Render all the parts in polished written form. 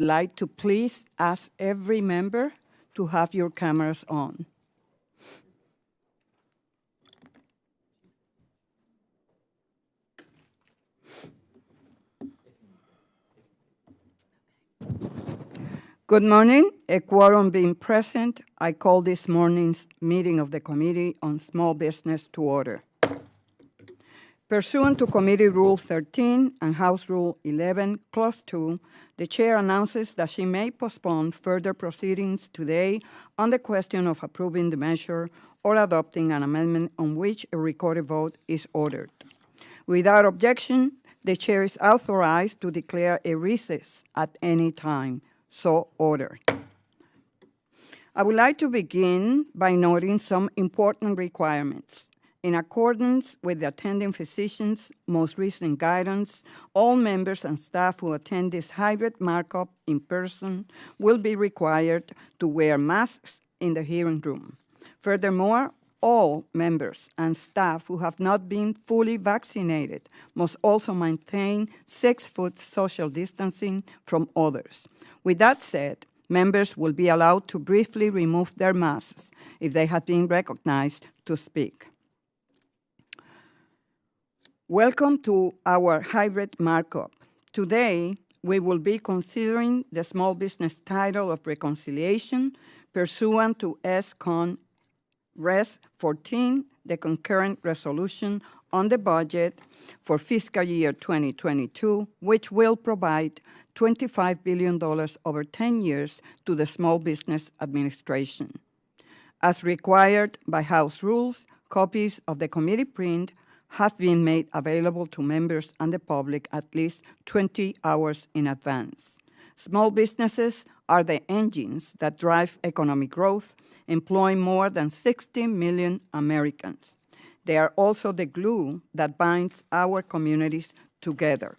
like to please ask every member to have your cameras on. Good morning. A quorum being present, I call this morning's meeting of the Committee on Small Business to order. Pursuant to Committee Rule 13 and House Rule 11, Clause 2, the Chair announces that she may postpone further proceedings today on the question of approving the measure or adopting an amendment on which a recorded vote is ordered. Without objection, the Chair is authorized to declare a recess at any time. So ordered. I would like to begin by noting some important requirements. In accordance with the attending physician's most recent guidance, all members and staff who attend this hybrid markup in person will be required to wear masks in the hearing room. Furthermore, all members and staff who have not been fully vaccinated must also maintain 6-foot social distancing from others. With that said, members will be allowed to briefly remove their masks if they have been recognized to speak. Welcome to our hybrid markup. Today, we will be considering the small business title of reconciliation pursuant to S-Con Res 14, the concurrent resolution on the budget for fiscal year 2022, which will provide $25 billion over 10 years to the Small Business Administration. As required by House rules, copies of the committee print have been made available to members and the public at least 20 hours in advance. Small businesses are the engines that drive economic growth, employing more than 60 million Americans. They are also the glue that binds our communities together.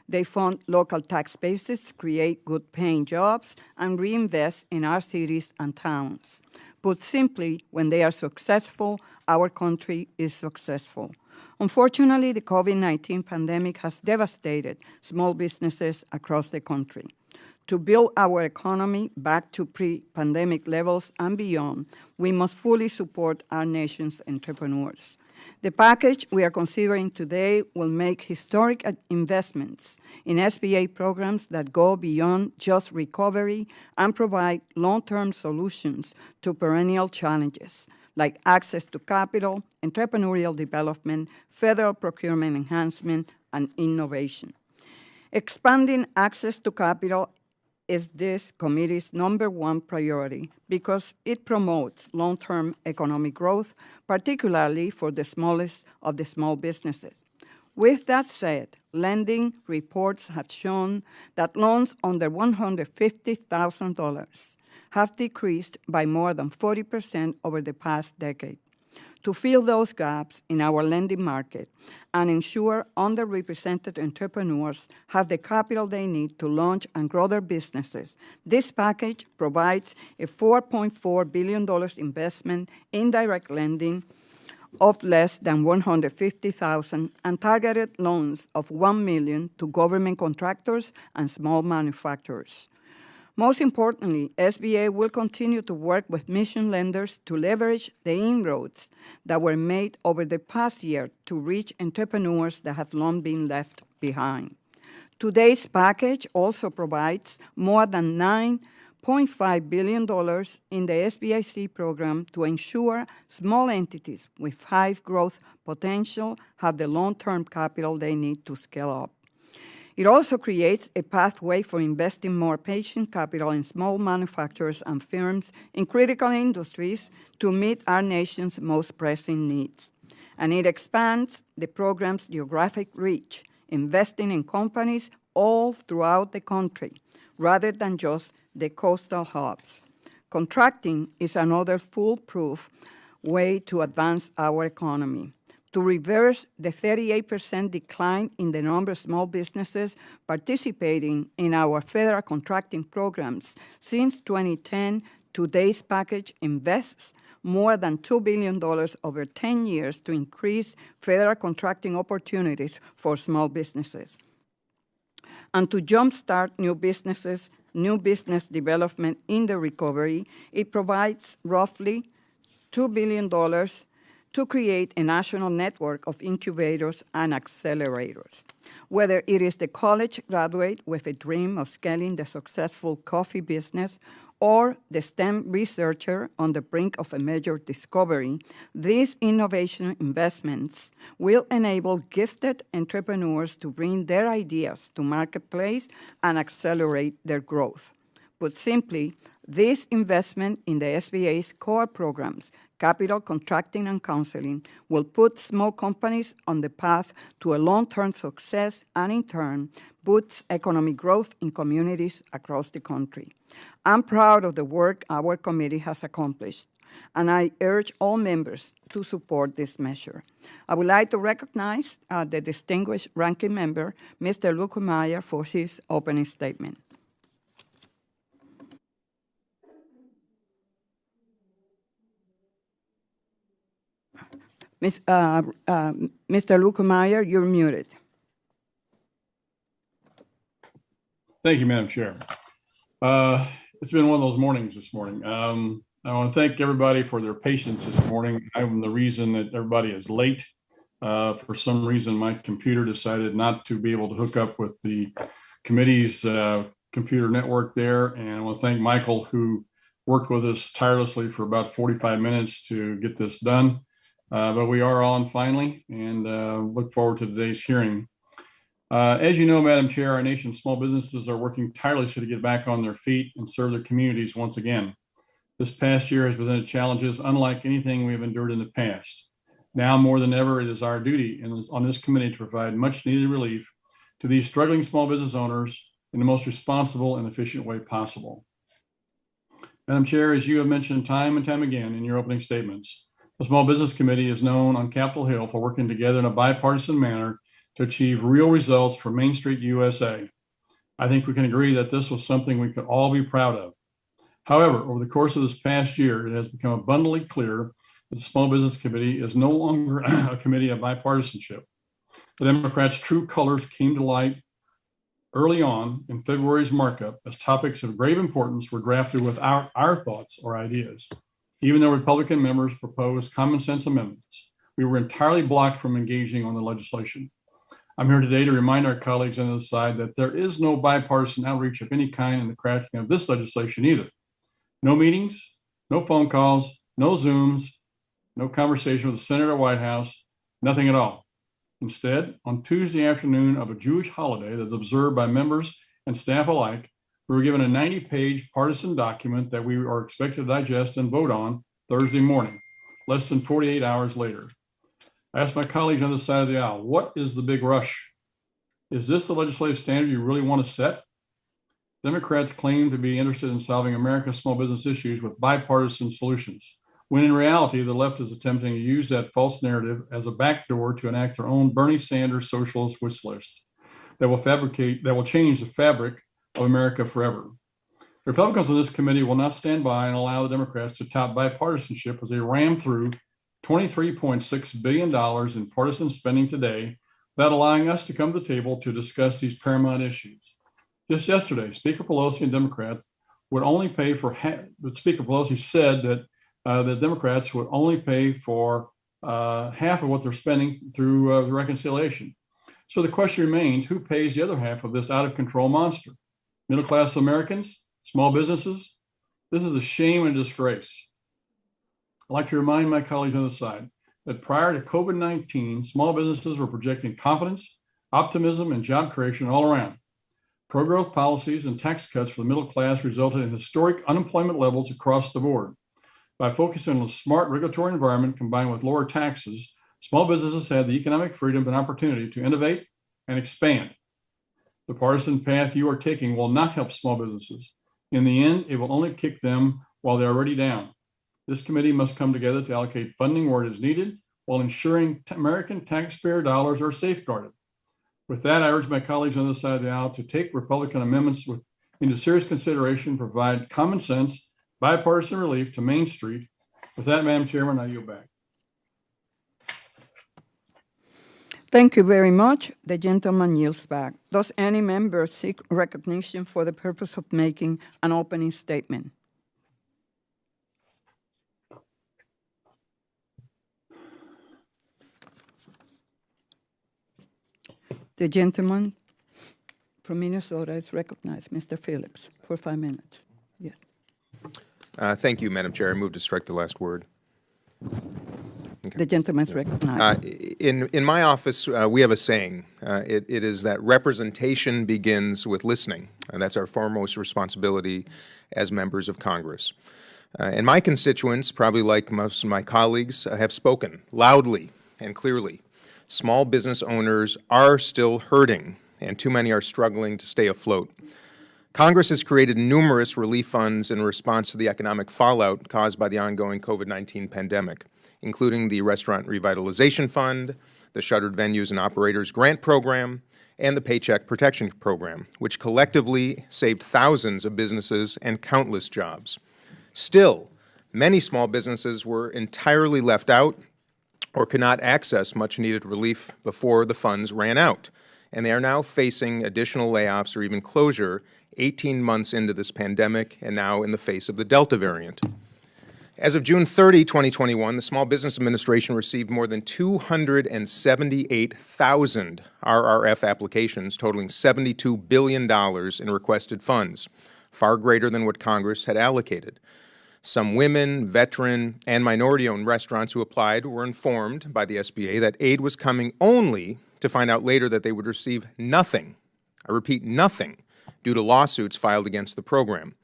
They fund local tax bases, create good-paying jobs, and reinvest in our cities and towns. Put simply, when they are successful, our country is successful. Unfortunately, the COVID-19 pandemic has devastated small businesses across the country. To build our economy back to pre-pandemic levels and beyond, we must fully support our nation's entrepreneurs. The package we are considering today will make historic investments in SBA programs that go beyond just recovery and provide long-term solutions to perennial challenges like access to capital, entrepreneurial development, federal procurement enhancement, and innovation. Expanding access to capital is this committee's #1 priority because it promotes long-term economic growth, particularly for the smallest of the small businesses. With that said, lending reports have shown that loans under $150,000 have decreased by more than 40% over the past decade. To fill those gaps in our lending market and ensure underrepresented entrepreneurs have the capital they need to launch and grow their businesses, this package provides a $4.4 billion investment in direct lending of less than $150,000 and targeted loans of $1 million to government contractors and small manufacturers. Most importantly, SBA will continue to work with mission lenders to leverage the inroads that were made over the past year to reach entrepreneurs that have long been left behind. Today's package also provides more than $9.5 billion in the SBIC program to ensure small entities with high growth potential have the long-term capital they need to scale up. It also creates a pathway for investing more patient capital in small manufacturers and firms in critical industries to meet our nation's most pressing needs. And it expands the program's geographic reach, investing in companies all throughout the country, rather than just the coastal hubs. Contracting is another foolproof way to advance our economy. To reverse the 38% decline in the number of small businesses participating in our federal contracting programs since 2010, today's package invests more than $2 billion over 10 years to increase federal contracting opportunities for small businesses and to jumpstart new businesses new business development in the recovery, it provides roughly $2 billion to create a national network of incubators and accelerators. Whether it is the college graduate with a dream of scaling the successful coffee business or the STEM researcher on the brink of a major discovery, these innovation investments will enable gifted entrepreneurs to bring their ideas to marketplace and accelerate their growth. Put simply, this investment in the SBA's core programs, capital contracting and counseling, will put small companies on the path to a long-term success and, in turn, boosts economic growth in communities across the country. I'm proud of the work our committee has accomplished, and I urge all members to support this measure. I would like to recognize the distinguished ranking member, Mr. Luke Meyer, for his opening statement. Mr. Luke Meyer, you're muted. Thank you, Madam Chair. It's been one of those mornings this morning. I want to thank everybody for their patience this morning. I'm the reason that everybody is late. For some reason, my computer decided not to be able to hook up with the committee's computer network there. And I want to thank Michael, who worked with us tirelessly for about 45 minutes to get this done. But we are on finally, and look forward to today's hearing. As you know, Madam Chair, our nation's small businesses are working tirelessly to get back on their feet and serve their communities once again. This past year has presented challenges unlike anything we have endured in the past. Now more than ever, it is our duty on this committee to provide much needed relief to these struggling small business owners in the most responsible and efficient way possible. Madam Chair, as you have mentioned time and time again in your opening statements, the Small Business Committee is known on Capitol Hill for working together in a bipartisan manner to achieve real results for Main Street USA. I think we can agree that this was something we could all be proud of. However, over the course of this past year, it has become abundantly clear that the Small Business Committee is no longer a committee of bipartisanship. The Democrats' true colors came to light early on in February's markup as topics of grave importance were drafted without our thoughts or ideas. Even though Republican members proposed common sense amendments, we were entirely blocked from engaging on the legislation. I'm here today to remind our colleagues on the side that there is no bipartisan outreach of any kind in the crafting of this legislation either. No meetings, no phone calls, no Zooms, no conversation with the Senate or White House, nothing at all. Instead, on Tuesday afternoon of a Jewish holiday that's observed by members and staff alike, we were given a 90-page partisan document that we are expected to digest and vote on Thursday morning, less than 48 hours later. I asked my colleagues on this side of the aisle, what is the big rush? Is this the legislative standard you really want to set? Democrats claim to be interested in solving America's small business issues with bipartisan solutions, when in reality, the left is attempting to use that false narrative as a backdoor to enact their own Bernie Sanders socialist wish list that will change the fabric of America forever. The Republicans on this committee will not stand by and allow the Democrats to top bipartisanship as they ram through $23.6 billion in partisan spending today, without allowing us to come to the table to discuss these paramount issues. Just yesterday, Speaker Pelosi and Democrats would only pay for but Speaker Pelosi said that the Democrats would only pay for half of what they're spending through the reconciliation. So the question remains, who pays the other half of this out-of-control monster? Middle-class Americans? Small businesses? This is a shame and a disgrace. I'd like to remind my colleagues on the side that prior to COVID-19, small businesses were projecting confidence, optimism, and job creation all around. Pro-growth policies and tax cuts for the middle class resulted in historic unemployment levels across the board. By focusing on a smart regulatory environment combined with lower taxes, small businesses had the economic freedom and opportunity to innovate and expand. The partisan path you are taking will not help small businesses. In the end, it will only kick them while they're already down. This committee must come together to allocate funding where it is needed while ensuring American taxpayer dollars are safeguarded. With that, I urge my colleagues on this side of the aisle to take Republican amendments into serious consideration, provide common sense, bipartisan relief to Main Street. With that, Madam Chairman, I yield back. Thank you very much. The gentleman yields back. Does any member seek recognition for the purpose of making an opening statement? The gentleman from Minnesota is recognized, Mr. Phillips, for 5 minutes. Yes. Thank you, Madam Chair. I move to strike the last word. Okay. The gentleman is recognized. In my office, we have a saying. It is that representation begins with listening, and that's our foremost responsibility as members of Congress. And my constituents, probably like most of my colleagues, have spoken loudly and clearly. Small business owners are still hurting, and too many are struggling to stay afloat. Congress has created numerous relief funds in response to the economic fallout caused by the ongoing COVID-19 pandemic, including the Restaurant Revitalization Fund, the Shuttered Venues and Operators Grant Program, and the Paycheck Protection Program, which collectively saved thousands of businesses and countless jobs. Still, many small businesses were entirely left out or could not access much-needed relief before the funds ran out, and they are now facing additional layoffs or even closure 18 months into this pandemic and now in the face of the Delta variant. As of June 30, 2021, the Small Business Administration received more than 278,000 RRF applications totaling $72 billion in requested funds, far greater than what Congress had allocated. Some women, veteran, and minority-owned restaurants who applied were informed by the SBA that aid was coming only to find out later that they would receive nothing, I repeat, nothing, due to lawsuits filed against the program.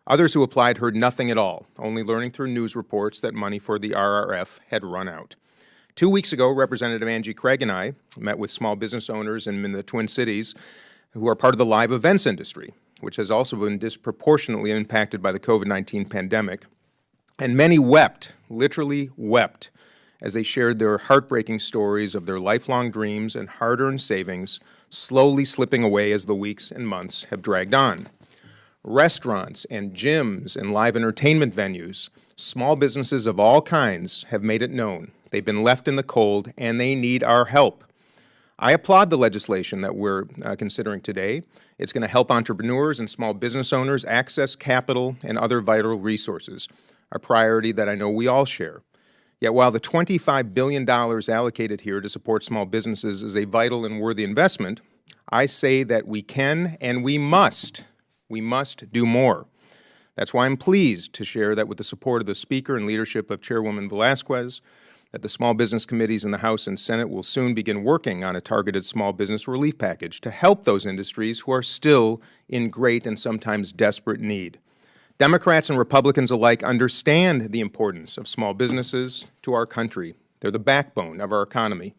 Others who applied heard nothing at all, only learning through news reports that money for the RRF had run out. 2 weeks ago, Representative Angie Craig and I met with small business owners in the Twin Cities who are part of the live events industry, which has also been disproportionately impacted by the COVID-19 pandemic. And many wept, literally wept, as they shared their heartbreaking stories of their lifelong dreams and hard-earned savings slowly slipping away as the weeks and months have dragged on. Restaurants and gyms and live entertainment venues, small businesses of all kinds have made it known. They've been left in the cold and they need our help. I applaud the legislation that we're considering today. It's going to help entrepreneurs and small business owners access capital and other vital resources, a priority that I know we all share. Yet while the $25 billion allocated here to support small businesses is a vital and worthy investment, I say that we can and we must do more. That's why I'm pleased to share that with the support of the Speaker and leadership of Chairwoman Velasquez, that the small business committees in the House and Senate will soon begin working on a targeted small business relief package to help those industries who are still in great and sometimes desperate need. Democrats and Republicans alike understand the importance of small businesses to our country. They're the backbone of our economy.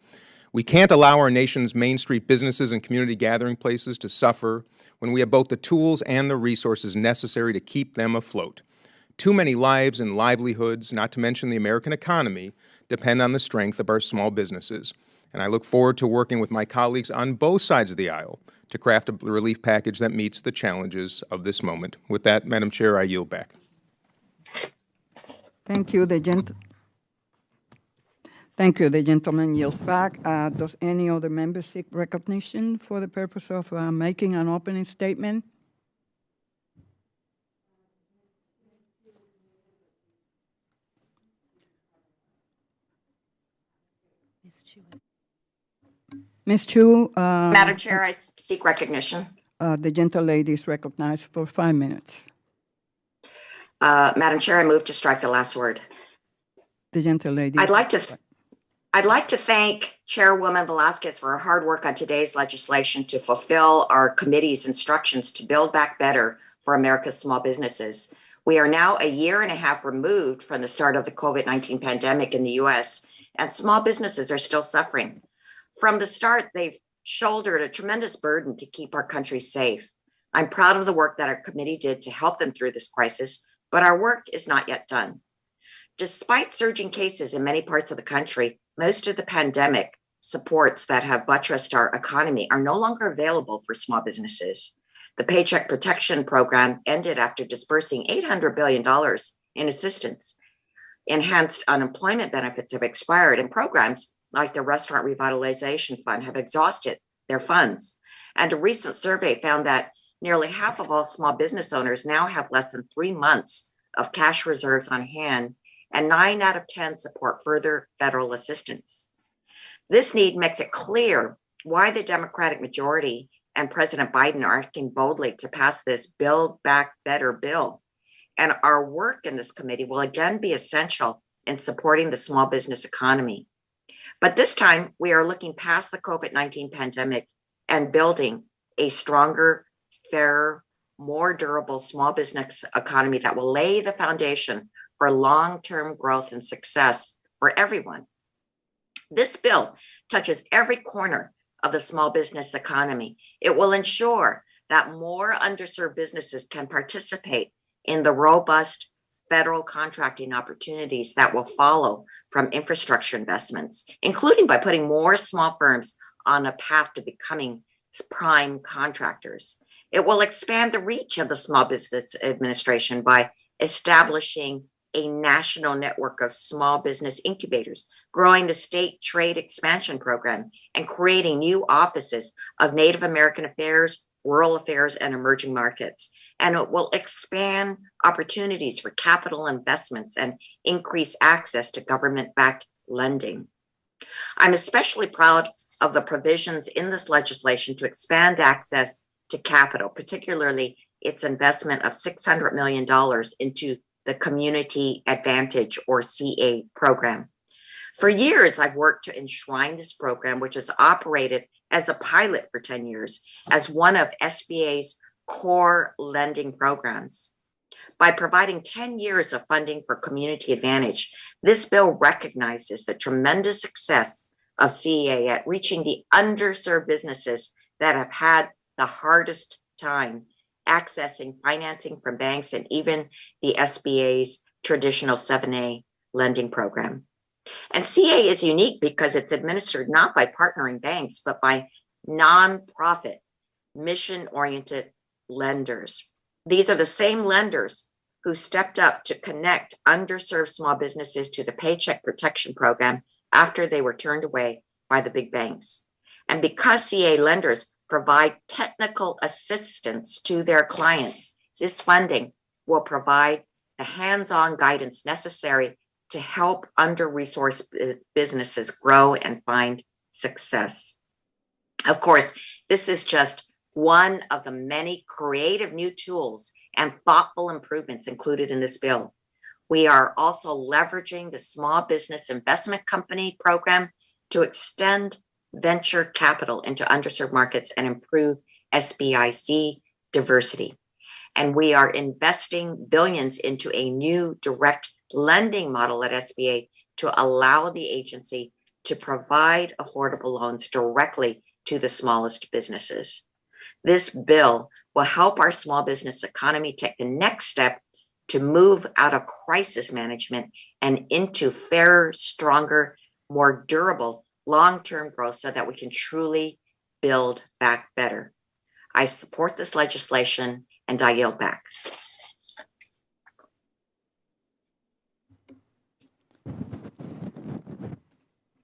We can't allow our nation's Main Street businesses and community gathering places to suffer when we have both the tools and the resources necessary to keep them afloat. Too many lives and livelihoods, not to mention the American economy, depend on the strength of our small businesses. And I look forward to working with my colleagues on both sides of the aisle to craft a relief package that meets the challenges of this moment. With that, Madam Chair, I yield back. Thank you. The gentleman yields back. Does any other member seek recognition for the purpose of making an opening statement? Ms. Chu. Madam Chair, I seek recognition. The gentlelady is recognized for 5 minutes. Madam Chair, I move to strike the last word. The gentlelady. I'd like to thank Chairwoman Velasquez for her hard work on today's legislation to fulfill our committee's instructions to build back better for America's small businesses. We are now a year and a half removed from the start of the COVID-19 pandemic in the U.S., and small businesses are still suffering. From the start, they've shouldered a tremendous burden to keep our country safe. I'm proud of the work that our committee did to help them through this crisis, but our work is not yet done. Despite surging cases in many parts of the country, most of the pandemic supports that have buttressed our economy are no longer available for small businesses. The Paycheck Protection Program ended after disbursing $800 billion in assistance. Enhanced unemployment benefits have expired, and programs like the Restaurant Revitalization Fund, have exhausted their funds. And a recent survey found that nearly half of all small business owners now have less than 3 months of cash reserves on hand, and 9 out of 10 support further federal assistance. This need makes it clear why the Democratic majority and President Biden are acting boldly to pass this Build Back Better bill. And our work in this committee will again be essential in supporting the small business economy. But this time, we are looking past the COVID-19 pandemic and building a stronger, fairer, more durable small business economy that will lay the foundation for long-term growth and success for everyone. This bill touches every corner of the small business economy. It will ensure that more underserved businesses can participate in the robust federal contracting opportunities that will follow from infrastructure investments, including by putting more small firms on a path to becoming prime contractors. It will expand the reach of the Small Business Administration by establishing a national network of small business incubators, growing the state trade expansion program, and creating new offices of Native American affairs, rural affairs, and emerging markets. And it will expand opportunities for capital investments and increase access to government-backed lending. I'm especially proud of the provisions in this legislation to expand access to capital, particularly its investment of $600 million into the Community Advantage, or CA, program. For years, I've worked to enshrine this program, which has operated as a pilot for 10 years, as one of SBA's core lending programs. By providing 10 years of funding for Community Advantage, this bill recognizes the tremendous success of CEA at reaching the underserved businesses that have had the hardest time accessing financing from banks and even the SBA's traditional 7A lending program. And CA is unique because it's administered not by partnering banks, but by nonprofit, mission-oriented lenders. These are the same lenders who stepped up to connect underserved small businesses to the Paycheck Protection Program after they were turned away by the big banks. And because CA lenders provide technical assistance to their clients, this funding will provide the hands-on guidance necessary to help under-resourced businesses grow and find success. Of course, this is just one of the many creative new tools and thoughtful improvements included in this bill. We are also leveraging the Small Business Investment Company program to extend venture capital into underserved markets and improve SBIC diversity. And we are investing billions into a new direct lending model at SBA to allow the agency to provide affordable loans directly to the smallest businesses. This bill will help our small business economy take the next step to move out of crisis management and into fairer, stronger, more durable long-term growth so that we can truly build back better. I support this legislation and I yield back.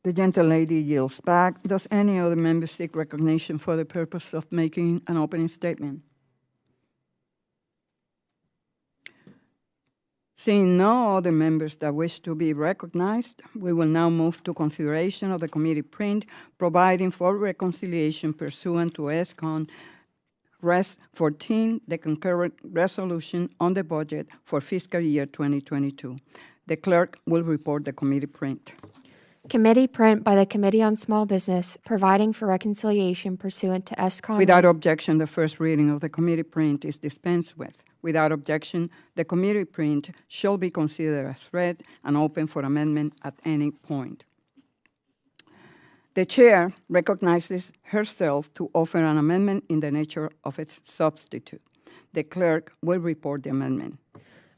The gentlelady yields back. Does any other member seek recognition for the purpose of making an opening statement? Seeing no other members that wish to be recognized, we will now move to consideration of the committee print providing for reconciliation pursuant to ESCON Res 14, the concurrent resolution on the budget for fiscal year 2022. The clerk will report the committee print. Committee print by the Committee on Small Business providing for reconciliation pursuant to ESCON. Without objection, the first reading of the committee print is dispensed with. Without objection, the committee print shall be considered as read and open for amendment at any point. The chair recognizes herself to offer an amendment in the nature of its substitute. The clerk will report the amendment.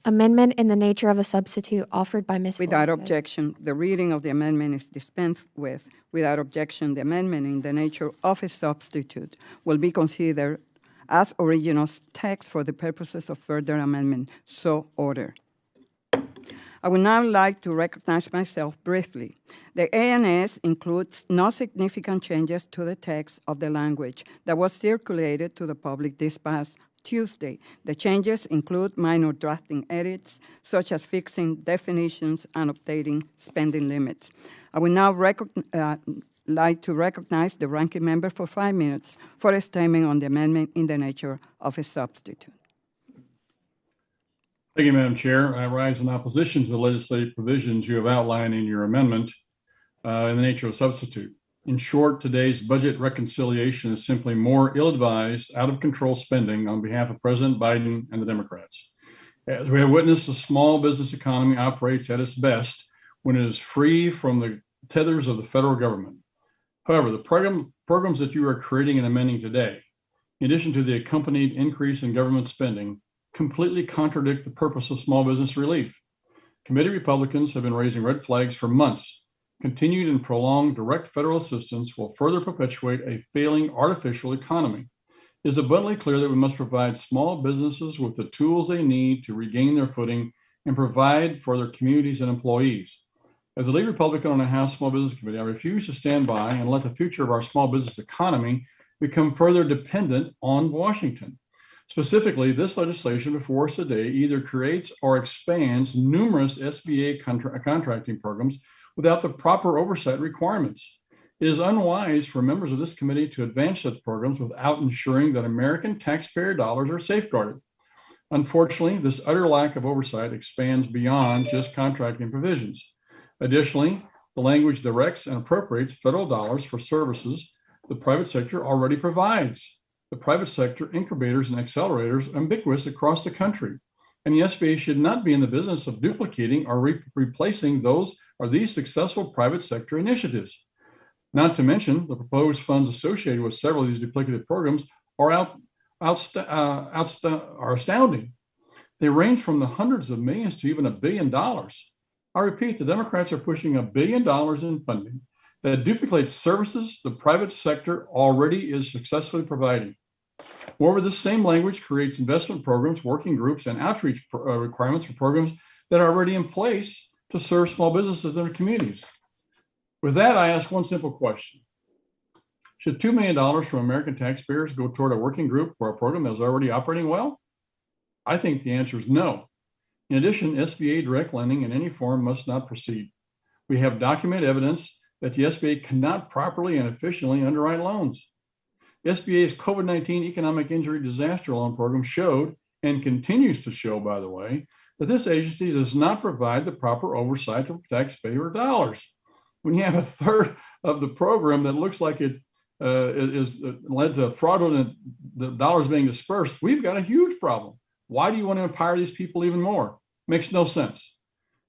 Amendment in the nature of a substitute offered by Ms. Without Velasquez. objection, the reading of the amendment is dispensed with. Without objection, the amendment in the nature of a substitute will be considered as original text for the purposes of further amendment. So ordered. I would now like to recognize myself briefly. The ANS includes no significant changes to the text of the language that was circulated to the public this past Tuesday. The changes include minor drafting edits, such as fixing definitions and updating spending limits. I would now like to recognize the ranking member for 5 minutes for a statement on the amendment in the nature of a substitute. Thank you, Madam Chair. I rise in opposition to the legislative provisions you have outlined in your amendment in the nature of substitute. In short, today's budget reconciliation is simply more ill-advised, out-of-control spending on behalf of President Biden and the Democrats. As we have witnessed, the small business economy operates at its best when it is free from the tethers of the federal government. However, the programs that you are creating and amending today, in addition to the accompanied increase in government spending, completely contradict the purpose of small business relief. Committee Republicans have been raising red flags for months. Continued and prolonged direct federal assistance will further perpetuate a failing artificial economy. It is abundantly clear that we must provide small businesses with the tools they need to regain their footing and provide for their communities and employees. As a lead Republican on the House Small Business Committee, I refuse to stand by and let the future of our small business economy become further dependent on Washington. Specifically, this legislation before us today either creates or expands numerous SBA contracting programs without the proper oversight requirements. It is unwise for members of this committee to advance such programs without ensuring that American taxpayer dollars are safeguarded. Unfortunately, this utter lack of oversight expands beyond just contracting provisions. Additionally, the language directs and appropriates federal dollars for services the private sector already provides. The private sector incubators and accelerators are ubiquitous across the country, and the SBA should not be in the business of duplicating or replacing those or these successful private sector initiatives. Not to mention, the proposed funds associated with several of these duplicative programs are astounding. They range from the hundreds of millions to even $1 billion. I repeat, the Democrats are pushing $1 billion in funding that duplicates services the private sector already is successfully providing. Moreover, this same language creates investment programs, working groups, and outreach requirements for programs that are already in place to serve small businesses in their communities. With that, I ask one simple question. Should $2 million from American taxpayers go toward a working group for a program that is already operating well? I think the answer is no. In addition, SBA direct lending in any form must not proceed. We have documented evidence that the SBA cannot properly and efficiently underwrite loans. The SBA's COVID-19 economic injury disaster loan program showed, and continues to show, by the way, that this agency does not provide the proper oversight of taxpayer dollars. When you have a third of the program that looks like it is led to fraudulent dollars being dispersed, we've got a huge problem. Why do you want to empower these people even more? Makes no sense.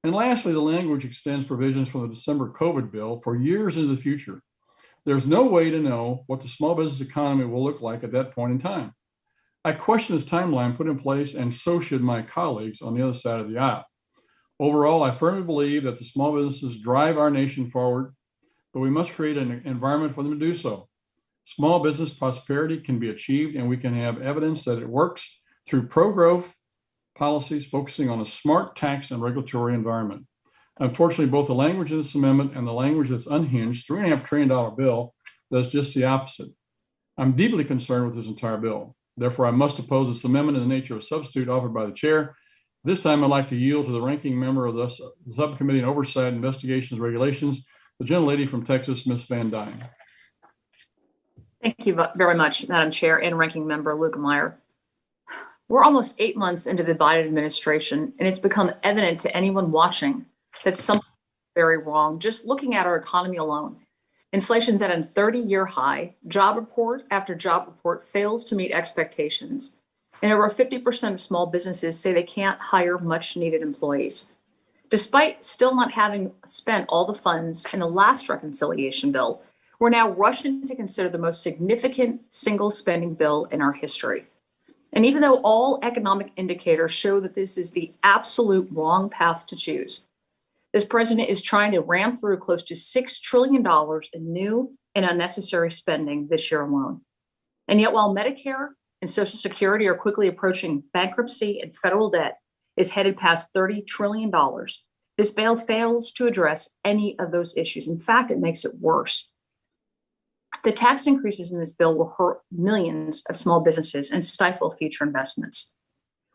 And lastly, the language extends provisions from the December COVID bill for years into the future. There's no way to know what the small business economy will look like at that point in time. I question this timeline put in place, and so should my colleagues on the other side of the aisle. Overall, I firmly believe that the small businesses drive our nation forward, but we must create an environment for them to do so. Small business prosperity can be achieved, and we can have evidence that it works through pro-growth policies focusing on a smart tax and regulatory environment. Unfortunately, both the language of this amendment and the language that's unhinged $3.5 trillion bill does just the opposite. I'm deeply concerned with this entire bill. Therefore, I must oppose this amendment in the nature of a substitute offered by the chair. This time, I'd like to yield to the ranking member of the Subcommittee on Oversight, Investigations, Regulations, the gentlelady from Texas, Ms. Van Dyne. Thank you very much, Madam Chair and Ranking Member Luke Meyer. We're almost 8 months into the Biden administration, and it's become evident to anyone watching that something is very wrong. Just looking at our economy alone, inflation's at a 30-year high. Job report after job report fails to meet expectations. And over 50% of small businesses say they can't hire much needed employees. Despite still not having spent all the funds in the last reconciliation bill, we're now rushing to consider the most significant single spending bill in our history. And even though all economic indicators show that this is the absolute wrong path to choose, this president is trying to ram through close to $6 trillion in new and unnecessary spending this year alone. And yet, while Medicare and Social Security are quickly approaching bankruptcy and federal debt is headed past $30 trillion, This bill fails to address any of those issues. In fact, it makes it worse. The tax increases in this bill will hurt millions of small businesses and stifle future investments.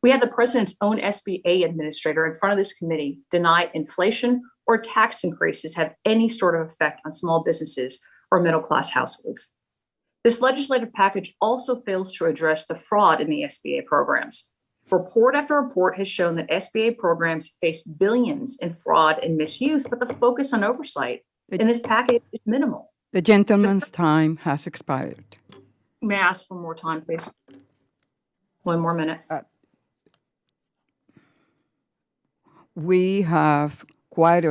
We had the president's own SBA administrator in front of this committee deny inflation or tax increases have any sort of effect on small businesses or middle-class households. This legislative package also fails to address the fraud in the SBA programs. Report after report has shown that SBA programs face billions in fraud and misuse, but the focus on oversight in this package is minimal. The gentleman's time has expired. May I ask for more time, please? One more minute. We have quite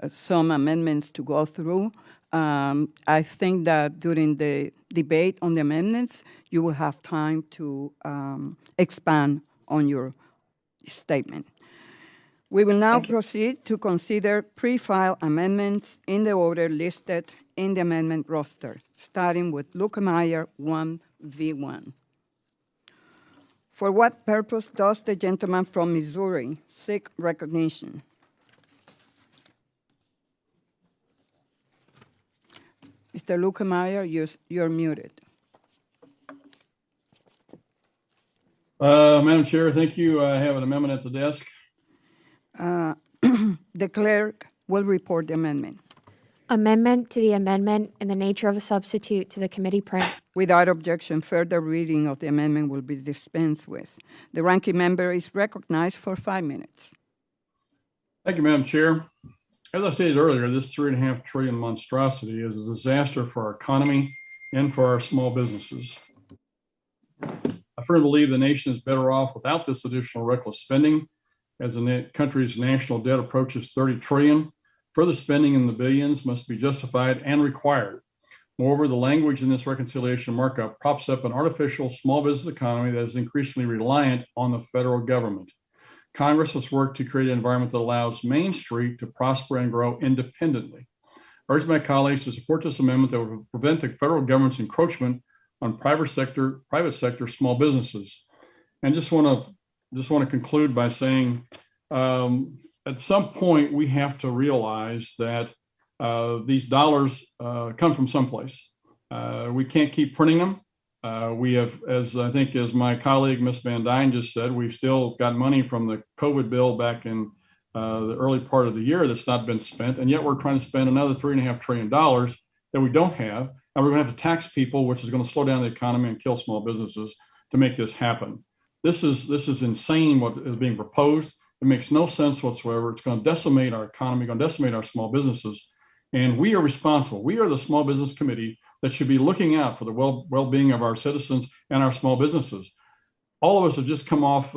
some amendments to go through. I think that during the debate on the amendments, you will have time to expand on your statement. We will now proceed to consider pre-file amendments in the order listed in the amendment roster, starting with Meyer 1V1. For what purpose does the gentleman from Missouri seek recognition? Mr. Meyer, you're muted. Madam Chair, thank you. I have an amendment at the desk. The clerk will report the amendment. Amendment to the amendment in the nature of a substitute to the committee print. Without objection, further reading of the amendment will be dispensed with. The ranking member is recognized for 5 minutes. Thank you, Madam Chair. As I stated earlier, this $3.5 trillion monstrosity is a disaster for our economy and for our small businesses. I firmly believe the nation is better off without this additional reckless spending. As the country's national debt approaches $30 trillion, further spending in the billions must be justified and required. Moreover, the language in this reconciliation markup props up an artificial small business economy that is increasingly reliant on the federal government. Congress must work to create an environment that allows Main Street to prosper and grow independently. I urge my colleagues to support this amendment that will prevent the federal government's encroachment on private sector small businesses. And just want to conclude by saying, at some point we have to realize that these dollars come from someplace. We can't keep printing them. We have, as my colleague, Ms. Van Dyne just said, we've still got money from the COVID bill back in the early part of the year that's not been spent. And yet we're trying to spend another $3.5 trillion that we don't have. And we're going to have to tax people, which is going to slow down the economy and kill small businesses to make this happen. This is insane what is being proposed. It makes no sense whatsoever. It's going to decimate our economy, going to decimate our small businesses. And we are responsible. We are the Small Business Committee that should be looking out for the well-being of our citizens and our small businesses. All of us have just come off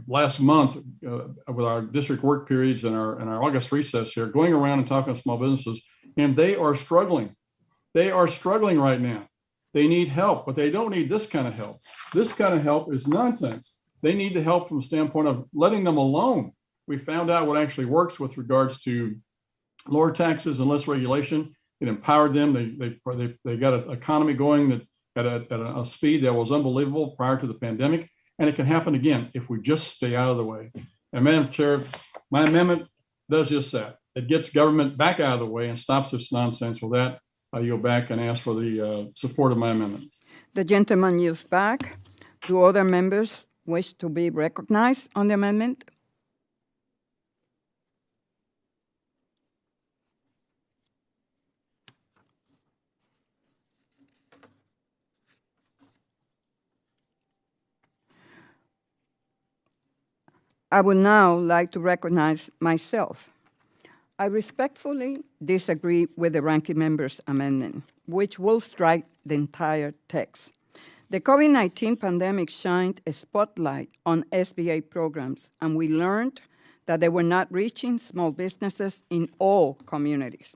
last month with our district work periods and our August recess here, going around and talking to small businesses, and they are struggling. They are struggling right now. They need help, but they don't need this kind of help. This kind of help is nonsense. They need the help from the standpoint of letting them alone. We found out what actually works with regards to lower taxes and less regulation. It empowered them. They got an economy going that at a speed that was unbelievable prior to the pandemic. And it can happen again if we just stay out of the way. And Madam Chair, my amendment does just that. It gets government back out of the way and stops this nonsense. With that, I yield back and ask for the support of my amendment. The gentleman yields back. Do other members wish to be recognized on the amendment? I would now like to recognize myself. I respectfully disagree with the ranking member's amendment, which will strike the entire text. The COVID-19 pandemic shined a spotlight on SBA programs, and we learned that they were not reaching small businesses in all communities.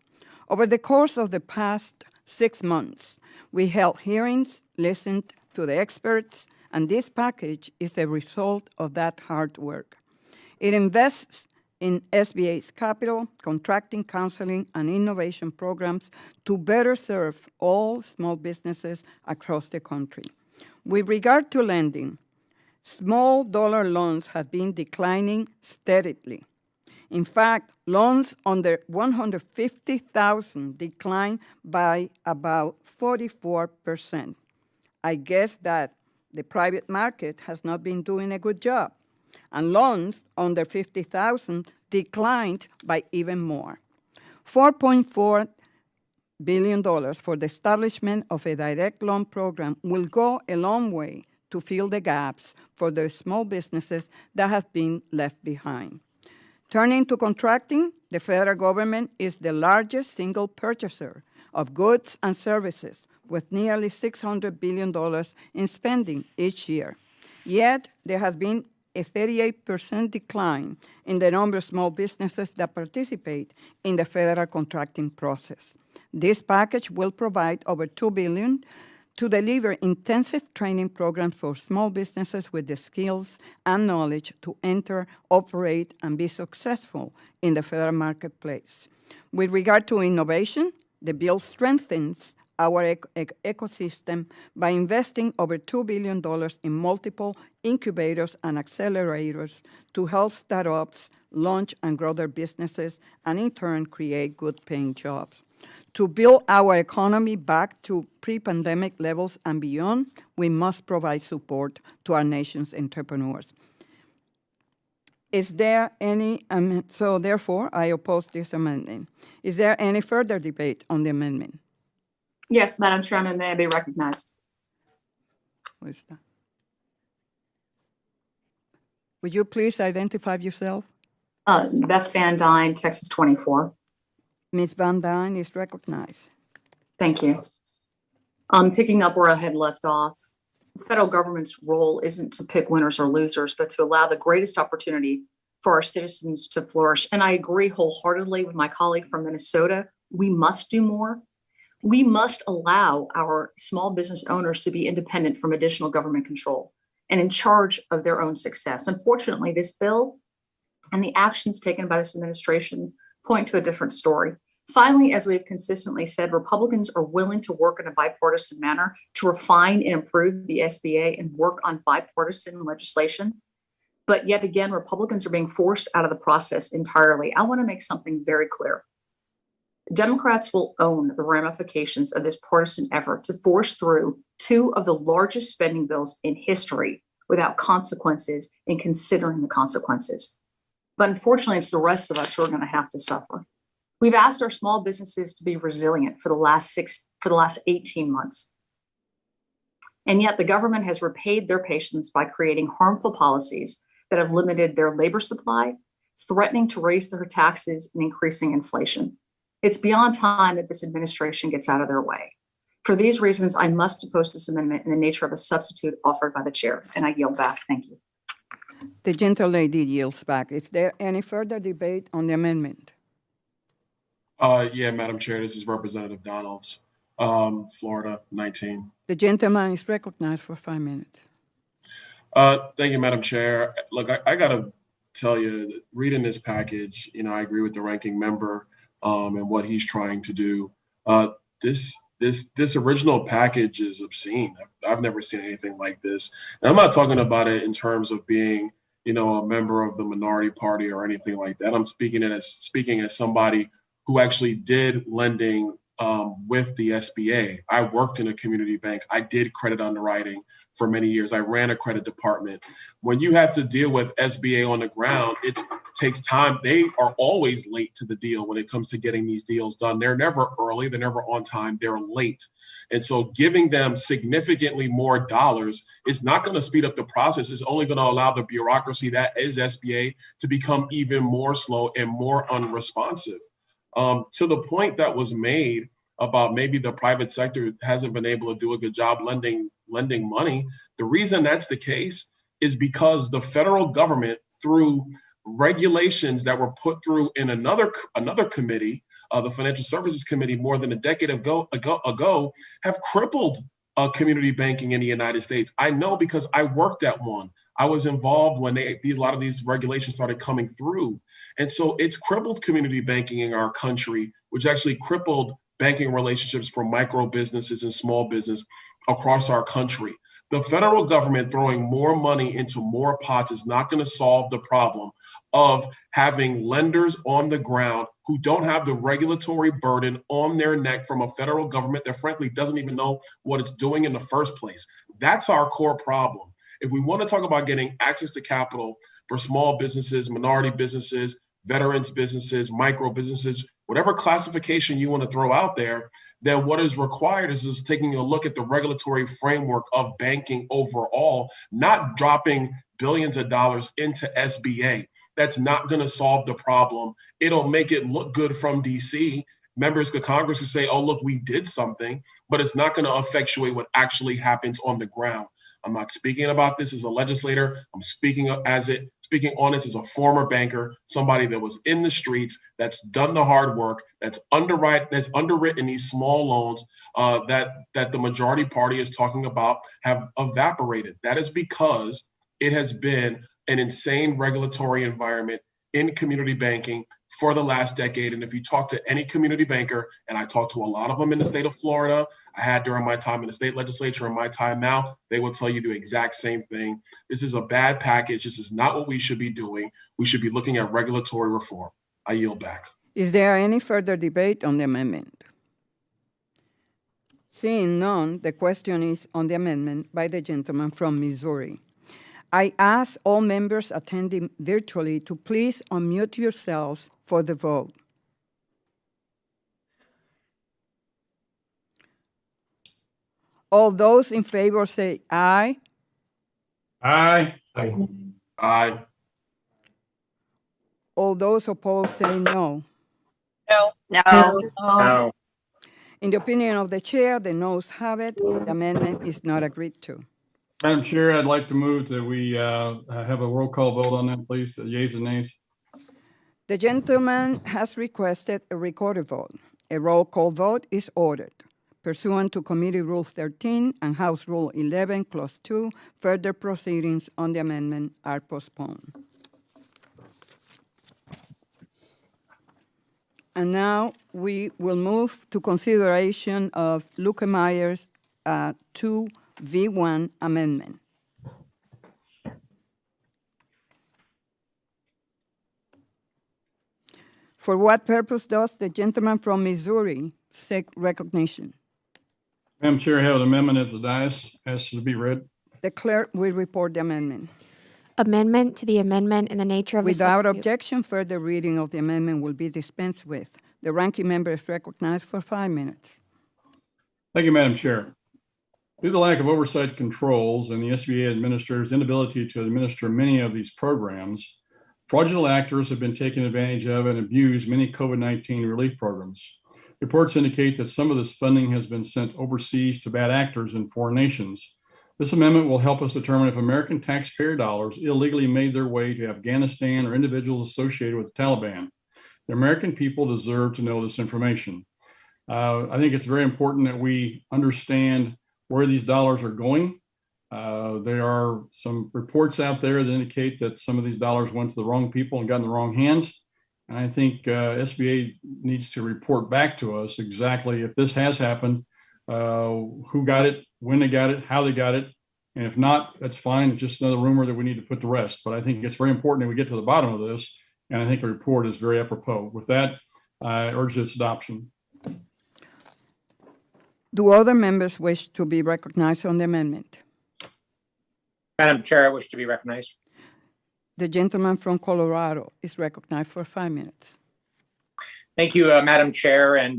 Over the course of the past 6 months, we held hearings, listened to the experts, and this package is a result of that hard work. It invests in SBA's capital, contracting, counseling, and innovation programs to better serve all small businesses across the country. With regard to lending, small dollar loans have been declining steadily. In fact, loans under $150,000 declined by about 44%. I guess that the private market has not been doing a good job, and loans under $50,000 declined by even more. $4.4 billion for the establishment of a direct loan program will go a long way to fill the gaps for the small businesses that have been left behind. Turning to contracting, the federal government is the largest single purchaser of goods and services, with nearly $600 billion in spending each year. Yet, there has been a 38% decline in the number of small businesses that participate in the federal contracting process. This package will provide over $2 billion to deliver intensive training programs for small businesses with the skills and knowledge to enter, operate, and be successful in the federal marketplace. With regard to innovation, the bill strengthens our ecosystem by investing over $2 billion in multiple incubators and accelerators to help startups launch and grow their businesses and in turn create good-paying jobs. To build our economy back to pre-pandemic levels and beyond, we must provide support to our nation's entrepreneurs. Is there any, so therefore, I oppose this amendment. Is there any further debate on the amendment? Yes, Madam Chairman, may I be recognized? Who is that? Would you please identify yourself? Beth Van Dyne, Texas 24. Ms. Van Dyne is recognized. Thank you. Picking up where I had left off, the federal government's role isn't to pick winners or losers, but to allow the greatest opportunity for our citizens to flourish. And I agree wholeheartedly with my colleague from Minnesota. We must do more. We must allow our small business owners to be independent from additional government control and in charge of their own success. Unfortunately, this bill and the actions taken by this administration point to a different story. Finally, as we've consistently said, Republicans are willing to work in a bipartisan manner to refine and improve the SBA and work on bipartisan legislation. But yet again, Republicans are being forced out of the process entirely. I want to make something very clear. Democrats will own the ramifications of this partisan effort to force through two of the largest spending bills in history without consequences and considering the consequences. But unfortunately, it's the rest of us who are going to have to suffer. We've asked our small businesses to be resilient for the last 18 months. And yet the government has repaid their patience by creating harmful policies that have limited their labor supply, threatening to raise their taxes and increasing inflation. It's beyond time that this administration gets out of their way. For these reasons, I must oppose this amendment in the nature of a substitute offered by the chair, and I yield back. Thank you. The gentlelady yields back. Is there any further debate on the amendment? Yeah, Madam Chair, this is Representative Donalds, Florida, 19. The gentleman is recognized for 5 minutes. Thank you, Madam Chair. Look, I got to tell you, reading this package, I agree with the ranking member and what he's trying to do. This original package is obscene. I've never seen anything like this. And I'm not talking about it in terms of being, a member of the minority party or anything like that. I'm speaking as somebody who actually did lending with the SBA. I worked in a community bank. I did credit underwriting for many years. I ran a credit department. When you have to deal with SBA on the ground, it takes time. They are always late to the deal when it comes to getting these deals done. They're never early. They're never on time. They're late. And so giving them significantly more dollars is not going to speed up the process. It's only going to allow the bureaucracy that is SBA to become even more slow and more unresponsive. To the point that was made about maybe the private sector hasn't been able to do a good job lending money. The reason that's the case is because the federal government, through regulations that were put through in another committee, the Financial Services Committee, more than a decade ago, have crippled community banking in the United States. I know because I worked at one. I was involved when a lot of these regulations started coming through. And so it's crippled community banking in our country, which actually crippled banking relationships for micro businesses and small business across our country. The federal government throwing more money into more pots is not going to solve the problem of having lenders on the ground who don't have the regulatory burden on their neck from a federal government that frankly doesn't even know what it's doing in the first place. That's our core problem. If we want to talk about getting access to capital for small businesses, minority businesses, veterans businesses, micro businesses, whatever classification you want to throw out there, then what is required is taking a look at the regulatory framework of banking overall, not dropping billions of dollars into SBA. That's not going to solve the problem. It'll make it look good from DC. Members of Congress will say, oh, look, we did something, but it's not going to effectuate what actually happens on the ground. I'm not speaking about this as a legislator. I'm speaking on it as a former banker, somebody that was in the streets, that's done the hard work, that's underwritten these small loans that the majority party is talking about have evaporated. That is because it has been an insane regulatory environment in community banking for the last decade. And if you talk to any community banker, and I talk to a lot of them in the state of Florida, I had during my time in the state legislature and my time now, they will tell you the exact same thing. This is a bad package. This is not what we should be doing. We should be looking at regulatory reform. I yield back. Is there any further debate on the amendment? Seeing none, the question is on the amendment by the gentleman from Missouri. I ask all members attending virtually to please unmute yourselves for the vote. All those in favor say aye. Aye. Aye. Aye. All those opposed say no. No. No. In the opinion of the chair, the noes have it. The amendment is not agreed to. Madam Chair, I'd like to move that we have a roll call vote on that, please. The yeas and nays. The gentleman has requested a recorded vote. A roll call vote is ordered. Pursuant to Committee Rule 13 and House Rule 11, Clause 2, further proceedings on the amendment are postponed. And now we will move to consideration of Luke Meyer's 2V1 amendment. For what purpose does the gentleman from Missouri seek recognition? Madam Chair, I have an amendment at the dais asked to be read. The clerk will report the amendment. Amendment to the amendment in the nature of a Without substitute. objection, further reading of the amendment will be dispensed with. The ranking member is recognized for 5 minutes. Thank you, Madam Chair. Due to the lack of oversight controls and the SBA administrator's inability to administer many of these programs, fraudulent actors have been taking advantage of and abused many COVID-19 relief programs. Reports indicate that some of this funding has been sent overseas to bad actors in foreign nations. This amendment will help us determine if American taxpayer dollars illegally made their way to Afghanistan or individuals associated with the Taliban. The American people deserve to know this information. I think it's very important that we understand where these dollars are going. There are some reports out there that indicate that some of these dollars went to the wrong people and got in the wrong hands. And I think SBA needs to report back to us exactly if this has happened, who got it, when they got it, how they got it. And if not, that's fine. It's just another rumor that we need to put to rest. But I think it's very important that we get to the bottom of this. And I think a report is very apropos. With that, I urge its adoption. Do other members wish to be recognized on the amendment? Madam Chair, I wish to be recognized. The gentleman from Colorado is recognized for 5 minutes. Thank you, Madam Chair, and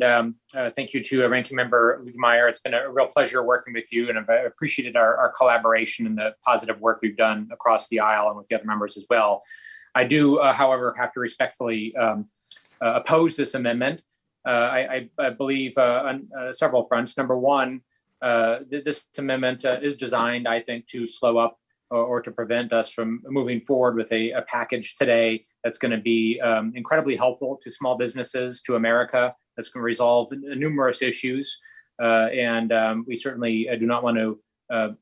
thank you to Ranking Member Luke Meyer. It's been a real pleasure working with you, and I've appreciated our collaboration and the positive work we've done across the aisle and with the other members as well. I do, however, have to respectfully oppose this amendment. I believe on several fronts. Number one, this amendment is designed, I think, to slow up or to prevent us from moving forward with a package today that's going to be incredibly helpful to small businesses, to America, that's going to resolve numerous issues. And we certainly do not want to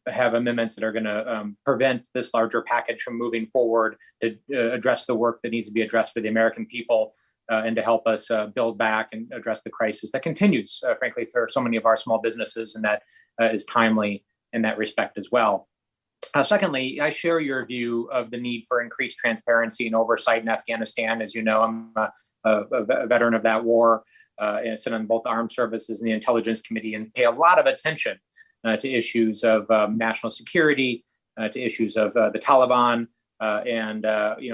have amendments that are going to prevent this larger package from moving forward to address the work that needs to be addressed for the American people and to help us build back and address the crisis that continues, frankly, for so many of our small businesses, and that is timely in that respect as well. Secondly, I share your view of the need for increased transparency and oversight in Afghanistan. As you know, I'm a veteran of that war, and sit on both the Armed Services and the Intelligence Committee, and pay a lot of attention to issues of national security, to issues of the Taliban, and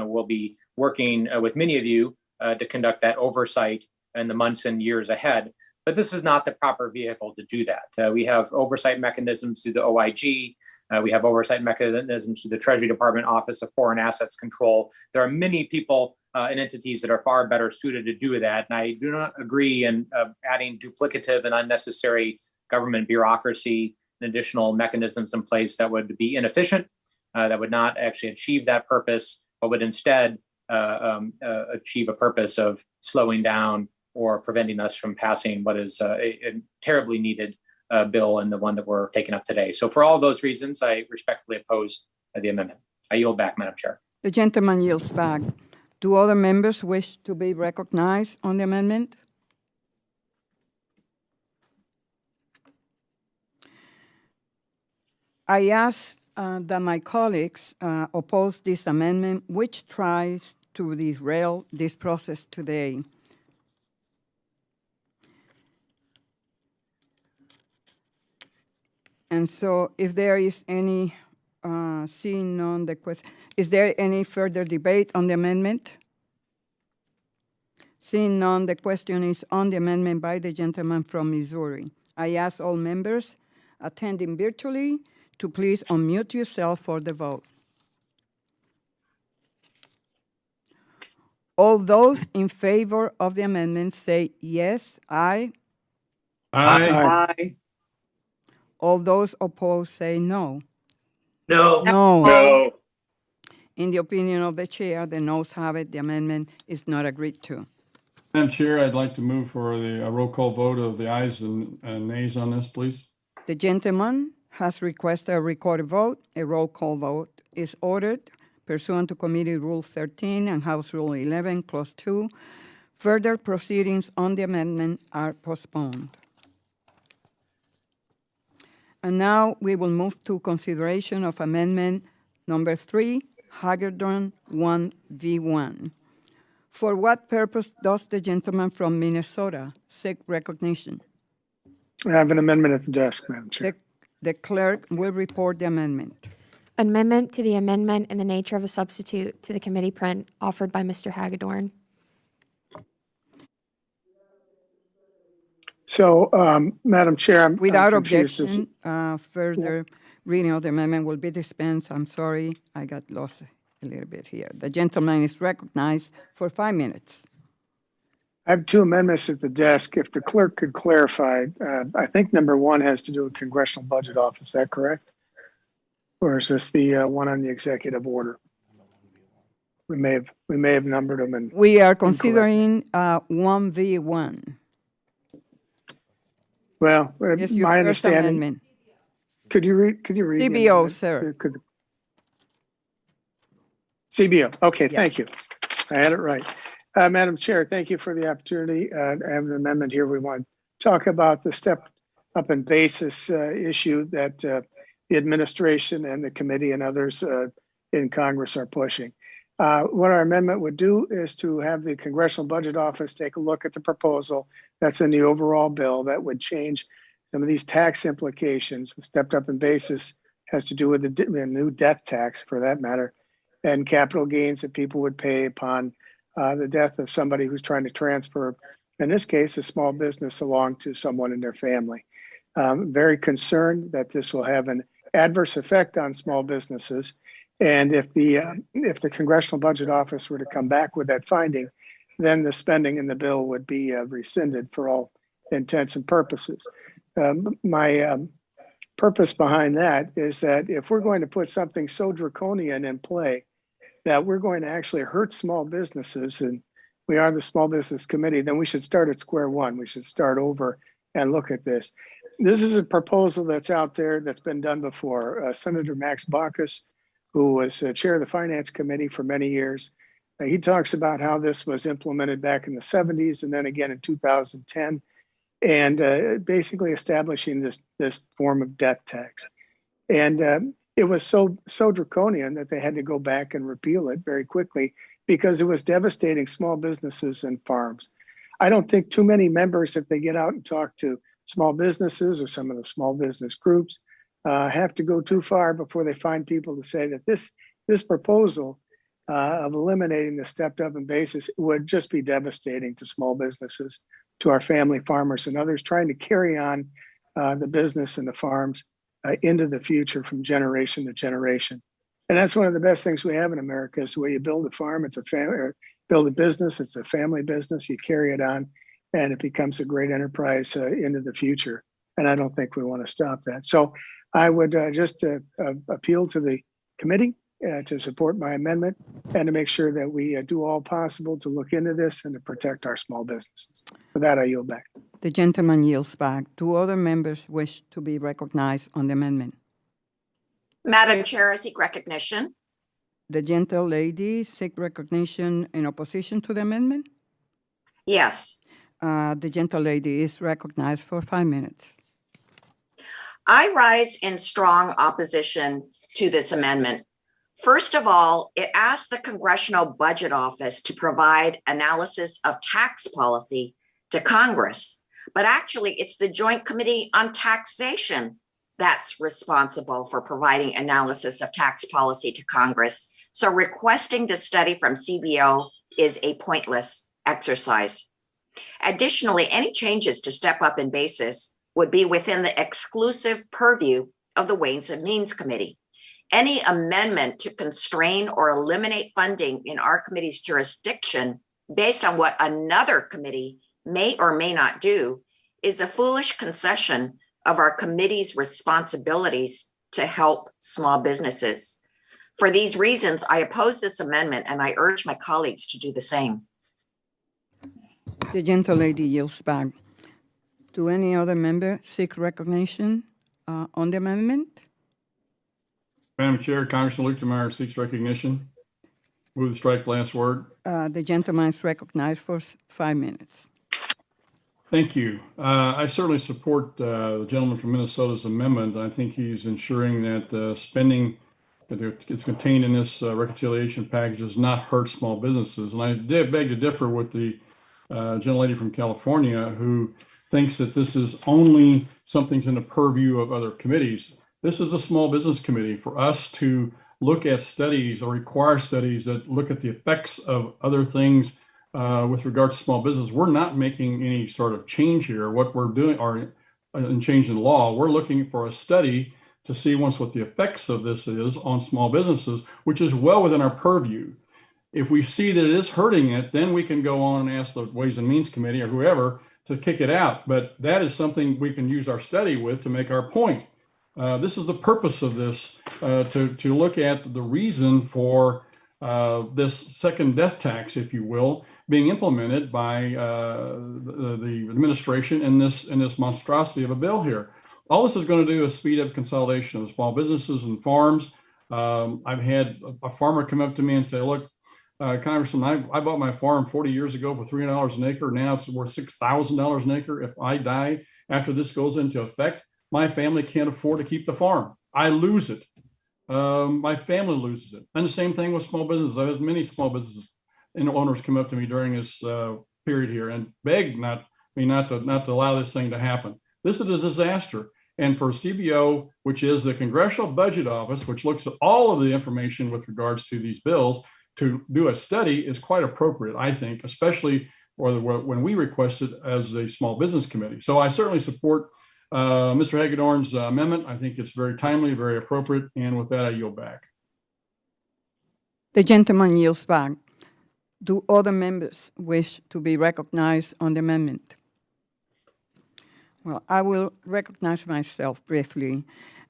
we'll be working with many of you to conduct that oversight in the months and years ahead. But this is not the proper vehicle to do that. We have oversight mechanisms through the OIG. We have oversight mechanisms through the Treasury Department Office of Foreign Assets Control. There are many people and entities that are far better suited to do that. And I do not agree in adding duplicative and unnecessary government bureaucracy and additional mechanisms in place that would be inefficient, that would not actually achieve that purpose, but would instead achieve a purpose of slowing down or preventing us from passing what is a terribly needed bill and the one that we're taking up today. So for all those reasons, I respectfully oppose the amendment. I yield back, Madam Chair. The gentleman yields back. Do other members wish to be recognized on the amendment? I ask that my colleagues oppose this amendment, which tries to derail this process today. And so if there is any, seeing none, the question, is there any further debate on the amendment? Seeing none, the question is on the amendment by the gentleman from Missouri. I ask all members attending virtually to please unmute yourself for the vote. All those in favor of the amendment say yes, aye. Aye. Aye. All those opposed say no. No. No. No. In the opinion of the chair, the noes have it. The amendment is not agreed to. Madam Chair, I'd like to move for the roll call vote of the ayes and nays on this, please. The gentleman has requested a recorded vote. A roll call vote is ordered pursuant to Committee Rule 13 and House Rule 11, Clause 2. Further proceedings on the amendment are postponed. And now we will move to consideration of amendment number 3, Hagedorn 1V1. For what purpose does the gentleman from Minnesota seek recognition? I have an amendment at the desk, Madam Chair. The clerk will report the amendment. Amendment to the amendment in the nature of a substitute to the committee print offered by Mr. Hagedorn. So, Madam Chair, I'm Without confused. objection, further reading of the amendment will be dispensed. I'm sorry, I got lost a little bit here. The gentleman is recognized for 5 minutes. I have two amendments at the desk. If the clerk could clarify, I think number 1 has to do with Congressional Budget Office. Is that correct? Or is this the one on the executive order? We may have numbered them. And We are considering 1V1. Well, It's your my first understanding. amendment. Could you read? the CBO, amendment? sir. CBO. Okay, Yes. Thank you. I had it right. Madam Chair, thank you for the opportunity. I have an amendment here. We want to talk about the step up in basis issue that the administration and the committee and others in Congress are pushing. What our amendment would do is to have the Congressional Budget Office take a look at the proposal that's in the overall bill that would change some of these tax implications. Stepped up in basis has to do with the new death tax, for that matter, and capital gains that people would pay upon the death of somebody who's trying to transfer, in this case, a small business along to someone in their family. Very concerned that this will have an adverse effect on small businesses. And if the Congressional Budget Office were to come back with that finding, then the spending in the bill would be rescinded for all intents and purposes. My purpose behind that is that if we're going to put something so draconian in play that we're going to actually hurt small businesses, and we are the Small Business Committee, then we should start at square one. We should start over and look at this. This is a proposal that's out there that's been done before. Senator Max Baucus, who was chair of the Finance Committee for many years, he talks about how this was implemented back in the 70s and then again in 2010, and basically establishing this form of death tax. And it was so draconian that they had to go back and repeal it very quickly because it was devastating small businesses and farms. I don't think too many members, if they get out and talk to small businesses or some of the small business groups, have to go too far before they find people to say that this proposal of eliminating the stepped up in basis would just be devastating to small businesses, to our family farmers and others trying to carry on the business and the farms into the future from generation to generation. And that's one of the best things we have in America is the way you build a farm. It's a family, build a business. It's a family business. You carry it on and it becomes a great enterprise into the future. And I don't think we want to stop that. So I would just appeal to the committee to support my amendment and to make sure that we do all possible to look into this and to protect our small businesses. For that, I yield back. The gentleman yields back. Do other members wish to be recognized on the amendment? Madam Chair, I seek recognition. The gentle lady seek recognition in opposition to the amendment? Yes. The gentle lady is recognized for 5 minutes. I rise in strong opposition to this amendment. First of all, it asks the Congressional Budget Office to provide analysis of tax policy to Congress, but actually it's the Joint Committee on Taxation that's responsible for providing analysis of tax policy to Congress. So requesting the study from CBO is a pointless exercise. Additionally, any changes to step up in basis would be within the exclusive purview of the Ways and Means Committee. Any amendment to constrain or eliminate funding in our committee's jurisdiction based on what another committee may or may not do is a foolish concession of our committee's responsibilities to help small businesses. For these reasons, I oppose this amendment and I urge my colleagues to do the same. The gentle lady yields back. Do any other member seek recognition on the amendment? Madam Chair, Congressman Luke Meyer seeks recognition. Move to strike last word. The gentleman is recognized for 5 minutes. Thank you. I certainly support the gentleman from Minnesota's amendment. I think he's ensuring that spending that is contained in this reconciliation package does not hurt small businesses. And I did beg to differ with the gentlelady from California who thinks that this is only something in the purview of other committees. This is a small business committee. For us to look at studies or require studies that look at the effects of other things with regard to small business, we're not making any sort of change here. What we're doing are in change in law. We're looking for a study to see once what the effects of this is on small businesses, which is well within our purview. If we see that it is hurting it, then we can go on and ask the Ways and Means Committee or whoever to kick it out. But that is something we can use our study with to make our point. This is the purpose of this, to look at the reason for this second death tax, if you will, being implemented by the administration in this monstrosity of a bill here. All this is going to do is speed up consolidation of small businesses and farms. I've had a farmer come up to me and say, look, Congressman, I bought my farm 40 years ago for $300 an acre. Now it's worth $6,000 an acre. If I die after this goes into effect, my family can't afford to keep the farm. I lose it. My family loses it. And the same thing with small businesses. There's many small businesses and owners come up to me during this period here and beg not to allow this thing to happen. This is a disaster. And for CBO, which is the Congressional Budget Office, which looks at all of the information with regards to these bills, to do a study is quite appropriate, I think, especially when we requested as a small business committee. So I certainly support Mr. Hagedorn's amendment. I think it's very timely, very appropriate. And with that, I yield back. The gentleman yields back. Do other members wish to be recognized on the amendment? Well, I will recognize myself briefly.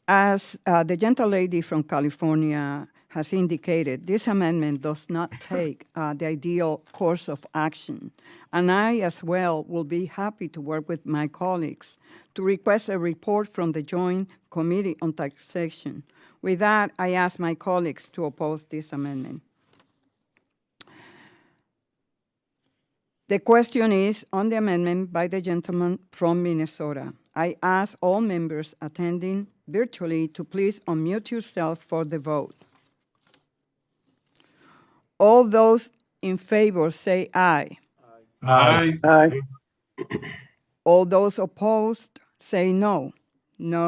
As the gentle lady from California has indicated, this amendment does not take the ideal course of action. And I, as well, will be happy to work with my colleagues to request a report from the Joint Committee on Taxation. With that, I ask my colleagues to oppose this amendment. The question is on the amendment by the gentleman from Minnesota. I ask all members attending virtually to please unmute yourself for the vote. All those in favor say aye. Aye. Aye. All those opposed say no. No.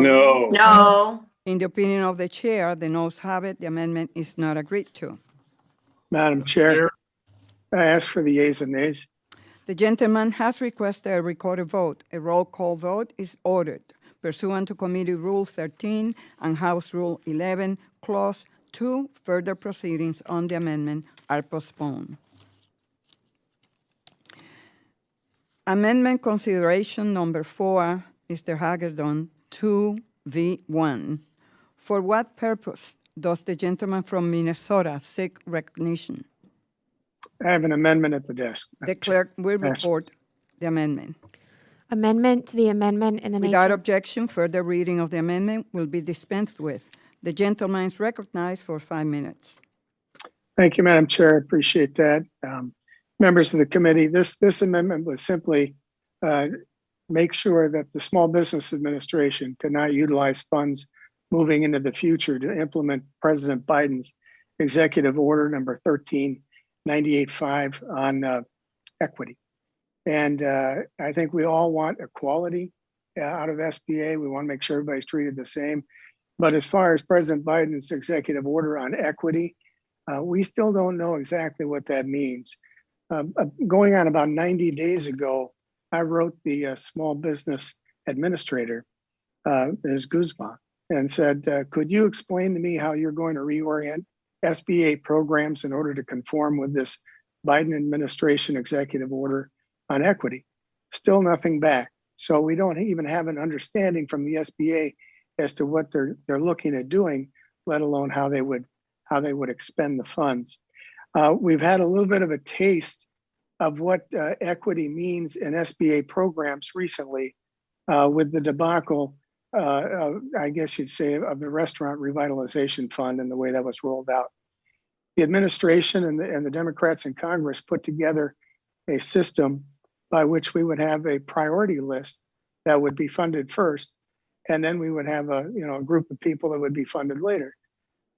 No. In the opinion of the chair, the noes have it. The amendment is not agreed to. Madam Chair, I ask for the yeas and nays. The gentleman has requested a recorded vote. A roll call vote is ordered pursuant to Committee Rule 13 and House Rule 11, Clause 2. Further proceedings on the amendment are postponed. Amendment consideration number 4, Mr. Hagedorn, 2V1. For what purpose does the gentleman from Minnesota seek recognition? I have an amendment at the desk. The clerk will Yes. report the amendment. Amendment to the amendment in the Without nature. objection, further reading of the amendment will be dispensed with. The gentleman is recognized for 5 minutes. Thank you, Madam Chair. I appreciate that. Members of the committee, this amendment was simply make sure that the Small Business Administration cannot utilize funds moving into the future to implement President Biden's executive order number 13985 on equity. And I think we all want equality out of SBA. We want to make sure everybody's treated the same. But as far as President Biden's executive order on equity, we still don't know exactly what that means. Going on about 90 days ago, I wrote the Small Business Administrator, Ms. Guzman, and said, could you explain to me how you're going to reorient SBA programs in order to conform with this Biden administration executive order on equity? Still nothing back. So we don't even have an understanding from the SBA as to what they're looking at doing, let alone how they would expend the funds. We've had a little bit of a taste of what equity means in SBA programs recently with the debacle, I guess you'd say, of the Restaurant Revitalization Fund and the way that was rolled out. The administration and the Democrats in Congress put together a system by which we would have a priority list that would be funded first, and then we would have a group of people that would be funded later.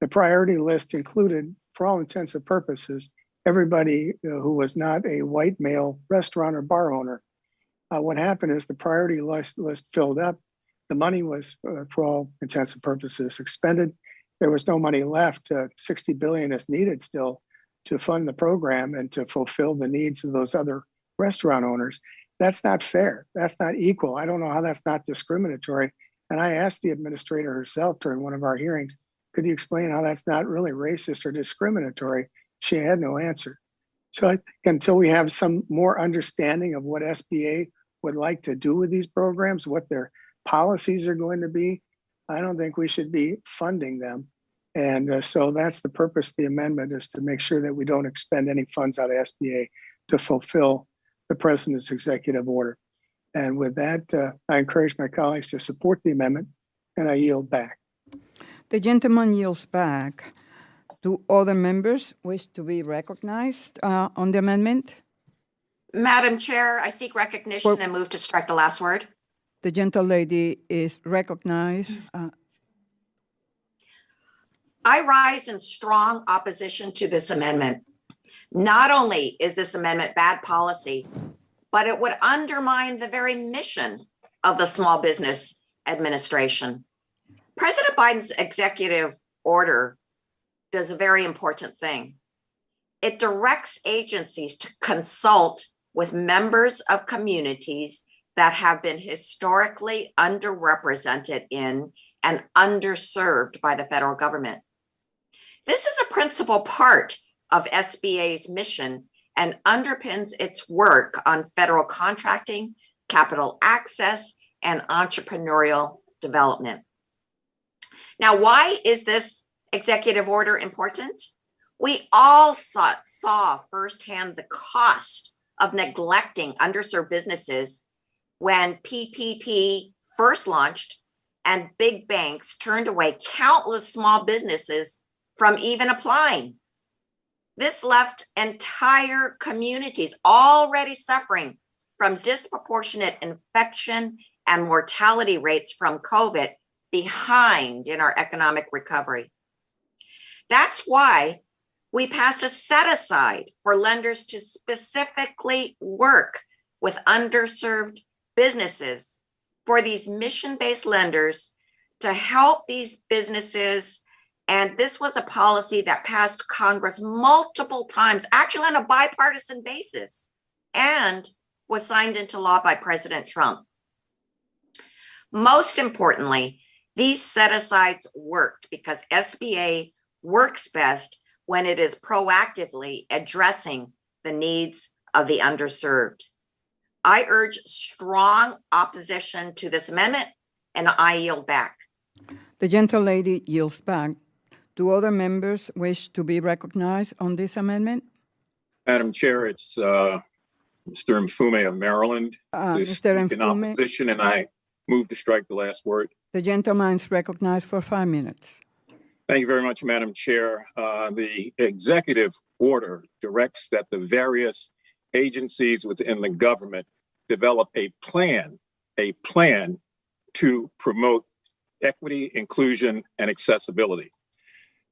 The priority list included, for all intents and purposes, everybody who was not a white male restaurant or bar owner. What happened is the priority list filled up. The money was, for all intents and purposes, expended. There was no money left. $60 billion is needed still to fund the program and to fulfill the needs of those other restaurant owners. That's not fair. That's not equal. I don't know how that's not discriminatory. And I asked the administrator herself during one of our hearings, could you explain how that's not really racist or discriminatory? She had no answer. So I think until we have some more understanding of what SBA would like to do with these programs, what their policies are going to be, I don't think we should be funding them. And so that's the purpose of the amendment, is to make sure that we don't expend any funds out of SBA to fulfill the president's executive order. And with that, I encourage my colleagues to support the amendment, and I yield back. The gentleman yields back. Do other members wish to be recognized on the amendment? Madam Chair, I seek recognition and move to strike the last word. The gentlelady is recognized. I rise in strong opposition to this amendment. Not only is this amendment bad policy, but it would undermine the very mission of the Small Business Administration. President Biden's executive order does a very important thing. It directs agencies to consult with members of communities that have been historically underrepresented in and underserved by the federal government. This is a principal part of SBA's mission and underpins its work on federal contracting, capital access, and entrepreneurial development. Now, why is this executive order important? We all saw firsthand the cost of neglecting underserved businesses when PPP first launched and big banks turned away countless small businesses from even applying. This left entire communities already suffering from disproportionate infection and mortality rates from COVID behind in our economic recovery. That's why we passed a set aside for lenders to specifically work with underserved businesses, for these mission-based lenders to help these businesses. And this was a policy that passed Congress multiple times, actually on a bipartisan basis, and was signed into law by President Trump. Most importantly, these set-asides worked because SBA works best when it is proactively addressing the needs of the underserved. I urge strong opposition to this amendment, and I yield back. The gentlelady yields back. Do other members wish to be recognized on this amendment? Madam Chair, it's Mr. Mfume of Maryland. Mr. In Mfume, opposition, and I move to strike the last word. the gentleman is recognized for 5 minutes. Thank you very much, Madam Chair. The executive order directs that the various agencies within the government develop a plan to promote equity, inclusion, and accessibility.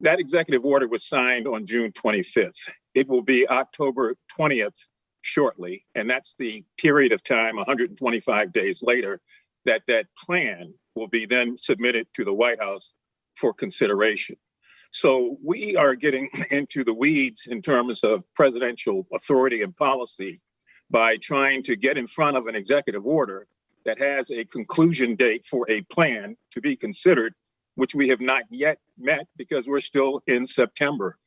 That executive order was signed on June 25th. It will be October 20th shortly, and that's the period of time, 125 days later, that plan will be then submitted to the White House for consideration. So we are getting into the weeds in terms of presidential authority and policy by trying to get in front of an executive order that has a conclusion date for a plan to be considered, which we have not yet met because we're still in September.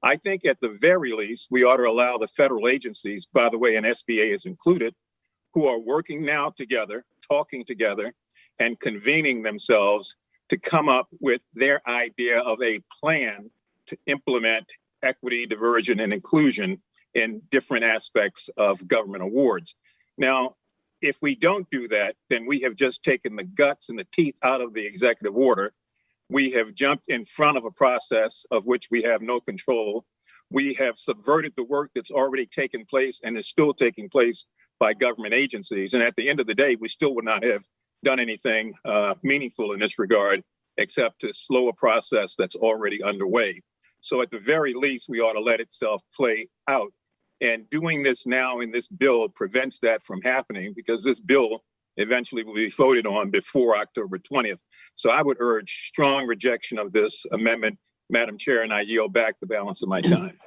I think at the very least, we ought to allow the federal agencies, by the way, and SBA is included, who are working now together, talking together, and convening themselves to come up with their idea of a plan to implement equity, diversion, and inclusion in different aspects of government awards. Now, if we don't do that, then we have just taken the guts and the teeth out of the executive order. We have jumped in front of a process of which we have no control. We have subverted the work that's already taken place and is still taking place by government agencies. And at the end of the day, we still would not have done anything meaningful in this regard, except to slow a process that's already underway. So at the very least, we ought to let itself play out. And doing this now in this bill prevents that from happening, because this bill eventually will be voted on before October 20th. So I would urge strong rejection of this amendment, Madam Chair, and I yield back the balance of my time.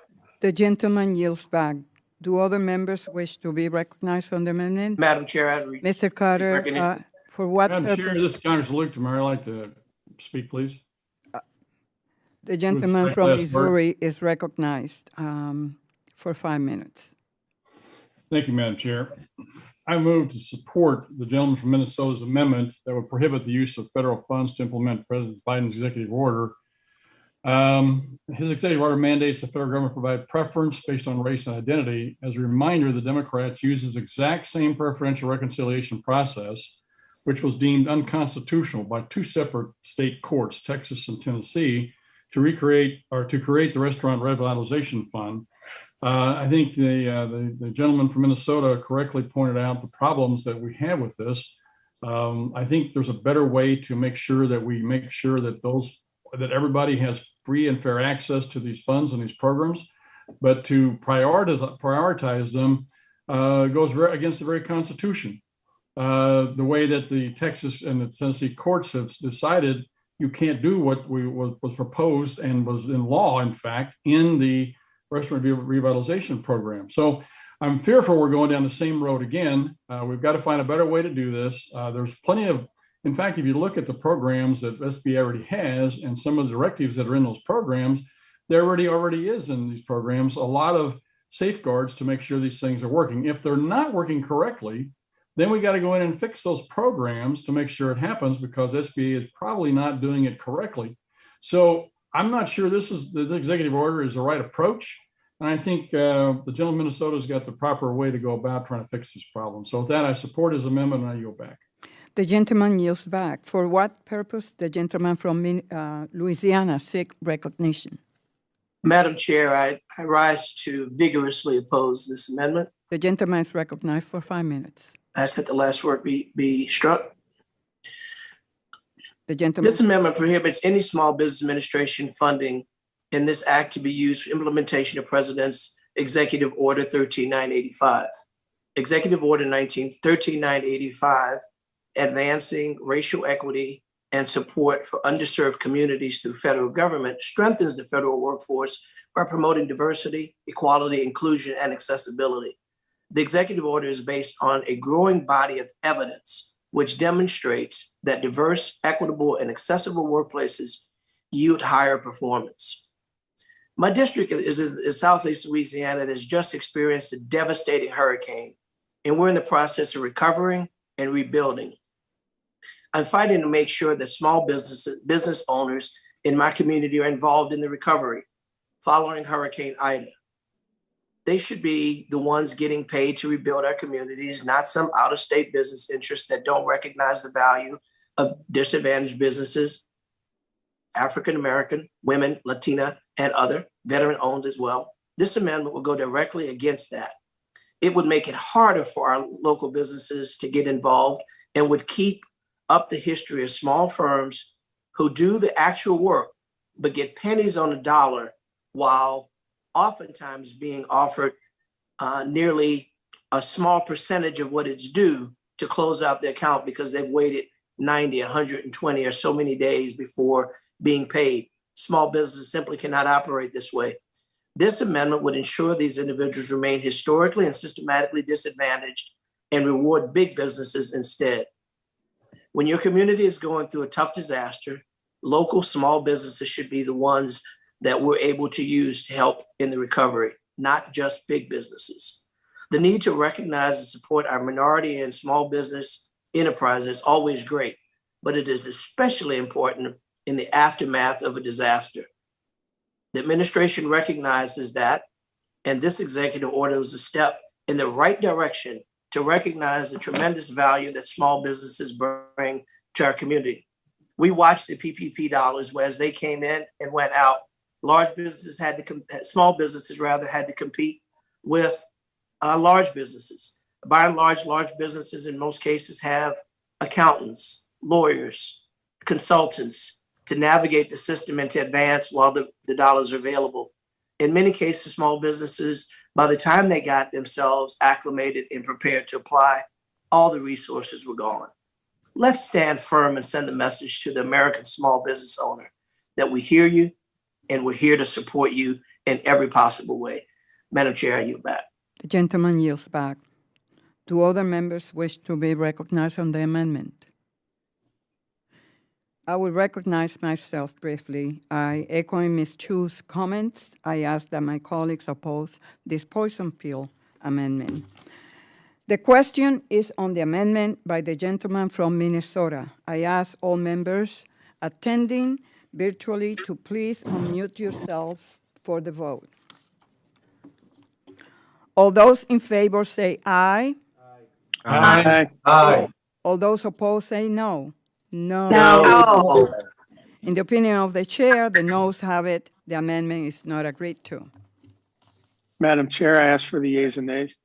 The gentleman yields back. Do other members wish to be recognized on the amendment? Madam Chair, Mr. Carter, for what Madam Chair, purpose? this is Congressman Luke Meyer. I'd like to speak, please. The gentleman from Missouri is recognized for 5 minutes. Thank you, Madam Chair. I move to support the gentleman from Minnesota's amendment that would prohibit the use of federal funds to implement President Biden's executive order. His executive order mandates the federal government provide preference based on race and identity. As a reminder, the Democrats use this exact same preferential reconciliation process, which was deemed unconstitutional by two separate state courts, Texas and Tennessee, to create the Restaurant Revitalization Fund. I think the gentleman from Minnesota correctly pointed out the problems that we have with this. I think there's a better way to make sure that everybody has free and fair access to these funds and these programs, but to prioritize them goes against the very Constitution. The way that the Texas and the Tennessee courts have decided you can't do what was proposed and was in law, in fact, in the Restaurant Revitalization Program. So I'm fearful we're going down the same road again. We've got to find a better way to do this. There's plenty of, in fact, if you look at the programs that SBA already has and some of the directives that are in those programs, there already is in these programs a lot of safeguards to make sure these things are working. If they're not working correctly, then we got to go in and fix those programs to make sure it happens, because SBA is probably not doing it correctly. So I'm not sure the executive order is the right approach. And I think the gentleman in Minnesota's got the proper way to go about trying to fix this problem. So with that, I support his amendment and I yield back. The gentleman yields back. For what purpose the gentleman from Louisiana seek recognition? Madam Chair, I rise to vigorously oppose this amendment. The gentleman is recognized for 5 minutes. I ask that the last word be struck. The gentleman. This amendment prohibits any small business administration funding in this act to be used for implementation of President's Executive Order 13985. Executive Order 13985, advancing racial equity and support for underserved communities through federal government, strengthens the federal workforce by promoting diversity, equality, inclusion, and accessibility. The executive order is based on a growing body of evidence which demonstrates that diverse, equitable, and accessible workplaces yield higher performance. My district is Southeast Louisiana that has just experienced a devastating hurricane, and we're in the process of recovering and rebuilding. I'm fighting to make sure that small business owners in my community are involved in the recovery following Hurricane Ida. They should be the ones getting paid to rebuild our communities, not some out-of-state business interests that don't recognize the value of disadvantaged businesses, African-American, women, Latina, and other veteran-owned as well. This amendment will go directly against that. It would make it harder for our local businesses to get involved and would keep up the history of small firms who do the actual work, but get pennies on the dollar while oftentimes being offered nearly a small percentage of what it's due to close out the account because they've waited 90, 120 or so many days before being paid. Small businesses simply cannot operate this way. This amendment would ensure these individuals remain historically and systematically disadvantaged and reward big businesses instead. When your community is going through a tough disaster, local small businesses should be the ones that we're able to use to help in the recovery, not just big businesses. The need to recognize and support our minority and small business enterprise is always great, but it is especially important in the aftermath of a disaster. The administration recognizes that, and this executive order is a step in the right direction to recognize the tremendous value that small businesses bring to our community. We watched the PPP dollars as they came in and went out. Small businesses had to compete with large businesses. By and large businesses in most cases have accountants, lawyers, consultants to navigate the system and to advance while the dollars are available. In many cases, small businesses, by the time they got themselves acclimated and prepared to apply, all the resources were gone. Let's stand firm and send a message to the American small business owner that we hear you and we're here to support you in every possible way. Madam Chair, I yield back. The gentleman yields back. Do other members wish to be recognized on the amendment? I will recognize myself briefly. Echoing Ms. Chu's comments, I ask that my colleagues oppose this poison pill amendment. The question is on the amendment by the gentleman from Minnesota. I ask all members attending virtually to please unmute yourselves for the vote. All those in favor say aye. Aye. Aye. All those opposed say no. No. No. In the opinion of the chair, the noes have it. The amendment is not agreed to. Madam Chair, I ask for the yeas and nays.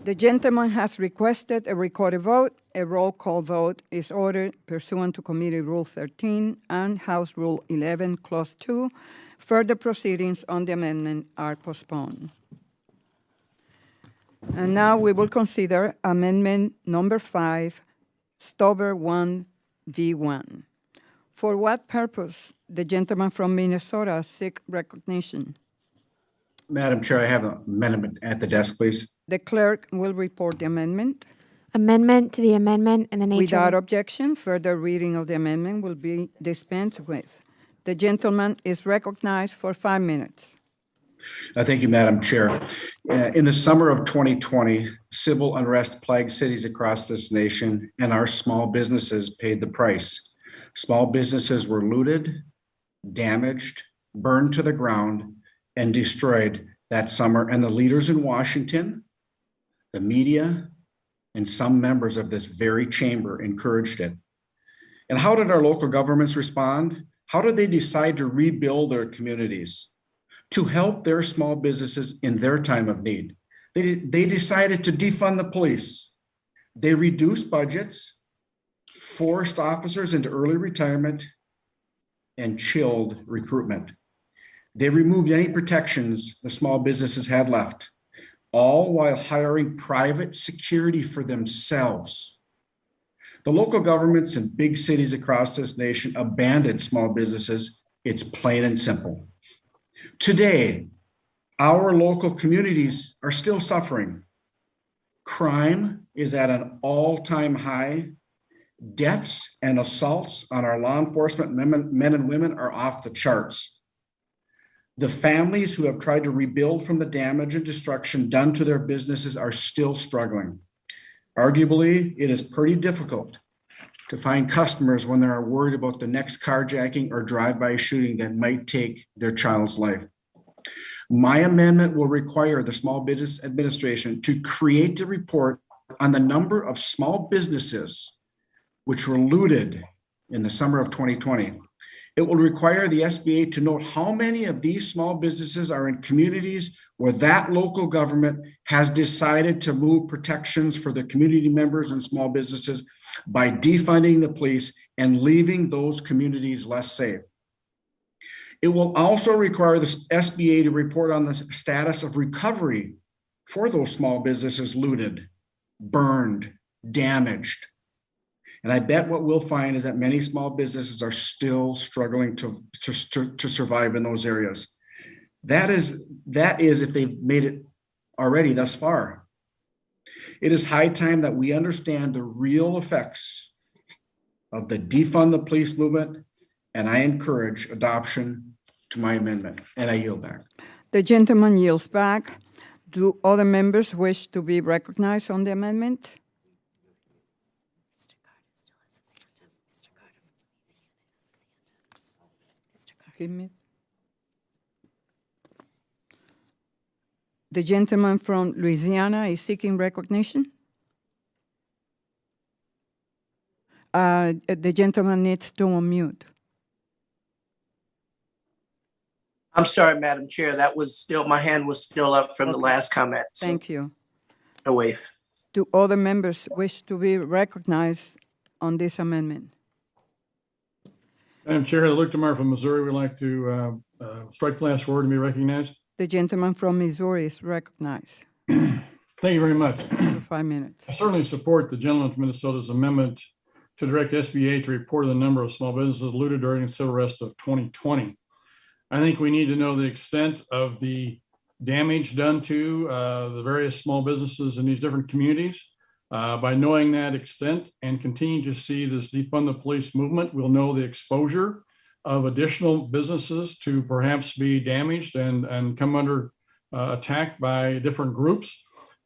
The gentleman has requested a recorded vote. A roll call vote is ordered pursuant to Committee Rule 13 and House Rule 11, Clause 2. Further proceedings on the amendment are postponed. And now we will consider Amendment Number 5, Stover 1V1. For what purpose the gentleman from Minnesota seek recognition? Madam Chair, I have an amendment at the desk, please. The clerk will report the amendment. Amendment to the amendment and the nature. Without objection, further reading of the amendment will be dispensed with. The gentleman is recognized for 5 minutes. Thank you, Madam Chair. In the summer of 2020, civil unrest plagued cities across this nation, and our small businesses paid the price. Small businesses were looted, damaged, burned to the ground, and destroyed that summer, and the leaders in Washington, the media, and some members of this very chamber encouraged it. And how did our local governments respond? How did they decide to rebuild their communities to help their small businesses in their time of need? They decided to defund the police. They reduced budgets. forced officers into early retirement, and chilled recruitment. They removed any protections the small businesses had left, all while hiring private security for themselves. The local governments in big cities across this nation abandoned small businesses. It's plain and simple. Today, our local communities are still suffering. Crime is at an all-time high. Deaths and assaults on our law enforcement men and women are off the charts. The families who have tried to rebuild from the damage and destruction done to their businesses are still struggling. Arguably, it is pretty difficult to find customers when they are worried about the next carjacking or drive-by shooting that might take their child's life. My amendment will require the Small Business Administration to create a report on the number of small businesses which were looted in the summer of 2020. It will require the SBA to note how many of these small businesses are in communities where that local government has decided to move protections for their community members and small businesses by defunding the police and leaving those communities less safe. It will also require the SBA to report on the status of recovery for those small businesses looted, burned, damaged. And I bet what we'll find is that many small businesses are still struggling to survive in those areas. That is if they've made it already thus far. It is high time that we understand the real effects of the defund the police movement, and I encourage adoption to my amendment, and I yield back. The gentleman yields back. Do other members wish to be recognized on the amendment? Give me. The gentleman from Louisiana is seeking recognition. The gentleman needs to unmute. I'm sorry, Madam Chair, that was still, my hand was still up from the last comment. So Thank you. a wave. Do other members wish to be recognized on this amendment? Madam Chair, Luke Meyer from Missouri would like to strike the last word and be recognized. The gentleman from Missouri is recognized. Thank you very much. For 5 minutes. I certainly support the gentleman from Minnesota's amendment to direct SBA to report the number of small businesses looted during the civil arrest of 2020. I think we need to know the extent of the damage done to the various small businesses in these different communities. By knowing that extent and continuing to see this defund the police movement, we'll know the exposure of additional businesses to perhaps be damaged and come under attack by different groups.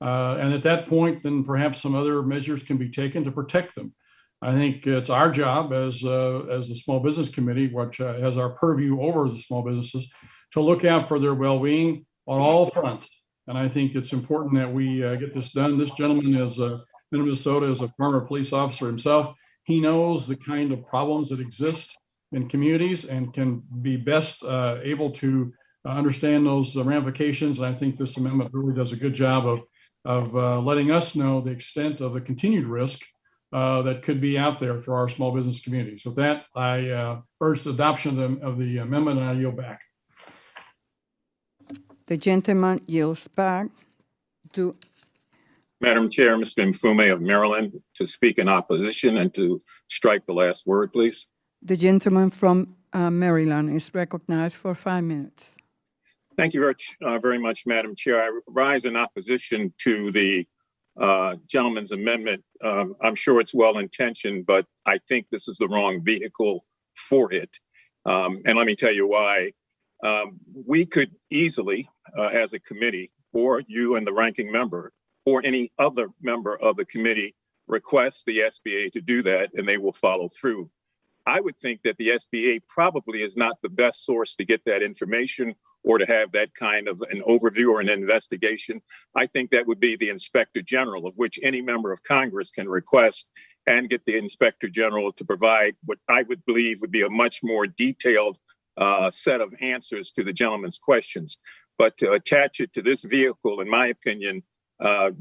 And at that point, then perhaps some other measures can be taken to protect them. I think it's our job as the Small Business Committee, which has our purview over the small businesses, to look out for their well-being on all fronts. And I think it's important that we get this done. This gentleman is in Minnesota is a former police officer himself. He knows the kind of problems that exist in communities and can be best able to understand those ramifications. And I think this amendment really does a good job of letting us know the extent of the continued risk that could be out there for our small business communities. With that, I urge the adoption of the amendment, and I yield back. The gentleman yields back to. Madam Chair, Mr. Mfume of Maryland to speak in opposition and to strike the last word, please. The gentleman from Maryland is recognized for 5 minutes. Thank you very much, Madam Chair. I rise in opposition to the gentleman's amendment. I'm sure it's well-intentioned, but I think this is the wrong vehicle for it. And let me tell you why. We could easily, as a committee, or you and the ranking member, or any other member of the committee, request the SBA to do that, and they will follow through. I would think that the SBA probably is not the best source to get that information or to have that kind of an overview or an investigation. I think that would be the Inspector General, of which any member of Congress can request and get the Inspector General to provide what I would believe would be a much more detailed set of answers to the gentleman's questions. But to attach it to this vehicle, in my opinion,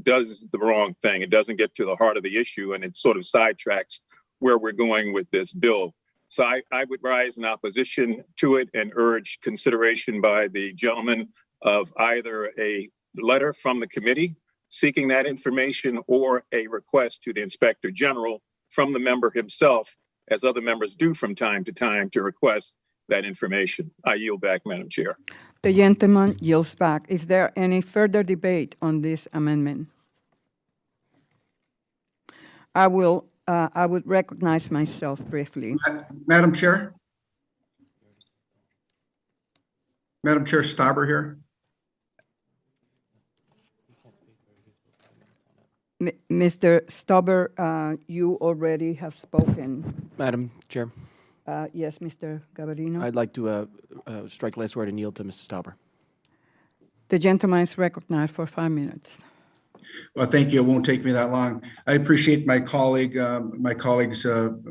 does the wrong thing. It doesn't get to the heart of the issue, and it sort of sidetracks where we're going with this bill. So I would rise in opposition to it and urge consideration by the gentleman of either a letter from the committee seeking that information or a request to the Inspector General from the member himself, as other members do from time to request that information. I yield back, Madam Chair. The gentleman yields back. Is there any further debate on this amendment? I would recognize myself briefly. Madam Chair? Madam Chair, Stauber here. Mr. Stauber, you already have spoken. Madam Chair, Yes, Mr. Gabarino. I'd like to strike last word and yield to Mr. Stauber. The gentleman is recognized for 5 minutes. Well, thank you. It won't take me that long. I appreciate my colleague's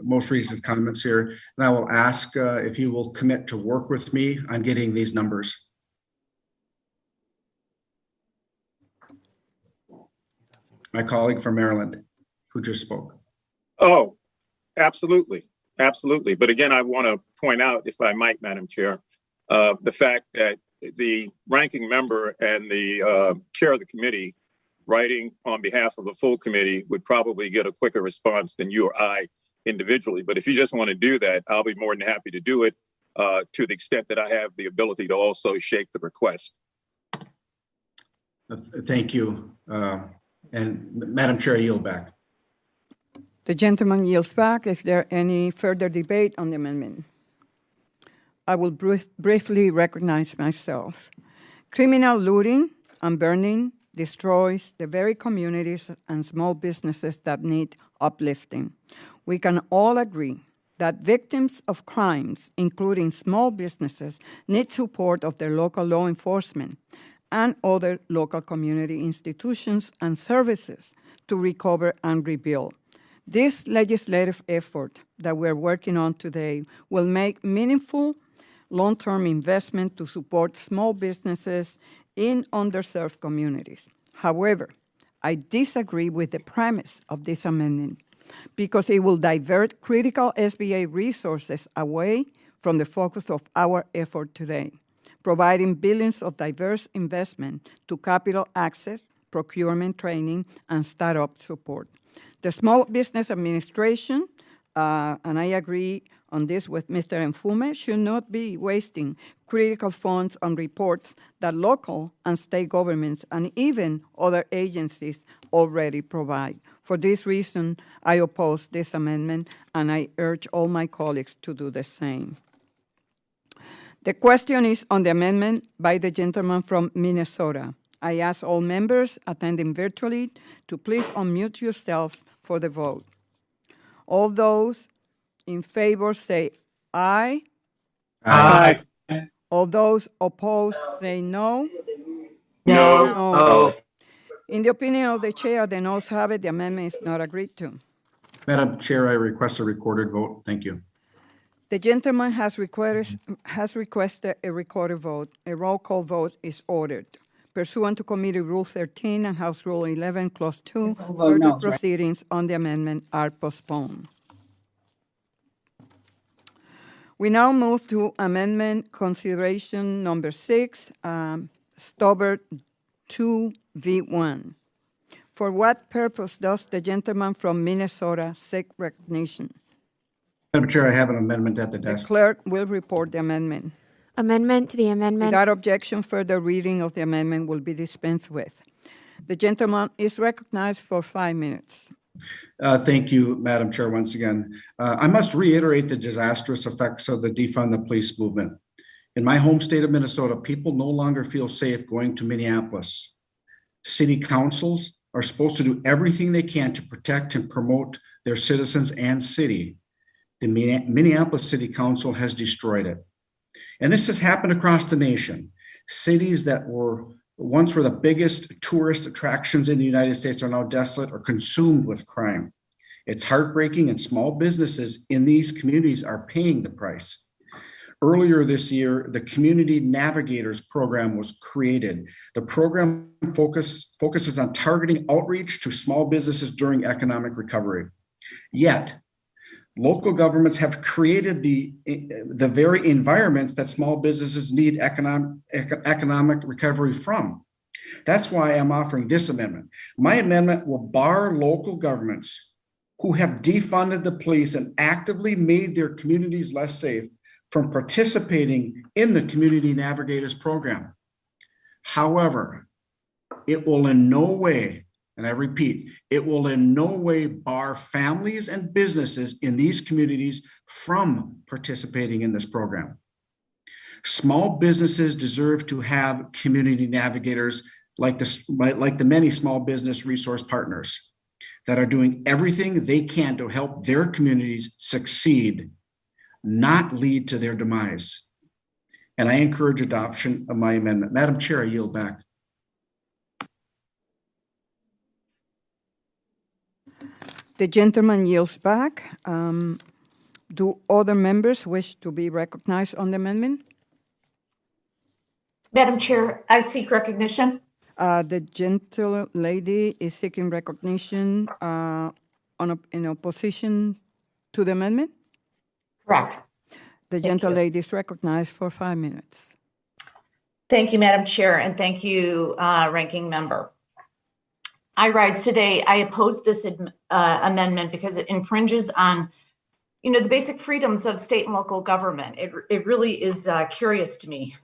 most recent comments here, and I will ask if he will commit to work with me on getting these numbers. My colleague from Maryland, who just spoke. Oh, absolutely. Absolutely. But again, I want to point out, if I might, Madam Chair, the fact that the ranking member and the chair of the committee writing on behalf of the full committee would probably get a quicker response than you or I individually. But if you just want to do that, I'll be more than happy to do it to the extent that I have the ability to also shape the request. Thank you. And Madam Chair, I yield back. The gentleman yields back. Is there any further debate on the amendment? I will briefly recognize myself. Criminal looting and burning destroys the very communities and small businesses that need uplifting. We can all agree that victims of crimes, including small businesses, need support of their local law enforcement and other local community institutions and services to recover and rebuild. This legislative effort that we're working on today will make meaningful long-term investment to support small businesses in underserved communities. However, I disagree with the premise of this amendment because it will divert critical SBA resources away from the focus of our effort today, providing billions of diverse investment to capital access, procurement training, and startup support. The Small Business Administration, and I agree on this with Mr. Mfume, should not be wasting critical funds on reports that local and state governments and even other agencies already provide. For this reason, I oppose this amendment, and I urge all my colleagues to do the same. The question is on the amendment by the gentleman from Minnesota. I ask all members attending virtually to please unmute yourselves for the vote. All those in favor say aye. Aye. All those opposed say no. No. No. In the opinion of the chair, the noes have it. The amendment is not agreed to. Madam Chair, I request a recorded vote. Thank you. The gentleman has requested a recorded vote. A roll call vote is ordered. Pursuant to Committee Rule 13 and House Rule 11, Clause 2, further proceedings on the amendment are postponed. We now move to amendment consideration number 6, Stauber 2V1. For what purpose does the gentleman from Minnesota seek recognition? Madam Chair, I have an amendment at the The desk. clerk will report the amendment. Amendment to the amendment. Without objection, further reading of the amendment will be dispensed with. The gentleman is recognized for 5 minutes. Thank you, Madam Chair, once again. I must reiterate the disastrous effects of the defund the police movement. In my home state of Minnesota, people no longer feel safe going to Minneapolis. City councils are supposed to do everything they can to protect and promote their citizens and city. The Minneapolis City Council has destroyed it. And this has happened across the nation. Cities that once were the biggest tourist attractions in the United States are now desolate or consumed with crime. It's heartbreaking, and small businesses in these communities are paying the price. Earlier this year, the Community Navigators program was created. The program focuses on targeting outreach to small businesses during economic recovery. Yet, Local governments have created the very environments that small businesses need economic recovery from. That's why I'm offering this amendment. My amendment will bar local governments who have defunded the police and actively made their communities less safe from participating in the Community Navigators program. However, it will in no way, and I repeat, it will in no way bar families and businesses in these communities from participating in this program. Small businesses deserve to have community navigators like the many small business resource partners that are doing everything they can to help their communities succeed, not lead to their demise. And I encourage adoption of my amendment. Madam Chair, I yield back. The gentleman yields back. Do other members wish to be recognized on the amendment? Madam Chair, I seek recognition. The gentle lady is seeking recognition in opposition to the amendment? Correct. The gentle lady is recognized for 5 minutes. Thank you, Madam Chair, and thank you, Ranking Member. I rise today. I oppose this amendment because it infringes on, the basic freedoms of state and local government. It really is curious to me.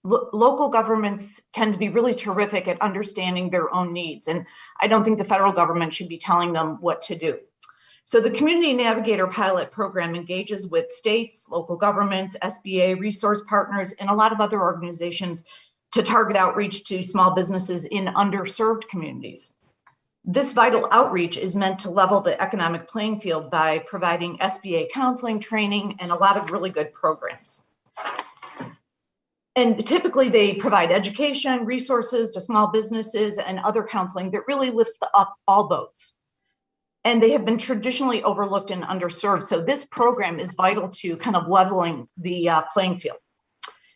Local governments tend to be really terrific at understanding their own needs, and I don't think the federal government should be telling them what to do. So the Community Navigator pilot program engages with states, local governments, SBA, resource partners, and a lot of other organizations to target outreach to small businesses in underserved communities. This vital outreach is meant to level the economic playing field by providing SBA counseling, training, and a lot of really good programs. And typically they provide education, resources to small businesses, and other counseling that really lifts up all boats. And they have been traditionally overlooked and underserved. So this program is vital to kind of leveling the playing field.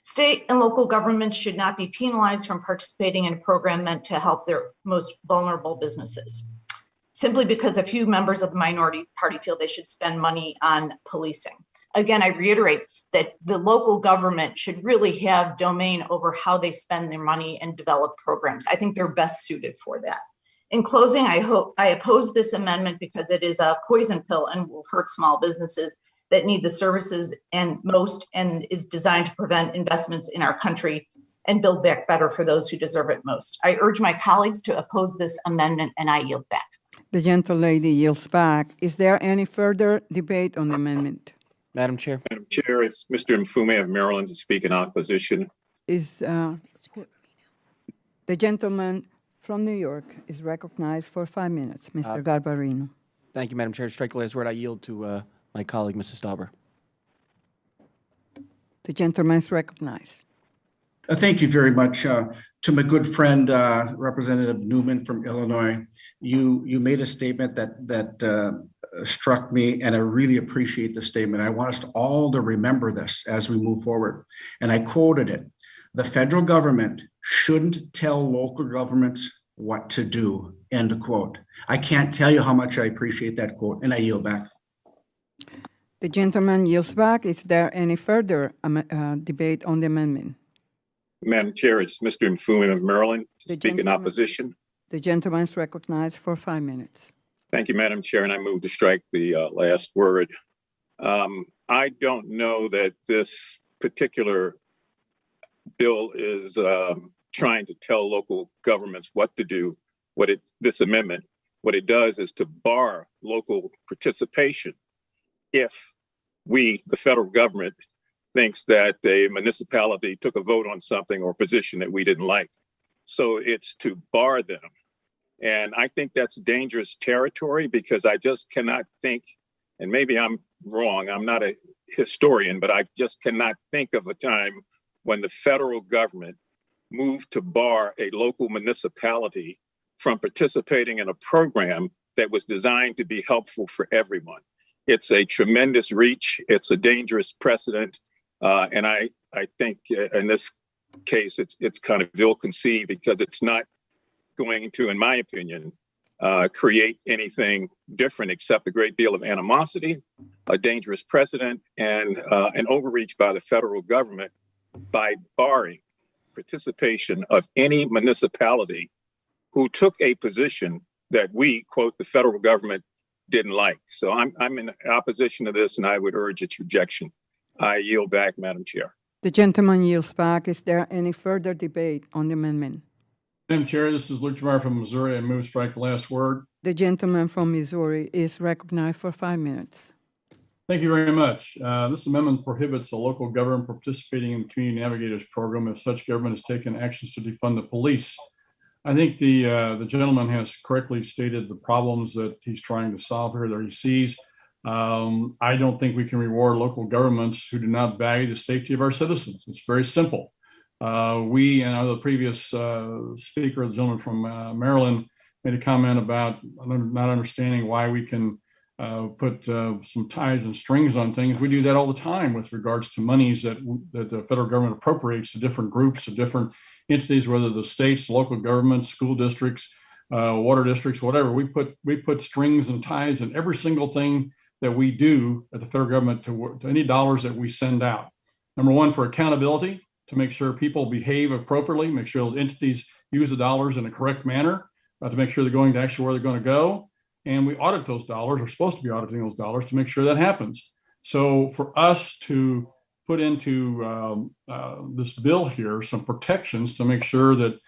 State and local governments should not be penalized from participating in a program meant to help their most vulnerable businesses, simply because a few members of the minority party feel they should spend money on policing. Again, I reiterate that the local government should really have domain over how they spend their money and develop programs. I think they're best suited for that. In closing, I oppose this amendment because it is a poison pill and will hurt small businesses that need the services and is designed to prevent investments in our country and build back better for those who deserve it most. I urge my colleagues to oppose this amendment, and I yield back. The gentle lady yields back. Is there any further debate on the amendment? Madam Chair. Madam Chair, it's Mr. Mfume of Maryland to speak in opposition. Is the gentleman from New York is recognized for 5 minutes, Mr. Garbarino. Thank you, Madam Chair. To strike the last word, I yield to my colleague, Mrs. Stauber. The gentleman is recognized. Thank you very much. To my good friend, Representative Newman from Illinois, you made a statement that struck me, and I really appreciate the statement. I want us all to remember this as we move forward. And I quoted it. The federal government shouldn't tell local governments what to do, end quote. I can't tell you how much I appreciate that quote, and I yield back. The gentleman yields back. Is there any further debate on the amendment? Madam Chair, it's Mr. Mfume of Maryland to speak in opposition. The gentleman is recognized for 5 minutes. Thank you, Madam Chair, and I move to strike the last word. I don't know that this particular bill is trying to tell local governments what to do. This amendment, what it does is to bar local participation if the federal government, thinks that a municipality took a vote on something or position that we didn't like. So it's to bar them. And I think that's dangerous territory because I just cannot think, and maybe I'm wrong, I'm not a historian, but I just cannot think of a time when the federal government moved to bar a local municipality from participating in a program that was designed to be helpful for everyone. It's a tremendous reach. It's a dangerous precedent. And I think in this case, it's kind of ill-conceived because it's not going to, in my opinion, create anything different except a great deal of animosity, a dangerous precedent, and an overreach by the federal government by barring participation of any municipality who took a position that we, quote, the federal government didn't like. So I'm in opposition to this, and I would urge its rejection. I yield back, Madam Chair. The gentleman yields back. Is there any further debate on the amendment? Madam Chair, this is Luke Meyer from Missouri. I move to strike the last word. The gentleman from Missouri is recognized for 5 minutes. Thank you very much. This amendment prohibits a local government participating in the Community Navigators program if such government has taken actions to defund the police. I think the gentleman has correctly stated the problems that he's trying to solve here that he sees. I don't think we can reward local governments who do not value the safety of our citizens. It's very simple. We and the previous speaker, the gentleman from Maryland, made a comment about not understanding why we can put some ties and strings on things. We do that all the time with regards to monies that the federal government appropriates to different groups, to different entities, whether the states, local governments, school districts, water districts, whatever. We put strings and ties in every single thing that we do at the federal government to any dollars that we send out. Number one, for accountability, to make sure people behave appropriately, make sure those entities use the dollars in a correct manner, to make sure they're going to actually where they're going to go. And we audit those dollars, or supposed to be auditing those dollars, to make sure that happens. So for us to put into this bill here some protections to make sure that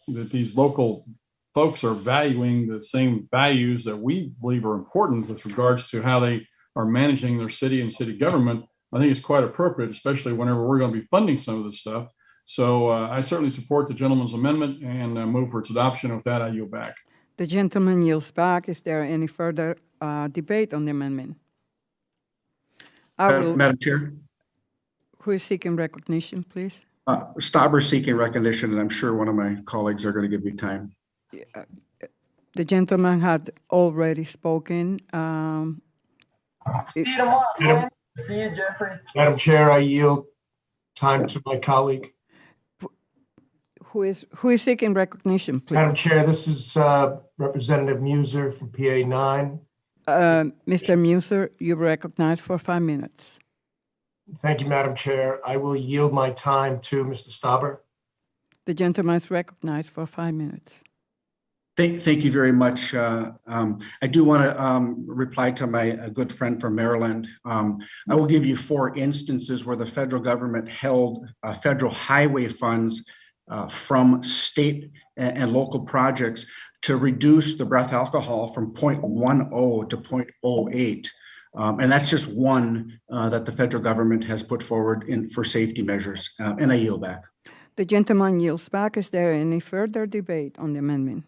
these local folks are valuing the same values that we believe are important with regards to how they are managing their city and city government, I think it's quite appropriate, especially whenever we're going to be funding some of this stuff. So I certainly support the gentleman's amendment and move for its adoption. With that, I yield back. The gentleman yields back. Is there any further debate on the amendment? Madam Chair? Who is seeking recognition, please? Stauber seeking recognition, and I'm sure one of my colleagues are going to give me time. The gentleman had already spoken. See you tomorrow. See you, Jeffrey. Madam Chair, I yield time to my colleague. Who is seeking recognition, please? Madam Chair, this is Representative Muser from PA 9. Mr. Muser, you're recognized for 5 minutes. Thank you, Madam Chair. I will yield my time to Mr. Stauber. The gentleman is recognized for 5 minutes. Thank you very much. I do want to reply to my good friend from Maryland. I will give you 4 instances where the federal government held federal highway funds from state and local projects to reduce the breath alcohol from 0.10 to 0.08. And that's just one that the federal government has put forward for safety measures. And I yield back. The gentleman yields back. Is there any further debate on the amendment?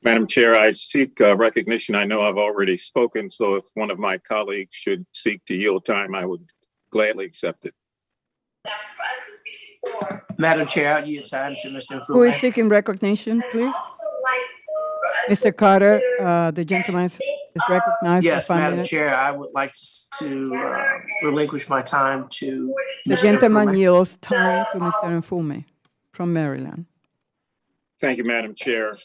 Madam Chair, I seek recognition. I know I've already spoken, so if one of my colleagues should seek to yield time, I would gladly accept it. Madam Chair, I yield time to Mr. Who is Nfume. seeking recognition, please? Mr. Carter, the gentleman is recognized Yes, for 5 Madam minutes. Chair, I would like to relinquish my time to The Mr. gentleman Nfume. yields time to Mr. Nfume from Maryland. Thank you, Madam Chair.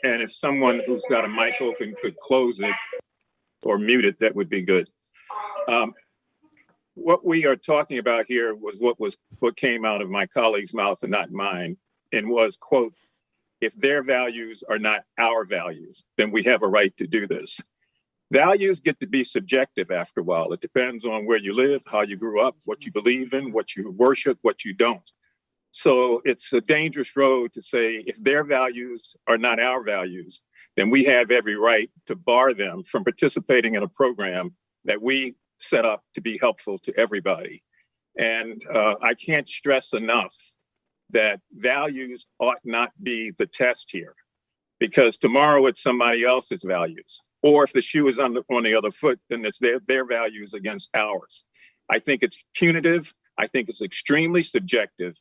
And if someone who's got a mic open could close it or mute it, that would be good. What we are talking about here was what came out of my colleague's mouth and not mine, and was, quote, if their values are not our values, then we have a right to do this. Values get to be subjective after a while. It depends on where you live, how you grew up, what you believe in, what you worship, what you don't. So it's a dangerous road to say if their values are not our values, then we have every right to bar them from participating in a program that we set up to be helpful to everybody. And I can't stress enough that values ought not be the test here, because tomorrow it's somebody else's values. Or if the shoe is on the other foot, then it's their values against ours. I think it's punitive. I think it's extremely subjective.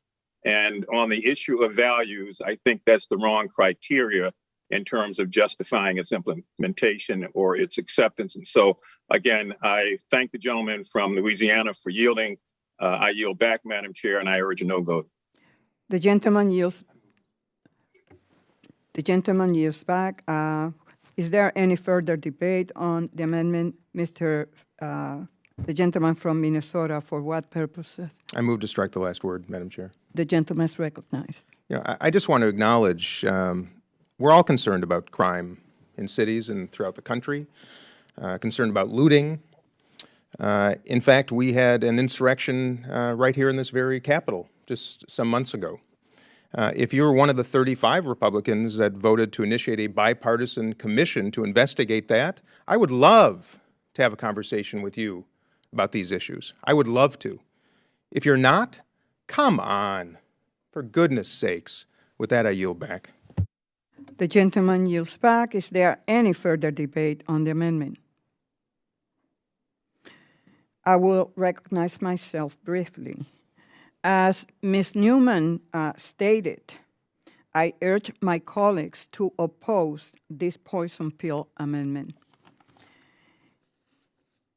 And on the issue of values, I think that's the wrong criteria in terms of justifying its implementation or its acceptance. And so, again, I thank the gentleman from Louisiana for yielding. I yield back, Madam Chair, and I urge a no vote. The gentleman yields. The gentleman yields back. Is there any further debate on the amendment? The gentleman from Minnesota, for what purposes? I move to strike the last word, Madam Chair. The gentleman is recognized. I just want to acknowledge we're all concerned about crime in cities and throughout the country, concerned about looting. In fact, we had an insurrection right here in this very Capitol just some months ago. If you were one of the 35 Republicans that voted to initiate a bipartisan commission to investigate that, I would love to have a conversation with you about these issues. I would love to. If you're not, come on, for goodness sakes. With that, I yield back. The gentleman yields back. Is there any further debate on the amendment? I will recognize myself briefly. As Ms. Newman stated, I urge my colleagues to oppose this poison pill amendment.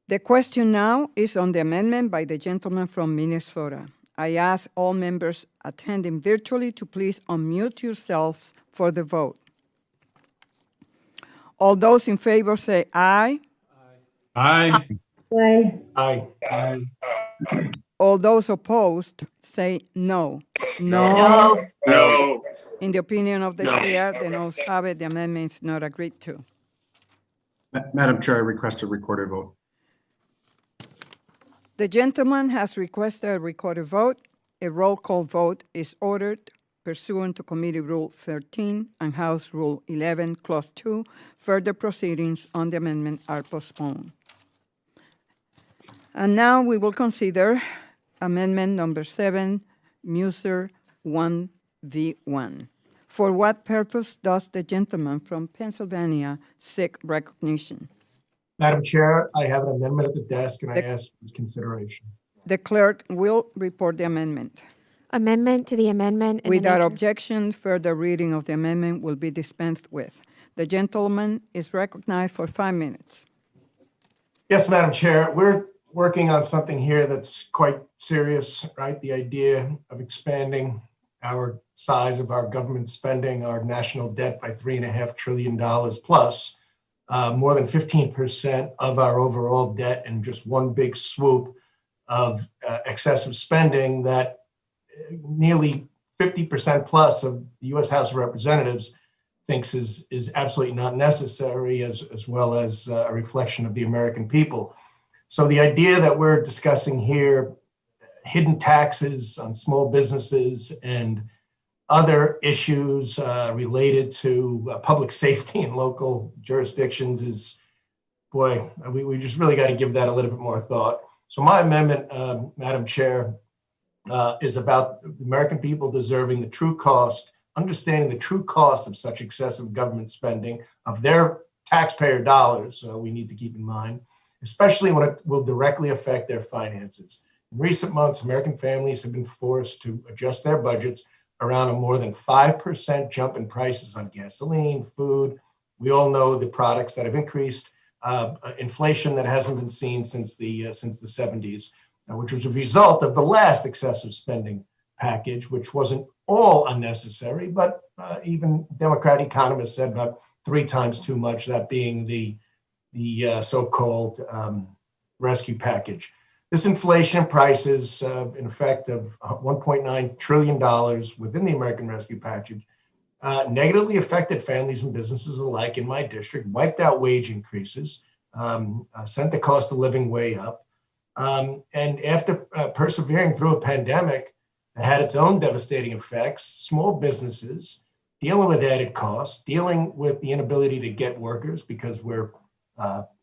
The question now is on the amendment by the gentleman from Minnesota. I ask all members attending virtually to please unmute yourselves for the vote. All those in favor say aye. Aye. Aye. Aye. Aye. All those opposed say no. No. No. In the opinion of the chair, the noes have it. The amendment is not agreed to. Madam Chair, I request a recorded vote. The gentleman has requested a recorded vote. A roll call vote is ordered pursuant to Committee Rule 13 and House Rule 11, Clause 2. Further proceedings on the amendment are postponed. And now we will consider Amendment Number 7, Muser 1V1. For what purpose does the gentleman from Pennsylvania seek recognition? Madam Chair, I have an amendment at the desk and I ask for its consideration. The clerk will report the amendment. Amendment to the amendment. Without objection, further reading of the amendment will be dispensed with. The gentleman is recognized for 5 minutes. Yes, Madam Chair, we're working on something here that's quite serious, right? The idea of expanding our size of our government spending, our national debt by $3.5 trillion plus. More than 15% of our overall debt in just one big swoop of excessive spending that nearly 50% plus of the U.S. House of Representatives thinks is absolutely not necessary, as well as a reflection of the American people. So the idea that we're discussing here, hidden taxes on small businesses and other issues related to public safety in local jurisdictions is, boy, we just really got to give that a little bit more thought. So my amendment, Madam Chair, is about the American people deserving the true cost, understanding the true cost of such excessive government spending of their taxpayer dollars, we need to keep in mind, especially when it will directly affect their finances. In recent months, American families have been forced to adjust their budgets around a more than 5% jump in prices on gasoline, food. We all know the products that have increased, inflation that hasn't been seen since the 70s, which was a result of the last excessive spending package, which wasn't all unnecessary, but even Democrat economists said about 3 times too much, that being the so-called rescue package. This inflation prices, in effect, of $1.9 trillion within the American Rescue Package negatively affected families and businesses alike in my district, wiped out wage increases, sent the cost of living way up. And after persevering through a pandemic that had its own devastating effects, small businesses dealing with added costs, dealing with the inability to get workers because we're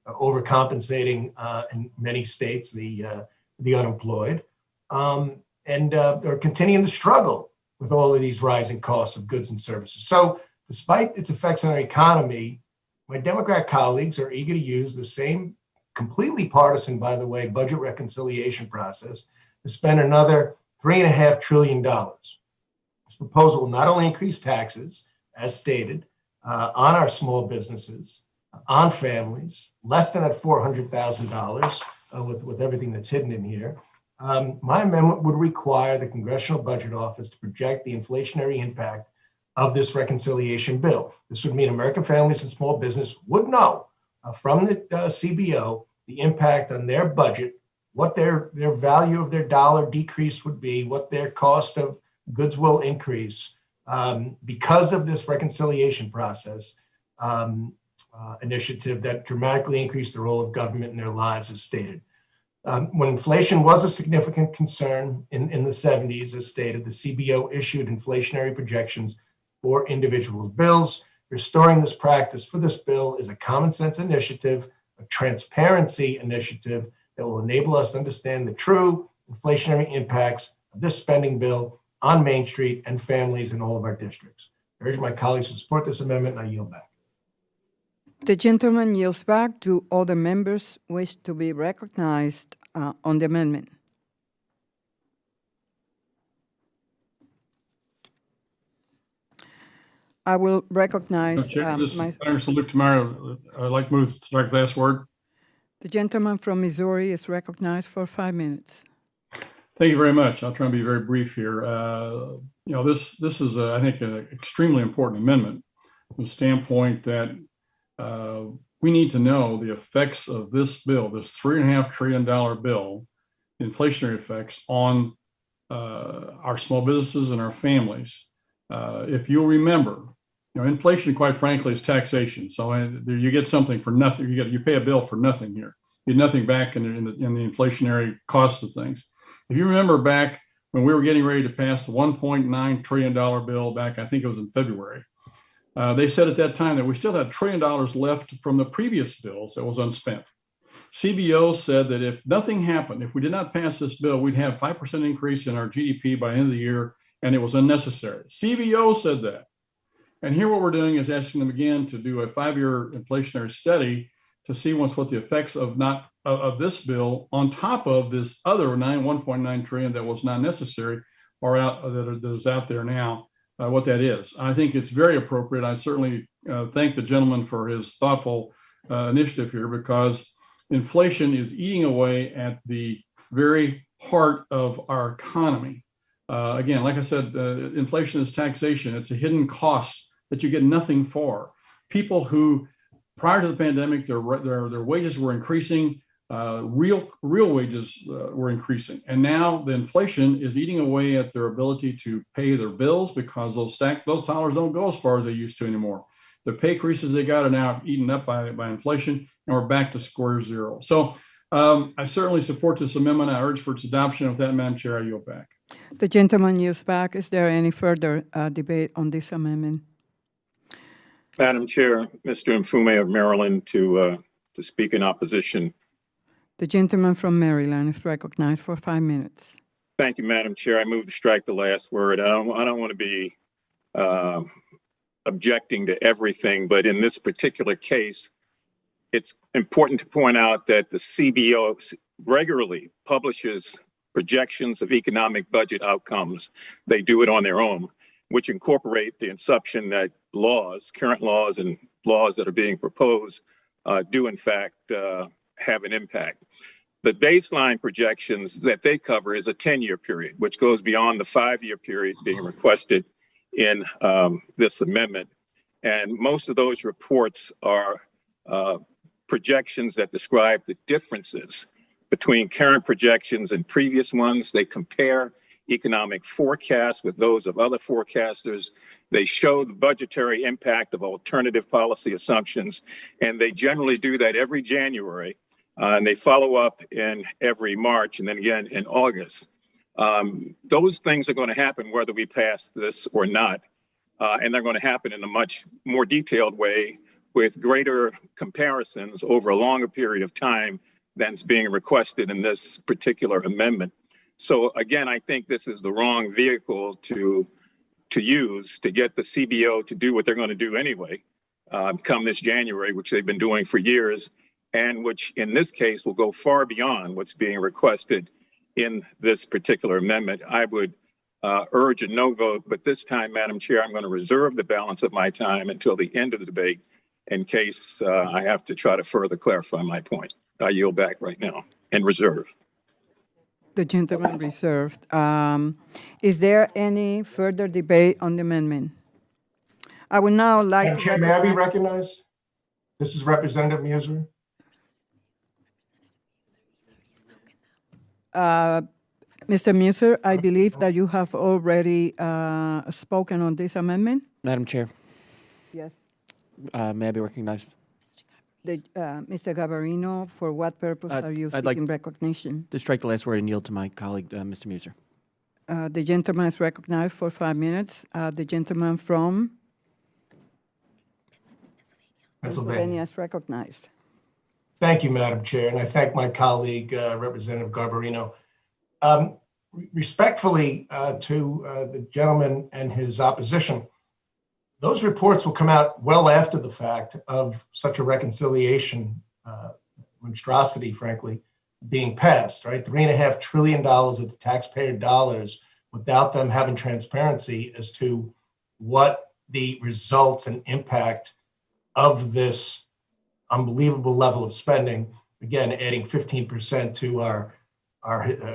overcompensating in many states the unemployed, and are continuing to struggle with all of these rising costs of goods and services. So despite its effects on our economy, my Democrat colleagues are eager to use the same completely partisan, by the way, budget reconciliation process to spend another $3.5 trillion. This proposal will not only increase taxes, as stated, on our small businesses, on families, less than at $400,000 with everything that's hidden in here. My amendment would require the Congressional Budget Office to project the inflationary impact of this reconciliation bill. This would mean American families and small business would know from the CBO the impact on their budget, what their value of their dollar decrease would be, what their cost of goods will increase because of this reconciliation process initiative that dramatically increased the role of government in their lives, as stated. When inflation was a significant concern in the 70s, as stated, the CBO issued inflationary projections for individual bills. Restoring this practice for this bill is a common sense initiative, a transparency initiative that will enable us to understand the true inflationary impacts of this spending bill on Main Street and families in all of our districts. I urge my colleagues to support this amendment, and I yield back. The gentleman yields back. Do other members wish to be recognized on the amendment? I will recognize Senator Luke Meyer. I'd like to move to strike the last word. The gentleman from Missouri is recognized for 5 minutes. Thank you very much. I'll try and be very brief here. This is, I think, an extremely important amendment from the standpoint that we need to know the effects of this bill, this $3.5 trillion bill, inflationary effects on our small businesses and our families. If you'll remember, inflation, quite frankly, is taxation. So you get something for nothing. You pay a bill for nothing here. You get nothing back in the inflationary cost of things. If you remember back when we were getting ready to pass the $1.9 trillion bill back, I think it was in February, they said at that time that we still had $1 trillion left from the previous bills that was unspent. CBO said that if nothing happened, if we did not pass this bill, we'd have 5% increase in our GDP by the end of the year, and it was unnecessary. CBO said that. And here what we're doing is asking them again to do a 5-year inflationary study to see what the effects of this bill on top of this other $1.9 trillion that was not necessary or that is out there now, what that is. I think it's very appropriate. I certainly thank the gentleman for his thoughtful initiative here, because inflation is eating away at the very heart of our economy. Again, like I said, inflation is taxation. It's a hidden cost that you get nothing for. People who, prior to the pandemic, their wages were increasing, real wages were increasing, and now the inflation is eating away at their ability to pay their bills, because those dollars don't go as far as they used to anymore. The pay increases they got are now eaten up by inflation, and we're back to square zero. So I certainly support this amendment. I urge for its adoption. With that, Madam Chair, I yield back. The gentleman yields back. Is there any further debate on this amendment? Madam Chair, Mr. Mfume of Maryland to speak in opposition. The gentleman from Maryland is recognized for 5 minutes. Thank you, Madam Chair. I move to strike the last word. I don't want to be objecting to everything, but in this particular case, it's important to point out that the CBO regularly publishes projections of economic budget outcomes. They do it on their own, which incorporate the assumption that current laws and laws that are being proposed do in fact have an impact. The baseline projections that they cover is a 10-year period, which goes beyond the 5-year period being requested in this amendment. And most of those reports are projections that describe the differences between current projections and previous ones. They compare economic forecasts with those of other forecasters. They show the budgetary impact of alternative policy assumptions, and they generally do that every January. And they follow up in every March and then again in August. Those things are going to happen whether we pass this or not. And they're going to happen in a much more detailed way with greater comparisons over a longer period of time than's being requested in this particular amendment. So again, I think this is the wrong vehicle to use to get the CBO to do what they're going to do anyway, come this January, which they've been doing for years, and which in this case will go far beyond what's being requested in this particular amendment. I would urge a no vote, but this time, Madam Chair, I'm going to reserve the balance of my time until the end of the debate in case I have to try to further clarify my point. I yield back right now and reserve. The gentleman reserved. Is there any further debate on the amendment? I would now like Madam to Chair, may I be recognize, recognized? This is Representative Muser. Mr. Muser, I believe that you have already spoken on this amendment. Madam Chair, Yes. may I be recognized? Mr. Gabarino, for what purpose are you I'd like seeking recognition? to strike the last word and yield to my colleague, Mr. Muser. The gentleman is recognized for 5 minutes. The gentleman from Pennsylvania is recognized. Thank you, Madam Chair, and I thank my colleague, Representative Garbarino. Respectfully to the gentleman and his opposition, those reports will come out well after the fact of such a reconciliation monstrosity, frankly, being passed, right? $3.5 trillion of the taxpayer dollars without them having transparency as to what the results and impact of this unbelievable level of spending, again, adding 15% to our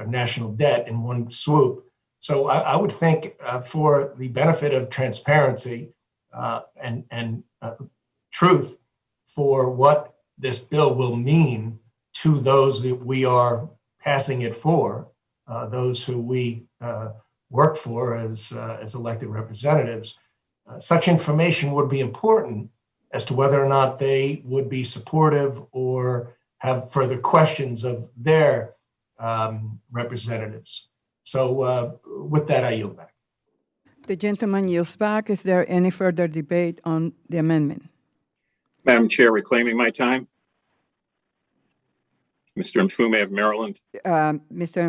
national debt in one swoop. So I would think for the benefit of transparency and truth for what this bill will mean to those that we are passing it for, those who we work for as elected representatives, such information would be important as to whether or not they would be supportive or have further questions of their representatives. So with that, I yield back. The gentleman yields back. Is there any further debate on the amendment? Madam Chair, reclaiming my time. Mr. Mfume of Maryland. Mr.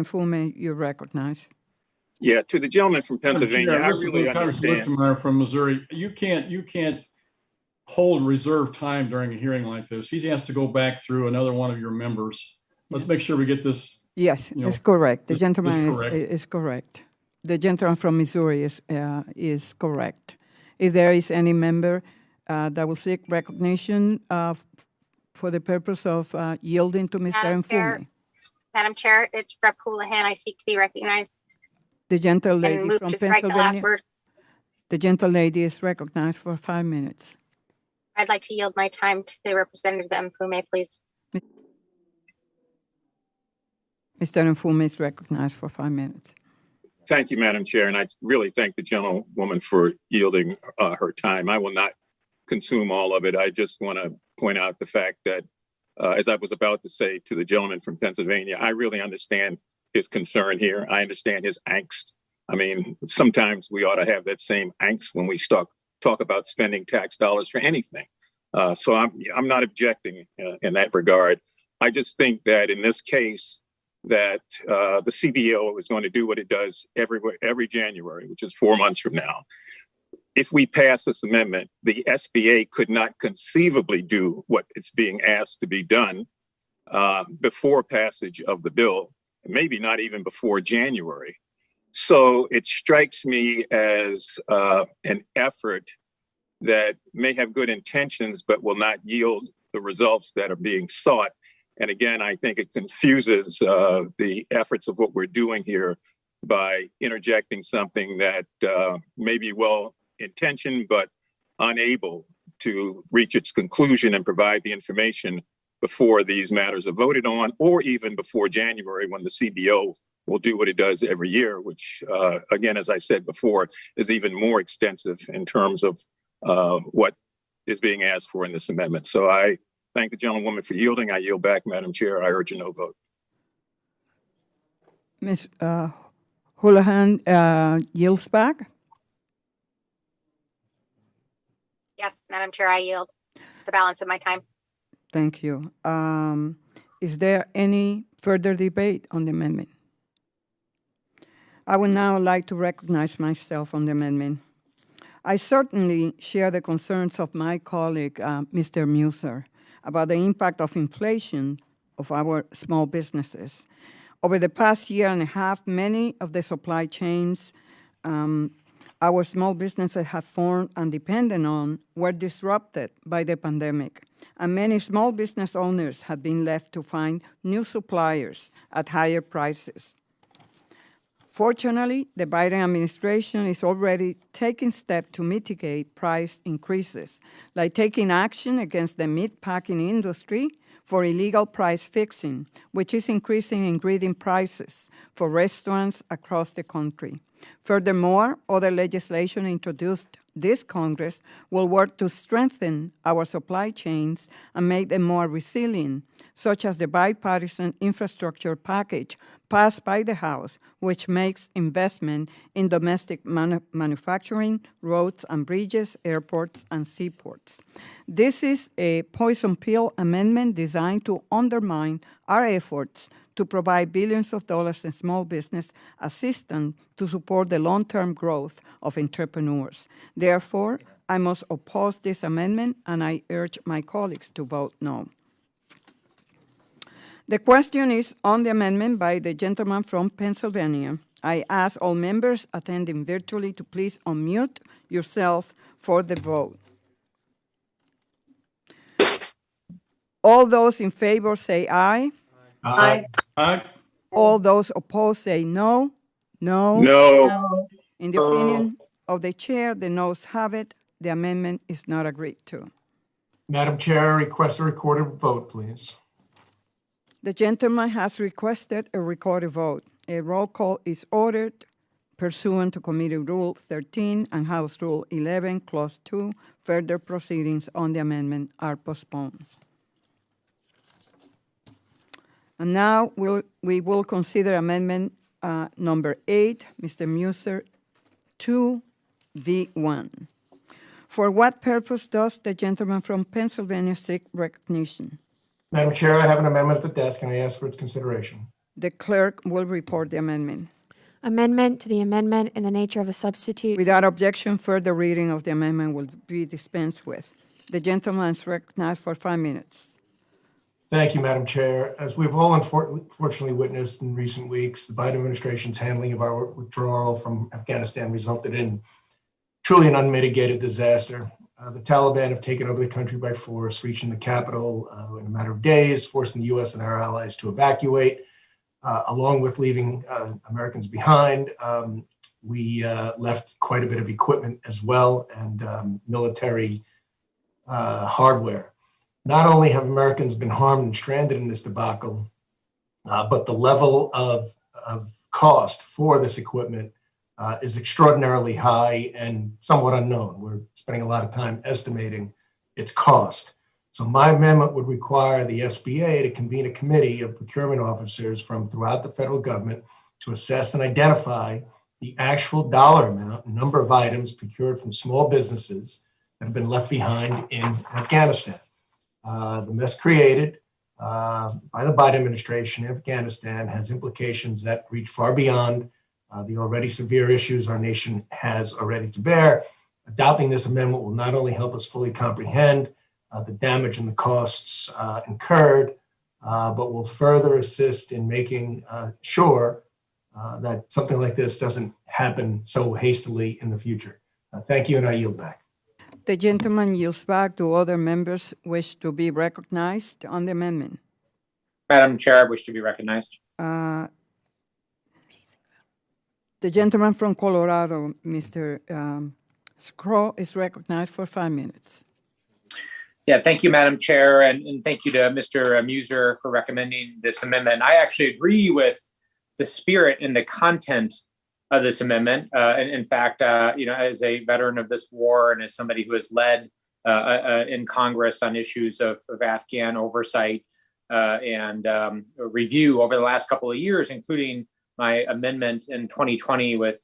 Mfume, you recognize. Yeah, to the gentleman from Pennsylvania, I Listen really to Congressman understand. Meyer from Missouri. You can't hold reserved time during a hearing like this. He has to go back through another one of your members. Let's make sure we get this. Yes, You know, it's correct. The is gentleman correct. is correct. The gentleman from Missouri is correct. If there is any member that will seek recognition for the purpose of yielding to Mr. Mfume. Madam Chair, it's Rep. Houlihan. I seek to be recognized. The gentle And lady move from to strike the last Pennsylvania. word. The gentle lady is recognized for 5 minutes. I'd like to yield my time to Representative Mfume, please. Mr. Mfume is recognized for 5 minutes. Thank you, Madam Chair, and I really thank the gentlewoman for yielding her time. I will not consume all of it. I just want to point out the fact that, as I was about to say to the gentleman from Pennsylvania, I really understand his concern here. I understand his angst. I mean, sometimes we ought to have that same angst when we talk about spending tax dollars for anything. So I'm not objecting in that regard. I just think that in this case, that the CBO is going to do what it does every January, which is 4 months from now. If we pass this amendment, the SBA could not conceivably do what it's being asked to be done before passage of the bill, maybe not even before January. So it strikes me as an effort that may have good intentions, but will not yield the results that are being sought. And again, I think it confuses the efforts of what we're doing here by interjecting something that may be well-intentioned, but unable to reach its conclusion and provide the information before these matters are voted on, or even before January when the CBO will do what it does every year, which, again, as I said before, is even more extensive in terms of what is being asked for in this amendment. So I thank the gentlewoman for yielding. I yield back, Madam Chair. I urge a no vote. Ms. Houlihan yields back. Yes, Madam Chair, I yield the balance of my time. Thank you. Is there any further debate on the amendment? I would now like to recognize myself on the amendment. I certainly share the concerns of my colleague, Mr. Muser, about the impact of inflation of our small businesses. Over the past year and a half, many of the supply chains our small businesses have formed and depended on were disrupted by the pandemic. And many small business owners have been left to find new suppliers at higher prices. Fortunately, the Biden administration is already taking steps to mitigate price increases, like taking action against the meat packing industry for illegal price fixing, which is increasing ingredient prices for restaurants across the country. Furthermore, other legislation introduced this Congress will work to strengthen our supply chains and make them more resilient, such as the bipartisan infrastructure package passed by the House, which makes investment in domestic manufacturing, roads and bridges, airports, and seaports. This is a poison pill amendment designed to undermine our efforts to provide billions of dollars in small business assistance to support the long-term growth of entrepreneurs. Therefore, I must oppose this amendment, and I urge my colleagues to vote no. The question is on the amendment by the gentleman from Pennsylvania. I ask all members attending virtually to please unmute yourself for the vote. All those in favor say aye. Aye. Aye. All those opposed say no. No. No. In the opinion of the chair, the noes have it. The amendment is not agreed to. Madam Chair, I request a recorded vote, please. The gentleman has requested a recorded vote. A roll call is ordered pursuant to Committee Rule 13 and House Rule 11, Clause 2. Further proceedings on the amendment are postponed. And now we will consider amendment number 8, Mr. Muser, 2V1. For what purpose does the gentleman from Pennsylvania seek recognition? Madam Chair, I have an amendment at the desk and I ask for its consideration. The clerk will report the amendment. Amendment to the amendment in the nature of a substitute. Without objection, further reading of the amendment will be dispensed with. The gentleman is recognized for 5 minutes. Thank you, Madam Chair. As we've all unfortunately witnessed in recent weeks, the Biden administration's handling of our withdrawal from Afghanistan resulted in truly an unmitigated disaster. The Taliban have taken over the country by force, reaching the capital in a matter of days, forcing the U.S. and our allies to evacuate, along with leaving Americans behind. We left quite a bit of equipment as well and military hardware. Not only have Americans been harmed and stranded in this debacle, but the level of cost for this equipment is extraordinarily high and somewhat unknown. We're spending a lot of time estimating its cost. So my amendment would require the SBA to convene a committee of procurement officers from throughout the federal government to assess and identify the actual dollar amount and number of items procured from small businesses that have been left behind in Afghanistan. The mess created by the Biden administration in Afghanistan has implications that reach far beyond the already severe issues our nation has already to bear. Adopting this amendment will not only help us fully comprehend the damage and the costs incurred, but will further assist in making sure that something like this doesn't happen so hastily in the future. Thank you, and I yield back. The gentleman yields back. Do other members wish to be recognized on the amendment? Madam Chair, I wish to be recognized. The gentleman from Colorado, Mr. Scroll, is recognized for 5 minutes. Yeah, thank you, Madam Chair, and thank you to Mr. Muser for recommending this amendment. I actually agree with the spirit and the content of this amendment. And in fact, as a veteran of this war and as somebody who has led in Congress on issues of Afghan oversight and review over the last couple of years, including my amendment in 2020 with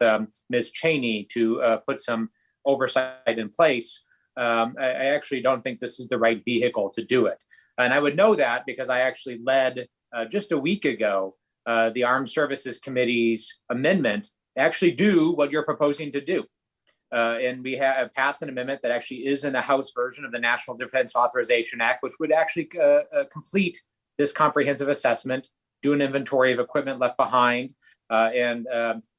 Ms. Cheney to put some oversight in place, I actually don't think this is the right vehicle to do it. And I would know that because I actually led just a week ago the Armed Services Committee's amendment to actually do what you're proposing to do. And we have passed an amendment that actually is in the House version of the National Defense Authorization Act, which would actually complete this comprehensive assessment, do an inventory of equipment left behind, and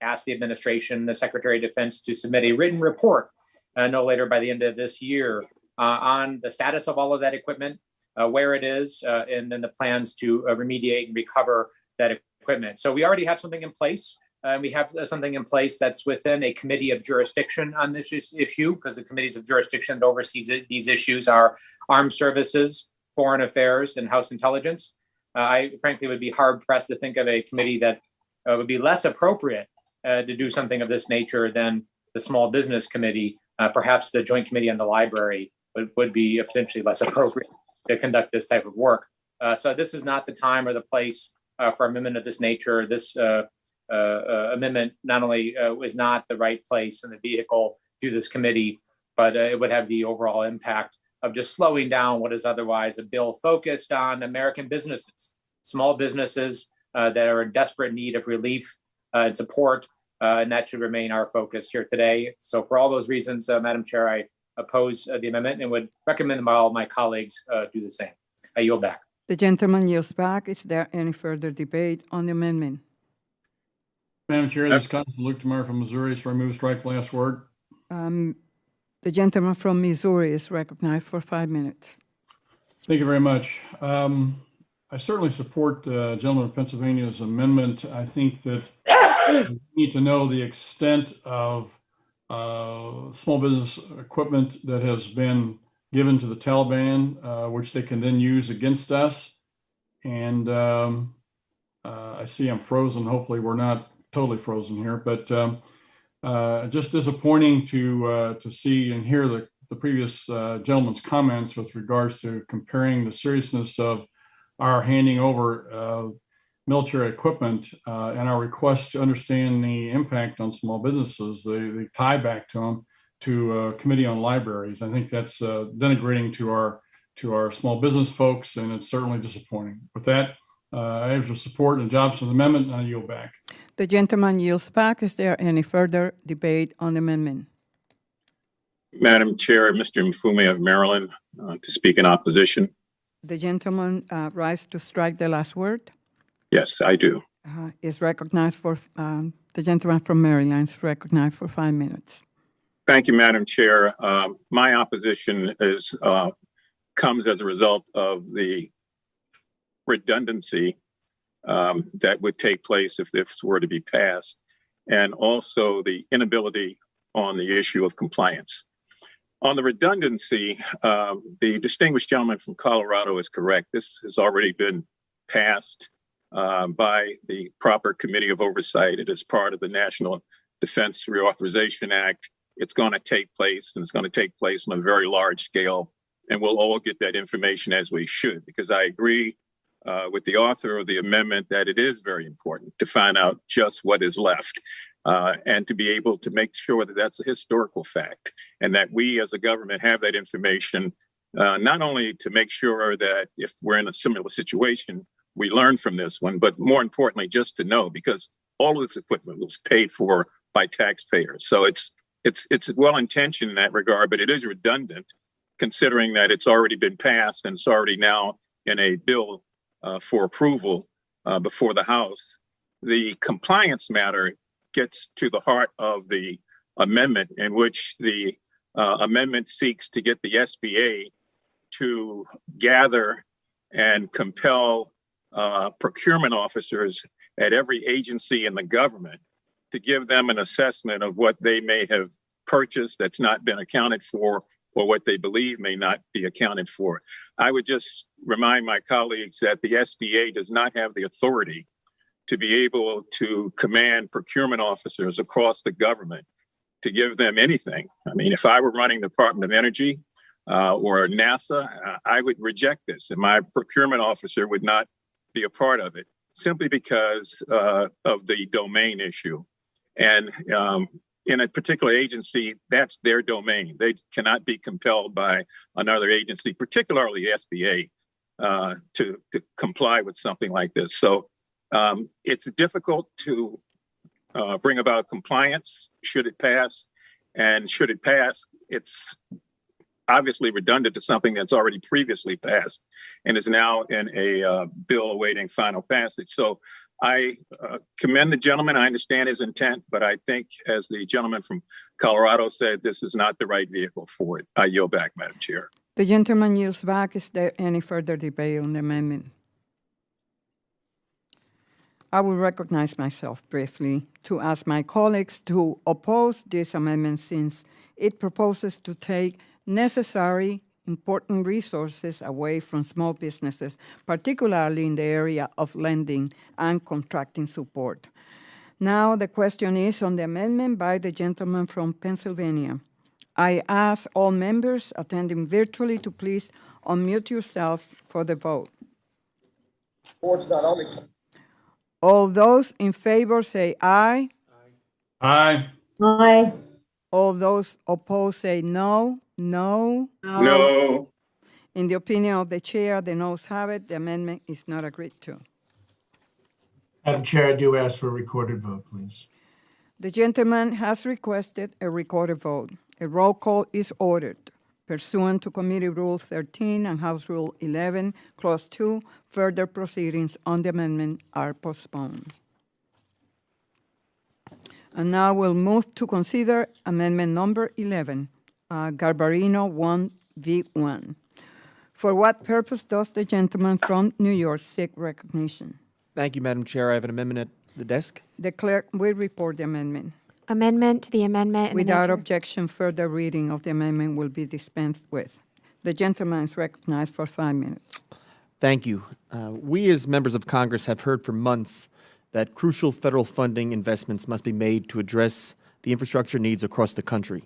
ask the administration, the Secretary of Defense, to submit a written report no later by the end of this year on the status of all of that equipment, where it is, and then the plans to remediate and recover that equipment. So we already have something in place We have something in place that's within a committee of jurisdiction on this issue, because the committees of jurisdiction that oversees these issues are Armed Services, Foreign Affairs, and House Intelligence. I frankly would be hard pressed to think of a committee that would be less appropriate to do something of this nature than the Small Business Committee. Perhaps the Joint Committee on the Library would be potentially less appropriate to conduct this type of work. So this is not the time or the place for amendment of this nature. This amendment not only is not the right place and the vehicle through this committee, but it would have the overall impact of just slowing down what is otherwise a bill focused on American businesses, small businesses that are in desperate need of relief and support. And that should remain our focus here today. So for all those reasons, Madam Chair, I oppose the amendment and would recommend that all my colleagues do the same. I yield back. The gentleman yields back. Is there any further debate on the amendment? Madam Chair, this comes from Luke Meyer from Missouri. So remove strike the last word. The gentleman from Missouri is recognized for 5 minutes. Thank you very much. I certainly support the gentleman of Pennsylvania's amendment. I think that we need to know the extent of small business equipment that has been given to the Taliban, which they can then use against us. And I see I'm frozen. Hopefully we're not totally frozen here, but just disappointing to see and hear the previous gentleman's comments with regards to comparing the seriousness of our handing over military equipment and our request to understand the impact on small businesses, the tie back to them, to Committee on Libraries. I think that's denigrating to our small business folks, and it's certainly disappointing. With that, I have support and Jobson's amendment, and I yield back. The gentleman yields back. Is there any further debate on the amendment? Madam Chair, Mr. Mfume of Maryland to speak in opposition. The gentleman rise to strike the last word. Yes, I do. Is recognized for the gentleman from Maryland is recognized for 5 minutes. Thank you, Madam Chair. My opposition comes as a result of the redundancy that would take place if this were to be passed, and also the inability on the issue of compliance. On the redundancy, the distinguished gentleman from Colorado is correct. This has already been passed by the proper committee of oversight. It is part of the National Defense Reauthorization Act. It's going to take place, and it's going to take place on a very large scale, and we'll all get that information as we should, because I agree with the author of the amendment that it is very important to find out just what is left and to be able to make sure that that's a historical fact and that we as a government have that information, not only to make sure that if we're in a similar situation, we learn from this one, but more importantly, just to know, because all of this equipment was paid for by taxpayers. So it's well-intentioned in that regard, but it is redundant considering that it's already been passed and it's already now in a bill for approval before the House. The compliance matter gets to the heart of the amendment, in which the amendment seeks to get the SBA to gather and compel procurement officers at every agency in the government to give them an assessment of what they may have purchased that's not been accounted for, or what they believe may not be accounted for. I would just remind my colleagues that the SBA does not have the authority to be able to command procurement officers across the government to give them anything. I mean, if I were running the Department of Energy or NASA, I would reject this, and my procurement officer would not be a part of it, simply because of the domain issue. And in a particular agency, that's their domain. They cannot be compelled by another agency, particularly SBA, to comply with something like this. So it's difficult to bring about compliance should it pass. And should it pass, it's obviously redundant to something that's already previously passed and is now in a bill awaiting final passage. So I commend the gentleman. I understand his intent, but I think, as the gentleman from Colorado said, this is not the right vehicle for it. I yield back, Madam Chair. The gentleman yields back. Is there any further debate on the amendment? I will recognize myself briefly to ask my colleagues to oppose this amendment since it proposes to take necessary, important resources away from small businesses, particularly in the area of lending and contracting support. Now the question is on the amendment by the gentleman from Pennsylvania. I ask all members attending virtually to please unmute yourself for the vote. All those in favor say aye. Aye. Aye. All those opposed say no. No. No. In the opinion of the chair, the noes have it. The amendment is not agreed to. Madam Chair, I do ask for a recorded vote, please. The gentleman has requested a recorded vote. A roll call is ordered. Pursuant to Committee Rule 13 and House Rule 11, Clause 2, further proceedings on the amendment are postponed. And now we'll move to consider amendment number 11, Garbarino 1V1. For what purpose does the gentleman from New York seek recognition? Thank you, Madam Chair. I have an amendment at the desk. The clerk will report the amendment. Amendment to the amendment. Without objection, further reading of the amendment will be dispensed with. The gentleman is recognized for 5 minutes. Thank you. We as members of Congress have heard for months that crucial federal funding investments must be made to address the infrastructure needs across the country.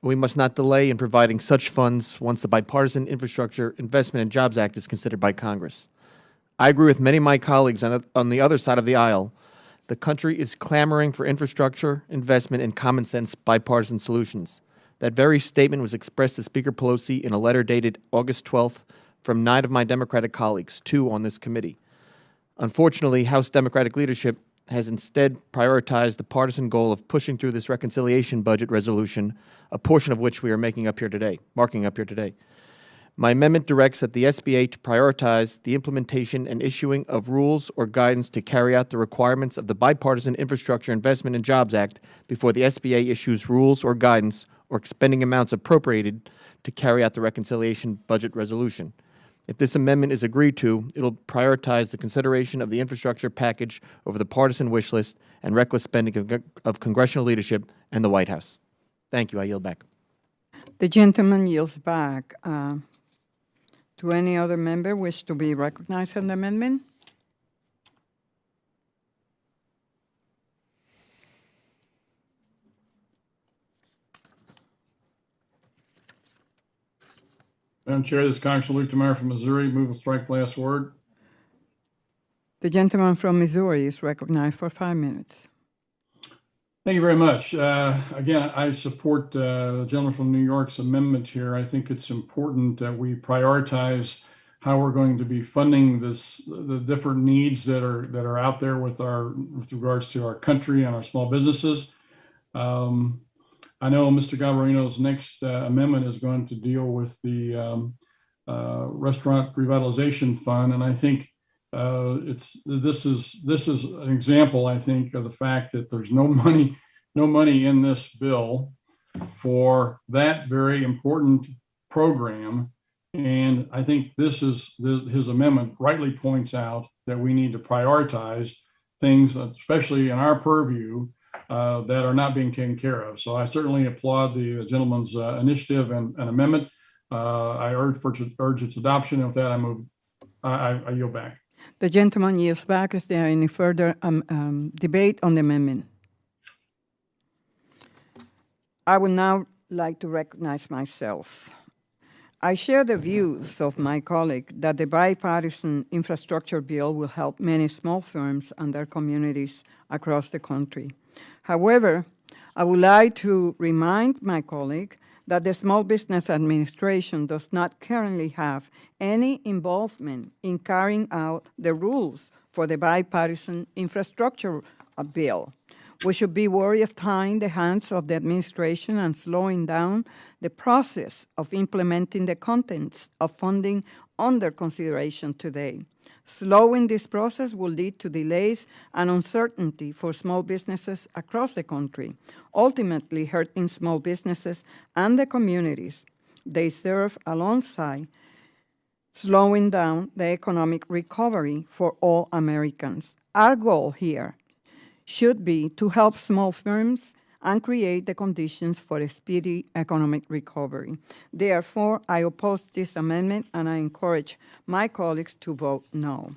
We must not delay in providing such funds once the Bipartisan Infrastructure Investment and Jobs Act is considered by Congress. I agree with many of my colleagues on the other side of the aisle. The country is clamoring for infrastructure, investment, and common sense bipartisan solutions. That very statement was expressed to Speaker Pelosi in a letter dated August 12th from 9 of my Democratic colleagues, 2 on this committee. Unfortunately, House Democratic leadership has instead prioritized the partisan goal of pushing through this reconciliation budget resolution, a portion of which we are marking up here today. My amendment directs that the SBA to prioritize the implementation and issuing of rules or guidance to carry out the requirements of the Bipartisan Infrastructure Investment and Jobs Act before the SBA issues rules or guidance or expending amounts appropriated to carry out the reconciliation budget resolution. If this amendment is agreed to, it will prioritize the consideration of the infrastructure package over the partisan wish list and reckless spending of congressional leadership and the White House. Thank you. I yield back. The gentleman yields back. Do any other member wish to be recognized on the amendment? Madam Chair, this is Congressman Luke Meyer from Missouri. Move to strike last word. The gentleman from Missouri is recognized for 5 minutes. Thank you very much. Again, I support the gentleman from New York's amendment here. I think it's important that we prioritize how we're going to be funding the different needs that are out there with regards to our country and our small businesses. I know Mr. Galvarino's next amendment is going to deal with the Restaurant Revitalization Fund, and I think this is an example, I think, of the fact that there's no money in this bill for that very important program. And I think his amendment rightly points out that we need to prioritize things, especially in our purview, that are not being taken care of. So I certainly applaud the gentleman's initiative and amendment. I urge its adoption. And with that, I yield back. The gentleman yields back. Is there any further debate on the amendment? I would now like to recognize myself. I share the views of my colleague that the bipartisan infrastructure bill will help many small firms and their communities across the country. However, I would like to remind my colleague that the Small Business Administration does not currently have any involvement in carrying out the rules for the bipartisan infrastructure bill. We should be worried of tying the hands of the administration and slowing down the process of implementing the contents of funding under consideration today. Slowing this process will lead to delays and uncertainty for small businesses across the country, ultimately hurting small businesses and the communities they serve, alongside slowing down the economic recovery for all Americans. Our goal here should be to help small firms and create the conditions for a speedy economic recovery. Therefore, I oppose this amendment and I encourage my colleagues to vote no.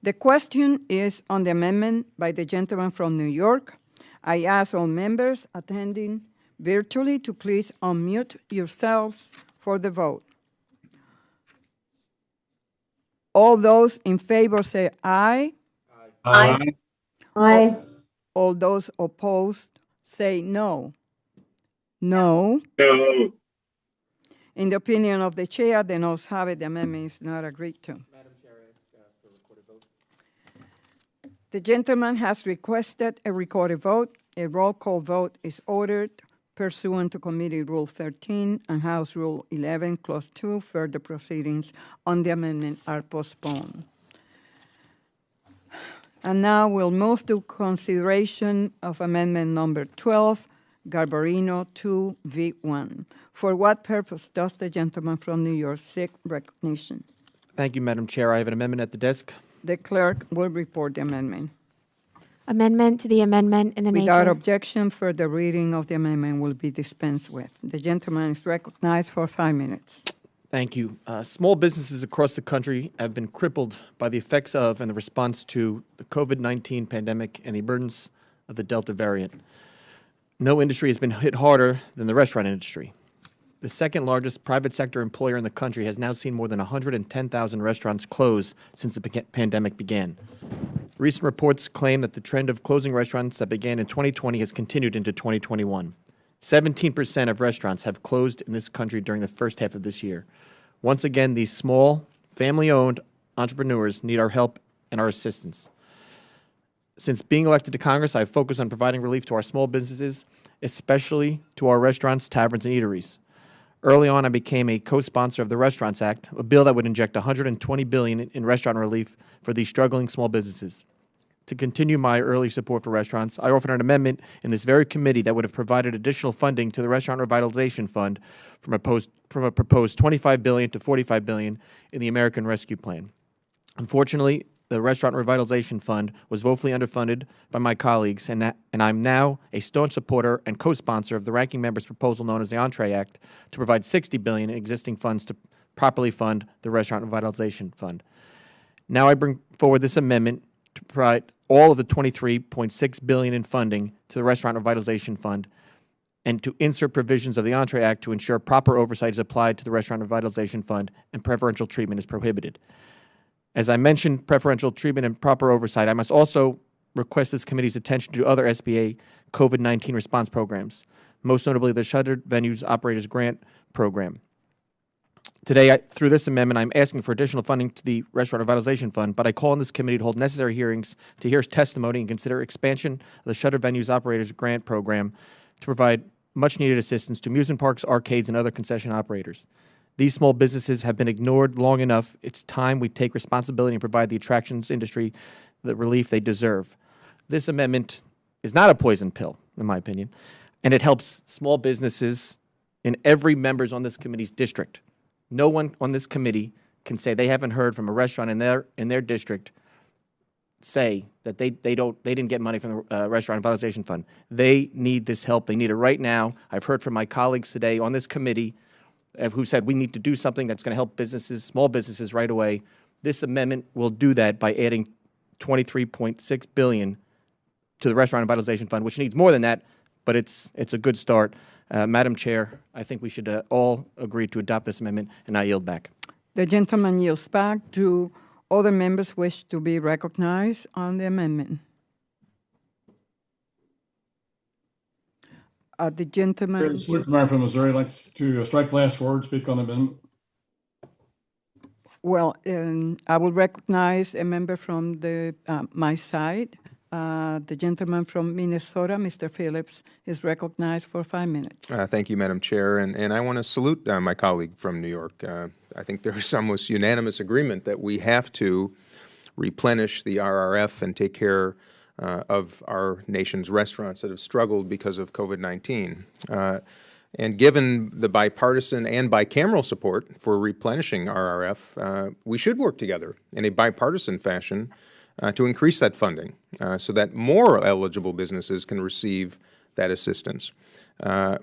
The question is on the amendment by the gentleman from New York. I ask all members attending virtually to please unmute yourselves for the vote. All those in favor say aye. Aye. Aye. All those opposed say no. No. No. In the opinion of the chair, the noes have it. The amendment is not agreed to. The gentleman has requested a recorded vote. A roll call vote is ordered pursuant to Committee Rule 13 and House Rule 11, Clause 2. Further proceedings on the amendment are postponed. And now we'll move to consideration of amendment number 12, Garbarino 2V1. For what purpose does the gentleman from New York seek recognition? Thank you, Madam Chair. I have an amendment at the desk. The clerk will report the amendment. Amendment to the amendment in the Without nature. objection, further reading of the amendment will be dispensed with. The gentleman is recognized for 5 minutes. Thank you. Small businesses across the country have been crippled by the effects of and the response to the COVID-19 pandemic and the emergence of the Delta variant. No industry has been hit harder than the restaurant industry. The second largest private sector employer in the country has now seen more than 110,000 restaurants close since the pandemic began. Recent reports claim that the trend of closing restaurants that began in 2020 has continued into 2021. 17% of restaurants have closed in this country during the first half of this year. Once again, these small, family-owned entrepreneurs need our help and our assistance. Since being elected to Congress, I've focused on providing relief to our small businesses, especially to our restaurants, taverns, and eateries. Early on, I became a co-sponsor of the Restaurants Act, a bill that would inject $120 billion in restaurant relief for these struggling small businesses. To continue my early support for restaurants, I offered an amendment in this very committee that would have provided additional funding to the Restaurant Revitalization Fund from a proposed $25 billion to $45 billion in the American Rescue Plan. Unfortunately, the Restaurant Revitalization Fund was woefully underfunded by my colleagues, and I'm now a staunch supporter and co-sponsor of the ranking member's proposal known as the Entree Act to provide $60 billion in existing funds to properly fund the Restaurant Revitalization Fund. Now I bring forward this amendment to provide all of the $23.6 billion in funding to the Restaurant Revitalization Fund and to insert provisions of the Entree Act to ensure proper oversight is applied to the Restaurant Revitalization Fund and preferential treatment is prohibited. As I mentioned, preferential treatment and proper oversight, I must also request this committee's attention to other SBA COVID-19 response programs, most notably the Shuttered Venues Operators Grant Program. Today, through this amendment, I'm asking for additional funding to the Restaurant Revitalization Fund, but I call on this committee to hold necessary hearings to hear testimony and consider expansion of the Shuttered Venues Operators Grant Program to provide much-needed assistance to amusement parks, arcades, and other concession operators. These small businesses have been ignored long enough. It's time we take responsibility and provide the attractions industry the relief they deserve. This amendment is not a poison pill, in my opinion, and it helps small businesses in every member's on this committee's district. No one on this committee can say they haven't heard from a restaurant in their district say that they didn't get money from the Restaurant Revitalization Fund. They need this help. They need it right now. I've heard from my colleagues today on this committee who said we need to do something that's going to help businesses, small businesses right away. This amendment will do that by adding $23.6 billion to the Restaurant Revitalization Fund, which needs more than that, but it's a good start. Madam Chair, I think we should all agree to adopt this amendment, and I yield back. The gentleman yields back. Do other members wish to be recognized on the amendment? The gentleman. Luke Meyer from Missouri likes to strike last word, speak on the amendment. Well, I will recognize a member from my side. The gentleman from Minnesota, Mr. Phillips, is recognized for 5 minutes. Thank you, Madam Chair, and I want to salute my colleague from New York. I think there is almost unanimous agreement that we have to replenish the RRF and take care of our nation's restaurants that have struggled because of COVID-19. And given the bipartisan and bicameral support for replenishing RRF, we should work together in a bipartisan fashion to increase that funding so that more eligible businesses can receive that assistance.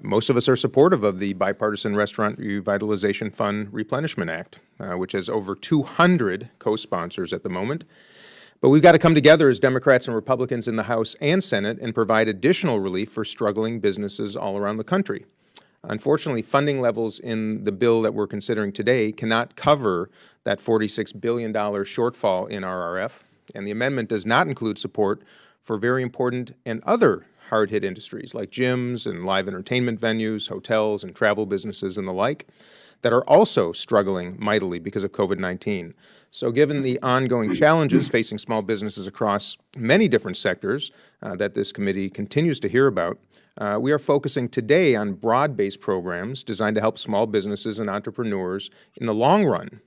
Most of us are supportive of the Bipartisan Restaurant Revitalization Fund Replenishment Act, which has over 200 co-sponsors at the moment. But we've got to come together as Democrats and Republicans in the House and Senate and provide additional relief for struggling businesses all around the country. Unfortunately, funding levels in the bill that we're considering today cannot cover that $46 billion shortfall in RRF, and the amendment does not include support for very important and other hard-hit industries like gyms and live entertainment venues, hotels and travel businesses and the like that are also struggling mightily because of COVID-19. So given the ongoing challenges facing small businesses across many different sectors that this committee continues to hear about, we are focusing today on broad-based programs designed to help small businesses and entrepreneurs in the long run,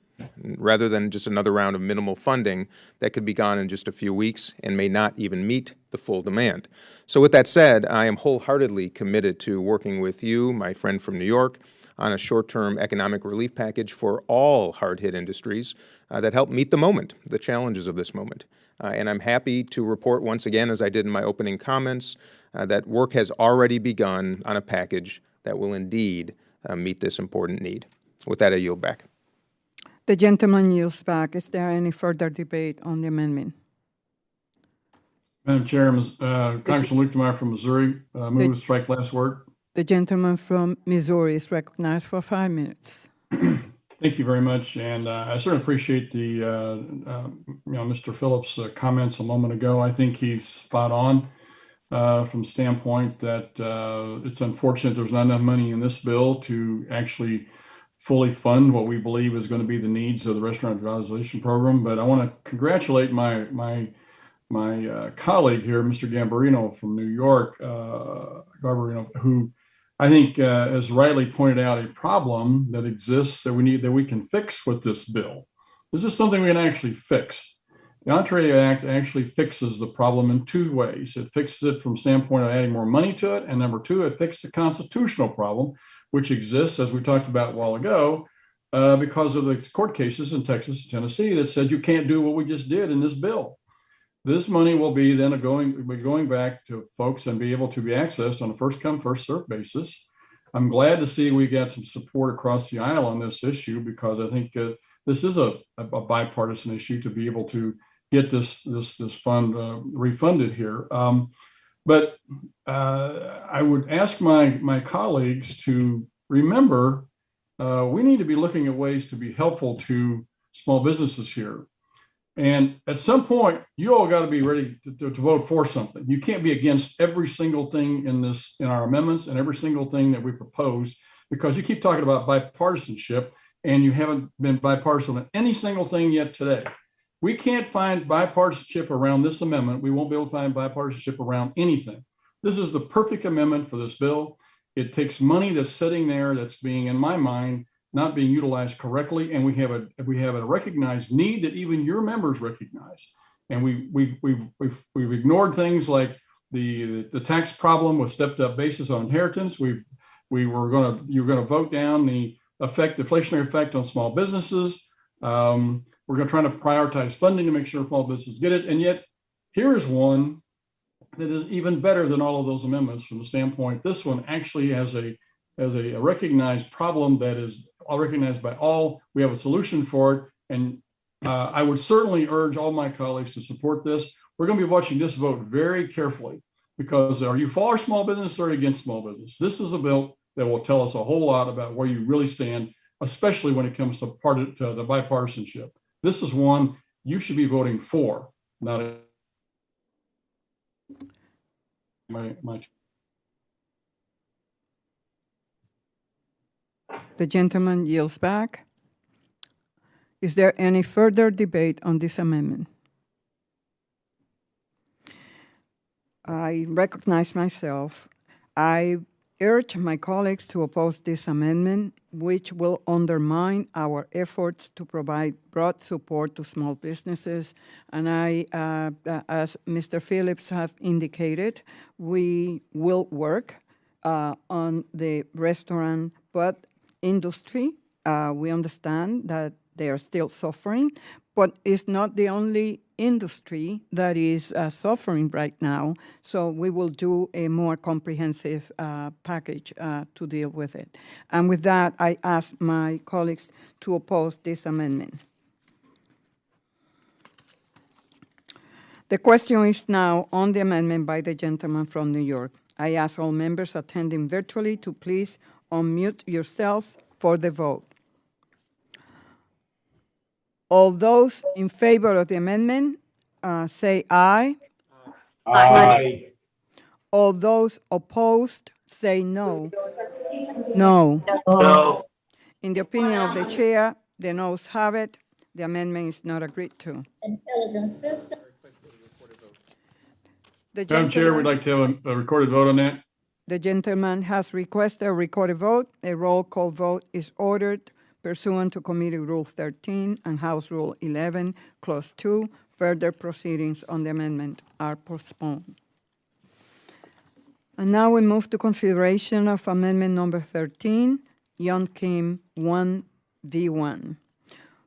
rather than just another round of minimal funding that could be gone in just a few weeks and may not even meet the full demand. So with that said, I am wholeheartedly committed to working with you, my friend from New York, on a short-term economic relief package for all hard-hit industries that help meet the moment, the challenges of this moment. And I'm happy to report once again, as I did in my opening comments, that work has already begun on a package that will indeed meet this important need. With that, I yield back. The gentleman yields back. Is there any further debate on the amendment? Madam Chair, Congressman Luke Meyer from Missouri moves strike last word. The gentleman from Missouri is recognized for 5 minutes. Thank you very much, and I certainly appreciate the Mr. Phillips' comments a moment ago. I think he's spot on from the standpoint that it's unfortunate there's not enough money in this bill to actually fully fund what we believe is going to be the needs of the restaurant revitalization program. But I want to congratulate my colleague here, Mr. Gambarino from New York, who I think has rightly pointed out a problem that exists that we can fix with this bill. This is something we can actually fix. The Authorization Act actually fixes the problem in two ways. It fixes it from the standpoint of adding more money to it, and number two, it fixes the constitutional problem, which exists, as we talked about a while ago, because of the court cases in Texas and Tennessee that said you can't do what we just did in this bill. This money will be then going back to folks and be able to be accessed on a first-come, first-served basis. I'm glad to see we got some support across the aisle on this issue because I think this is a bipartisan issue to be able to get this fund refunded here. But I would ask my colleagues to remember we need to be looking at ways to be helpful to small businesses here. And at some point, you all got to be ready to vote for something. You can't be against every single thing in our amendments and every single thing that we propose, because you keep talking about bipartisanship and you haven't been bipartisan on any single thing yet today. We can't find bipartisanship around this amendment. We won't be able to find bipartisanship around anything. This is the perfect amendment for this bill. It takes money that's sitting there that's being, in my mind, not being utilized correctly, and we have a recognized need that even your members recognize. And we've ignored things like the tax problem with stepped-up basis on inheritance. You're going to vote down the inflationary effect on small businesses. We're going to try to prioritize funding to make sure small businesses get it. And yet, here's one that is even better than all of those amendments from the standpoint. This one actually has a recognized problem that is recognized by all. We have a solution for it. And I would certainly urge all my colleagues to support this. We're going to be watching this vote very carefully because are you for small business or against small business? This is a bill that will tell us a whole lot about where you really stand, especially when it comes to the bipartisanship. This is one you should be voting for, not my. The gentleman yields back. Is there any further debate on this amendment? I recognize myself. I urge my colleagues to oppose this amendment, which will undermine our efforts to provide broad support to small businesses. And as Mr. Phillips have indicated, we will work on the restaurant industry. We understand that They are still suffering, but it's not the only industry that is suffering right now. So we will do a more comprehensive package to deal with it. And with that, I ask my colleagues to oppose this amendment. The question is now on the amendment by the gentleman from New York. I ask all members attending virtually to please unmute yourselves for the vote. All those in favor of the amendment, say aye. Aye. All those opposed, say no. No. No. In the opinion of the chair, the noes have it. The amendment is not agreed to. The Madam Chair, we'd like to have a recorded vote on that. The gentleman has requested a recorded vote. A roll call vote is ordered pursuant to Committee Rule 13 and House Rule 11, Clause 2. Further proceedings on the amendment are postponed. And now we move to consideration of amendment number 13, Young Kim 1V1.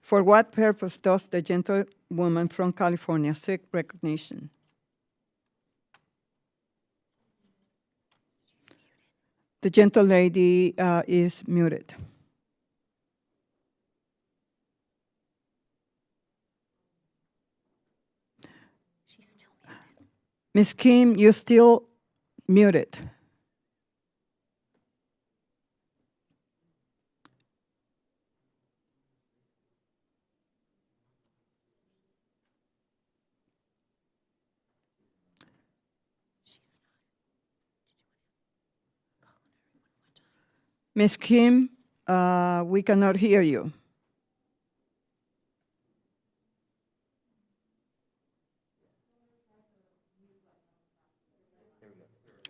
For what purpose does the gentlewoman from California seek recognition? The gentlelady is muted. She's still muted. Ms. Kim, you're still muted. Ms. Kim, we cannot hear you.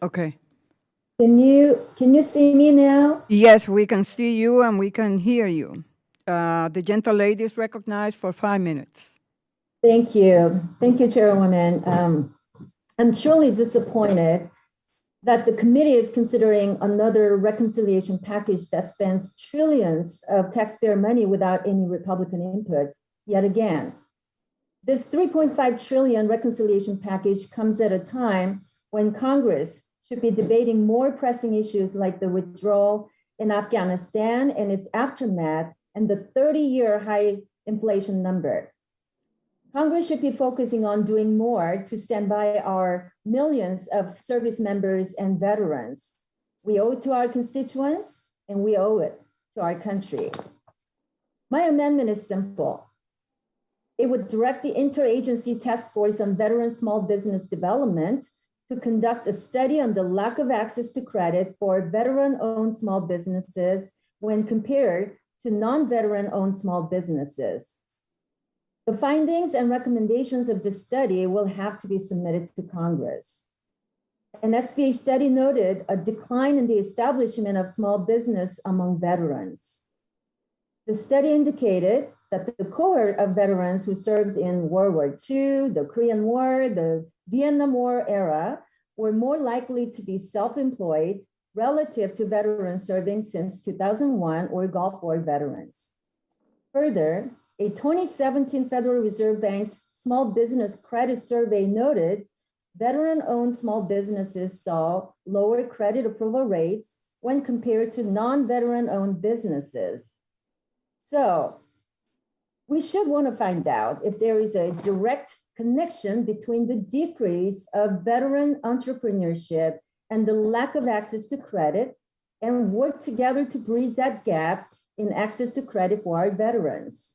Okay. Can you see me now? Yes, we can see you and we can hear you. The gentlelady is recognized for 5 minutes. Thank you. Thank you, Chairwoman. I'm truly disappointed that the committee is considering another reconciliation package that spends trillions of taxpayer money without any Republican input yet again. This $3.5 trillion reconciliation package comes at a time when Congress should be debating more pressing issues like the withdrawal in Afghanistan and its aftermath and the 30-year high inflation number. Congress should be focusing on doing more to stand by our millions of service members and veterans. We owe it to our constituents and we owe it to our country. My amendment is simple. It would direct the Interagency Task Force on Veteran Small Business Development to conduct a study on the lack of access to credit for veteran-owned small businesses when compared to non-veteran-owned small businesses. The findings and recommendations of this study will have to be submitted to Congress. An SBA study noted a decline in the establishment of small business among veterans. The study indicated that the cohort of veterans who served in World War II, the Korean War, the Vietnam War era were more likely to be self-employed relative to veterans serving since 2001 or Gulf War veterans. Further, a 2017 Federal Reserve Bank's Small Business Credit Survey noted veteran-owned small businesses saw lower credit approval rates when compared to non-veteran-owned businesses. So we should want to find out if there is a direct connection between the decrease of veteran entrepreneurship and the lack of access to credit and work together to bridge that gap in access to credit for our veterans.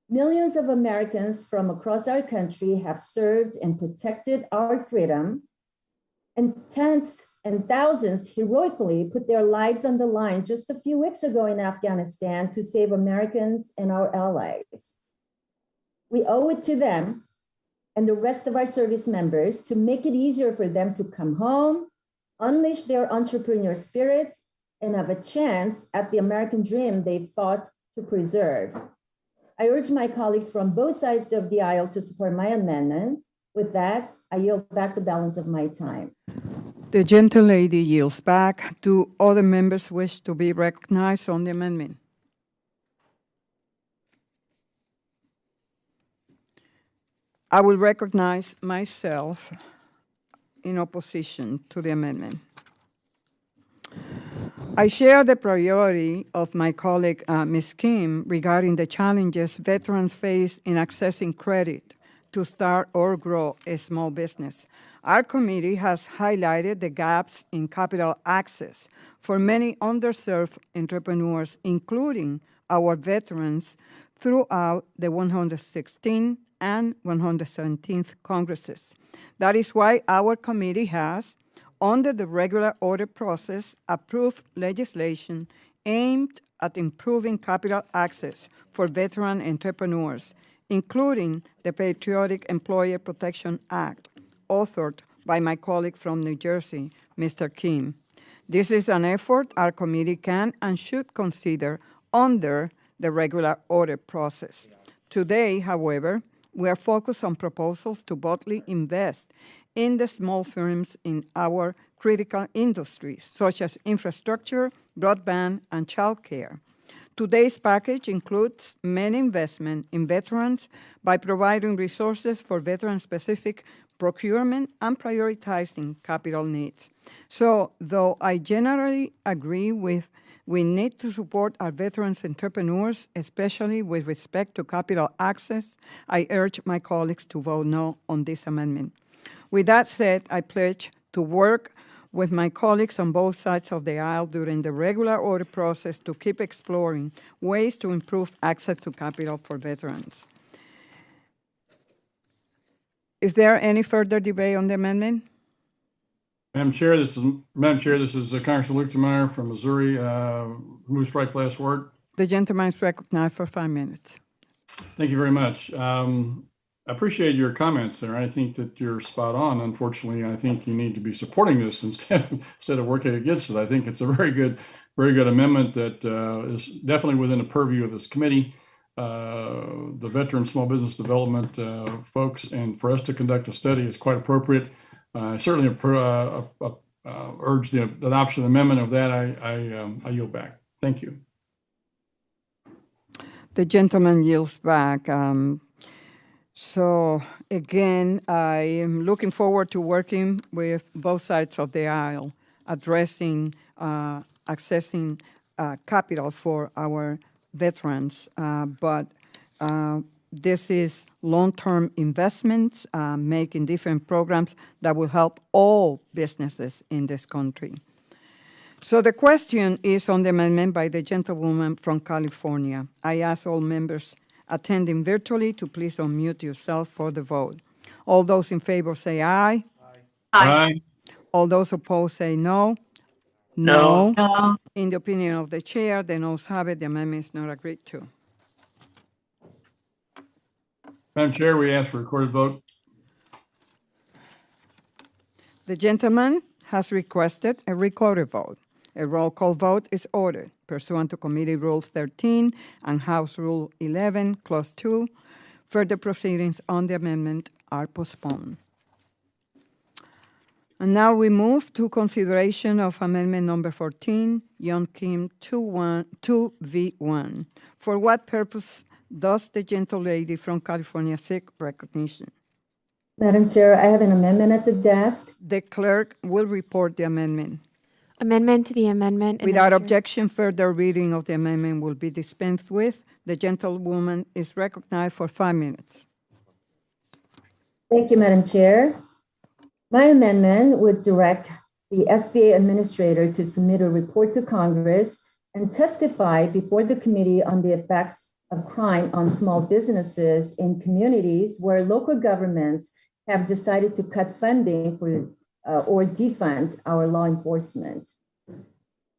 Millions of Americans from across our country have served and protected our freedom, and tens and thousands heroically put their lives on the line just a few weeks ago in Afghanistan to save Americans and our allies. We owe it to them and the rest of our service members to make it easier for them to come home, unleash their entrepreneur spirit, and have a chance at the American dream they fought to preserve. I urge my colleagues from both sides of the aisle to support my amendment. With that, I yield back the balance of my time. The gentlelady yields back. Do other members wish to be recognized on the amendment? I will recognize myself in opposition to the amendment. I share the priority of my colleague, Ms. Kim, regarding the challenges veterans face in accessing credit to start or grow a small business. Our committee has highlighted the gaps in capital access for many underserved entrepreneurs, including our veterans, throughout the 116th and 117th Congresses. That is why our committee has, under the regular order process, approved legislation aimed at improving capital access for veteran entrepreneurs, including the Patriotic Employer Protection Act, authored by my colleague from New Jersey, Mr. Kim. This is an effort our committee can and should consider under the regular order process. Today, however, we are focused on proposals to boldly invest in the small firms in our critical industries, such as infrastructure, broadband, and childcare. Today's package includes many investment in veterans by providing resources for veteran-specific procurement and prioritizing capital needs. So, though I generally agree with we need to support our veterans entrepreneurs, especially with respect to capital access, I urge my colleagues to vote no on this amendment. With that said, I pledge to work with my colleagues on both sides of the aisle during the regular order process to keep exploring ways to improve access to capital for veterans. Is there any further debate on the amendment? Madam Chair, this is Congressman Luke Meyer from Missouri. Move strike last word. The gentleman is recognized for 5 minutes. Thank you very much. I appreciate your comments there. I think that you're spot on. Unfortunately, I think you need to be supporting this instead of working against it. I think it's a very good amendment that is definitely within the purview of this committee, the Veteran Small Business Development folks, and for us to conduct a study is quite appropriate. I certainly urge the adoption of the amendment. Of that, I yield back. Thank you. The gentleman yields back. So again, I am looking forward to working with both sides of the aisle, addressing accessing capital for our veterans. But this is long-term investments, making different programs that will help all businesses in this country. So the question is on the amendment by the gentlewoman from California. I ask all members attending virtually to please unmute yourself for the vote. All those in favor say aye. Aye. All those opposed say no. No. No. In the opinion of the chair, the noes have it. The amendment is not agreed to. Madam Chair, we ask for a recorded vote. The gentleman has requested a recorded vote. A roll call vote is ordered pursuant to Committee Rule 13 and House Rule 11, Clause 2. Further proceedings on the amendment are postponed. And now we move to consideration of amendment number 14, Young Kim 2V1. For what purpose does the gentlelady from California seek recognition? Madam Chair, I have an amendment at the desk. The clerk will report the amendment. Amendment to the amendment. Without objection, further reading of the amendment will be dispensed with. The gentlewoman is recognized for 5 minutes. Thank you, Madam Chair. My amendment would direct the SBA administrator to submit a report to Congress and testify before the committee on the effects of crime on small businesses in communities where local governments have decided to cut funding for or defund our law enforcement.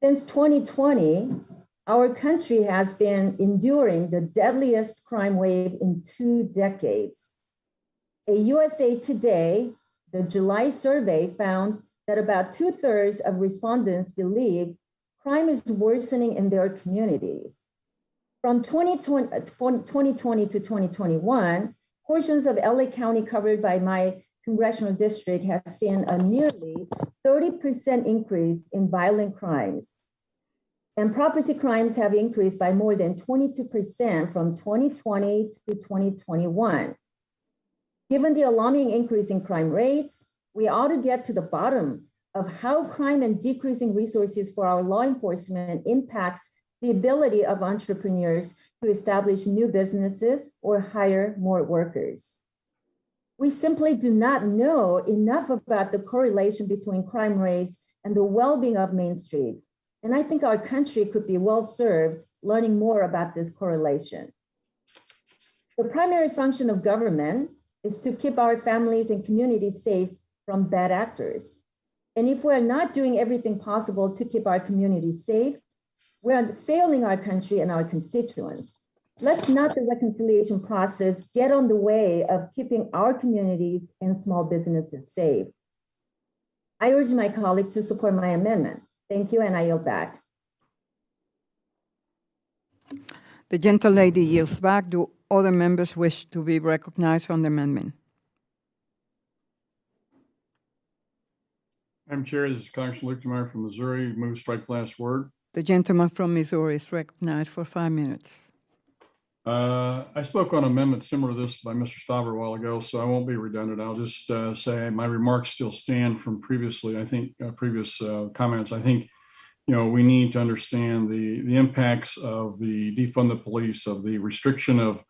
Since 2020, our country has been enduring the deadliest crime wave in 2 decades. A USA Today, the July survey found that about 2/3 of respondents believe crime is worsening in their communities. From 2020 to 2021, portions of LA County covered by my congressional district has seen a nearly 30% increase in violent crimes. And property crimes have increased by more than 22% from 2020 to 2021. Given the alarming increase in crime rates, we ought to get to the bottom of how crime and decreasing resources for our law enforcement impacts the ability of entrepreneurs to establish new businesses or hire more workers. We simply do not know enough about the correlation between crime rates and the well-being of Main Street. And I think our country could be well served learning more about this correlation. The primary function of government is to keep our families and communities safe from bad actors. And if we're not doing everything possible to keep our communities safe, we're failing our country and our constituents. Let's not the reconciliation process get on the way of keeping our communities and small businesses safe. I urge my colleagues to support my amendment. Thank you, and I yield back. The gentlelady yields back. Do other members wish to be recognized on the amendment? Madam Chair, this is Congressman Luke Meyer from Missouri. Move strike last word. The gentleman from Missouri is recognized for 5 minutes. I spoke on an amendment similar to this by Mr. Stauber a while ago, so I won't be redundant. I'll just say my remarks still stand from previously. I think previous comments. I think we need to understand the impacts of the defund the police, of the restriction of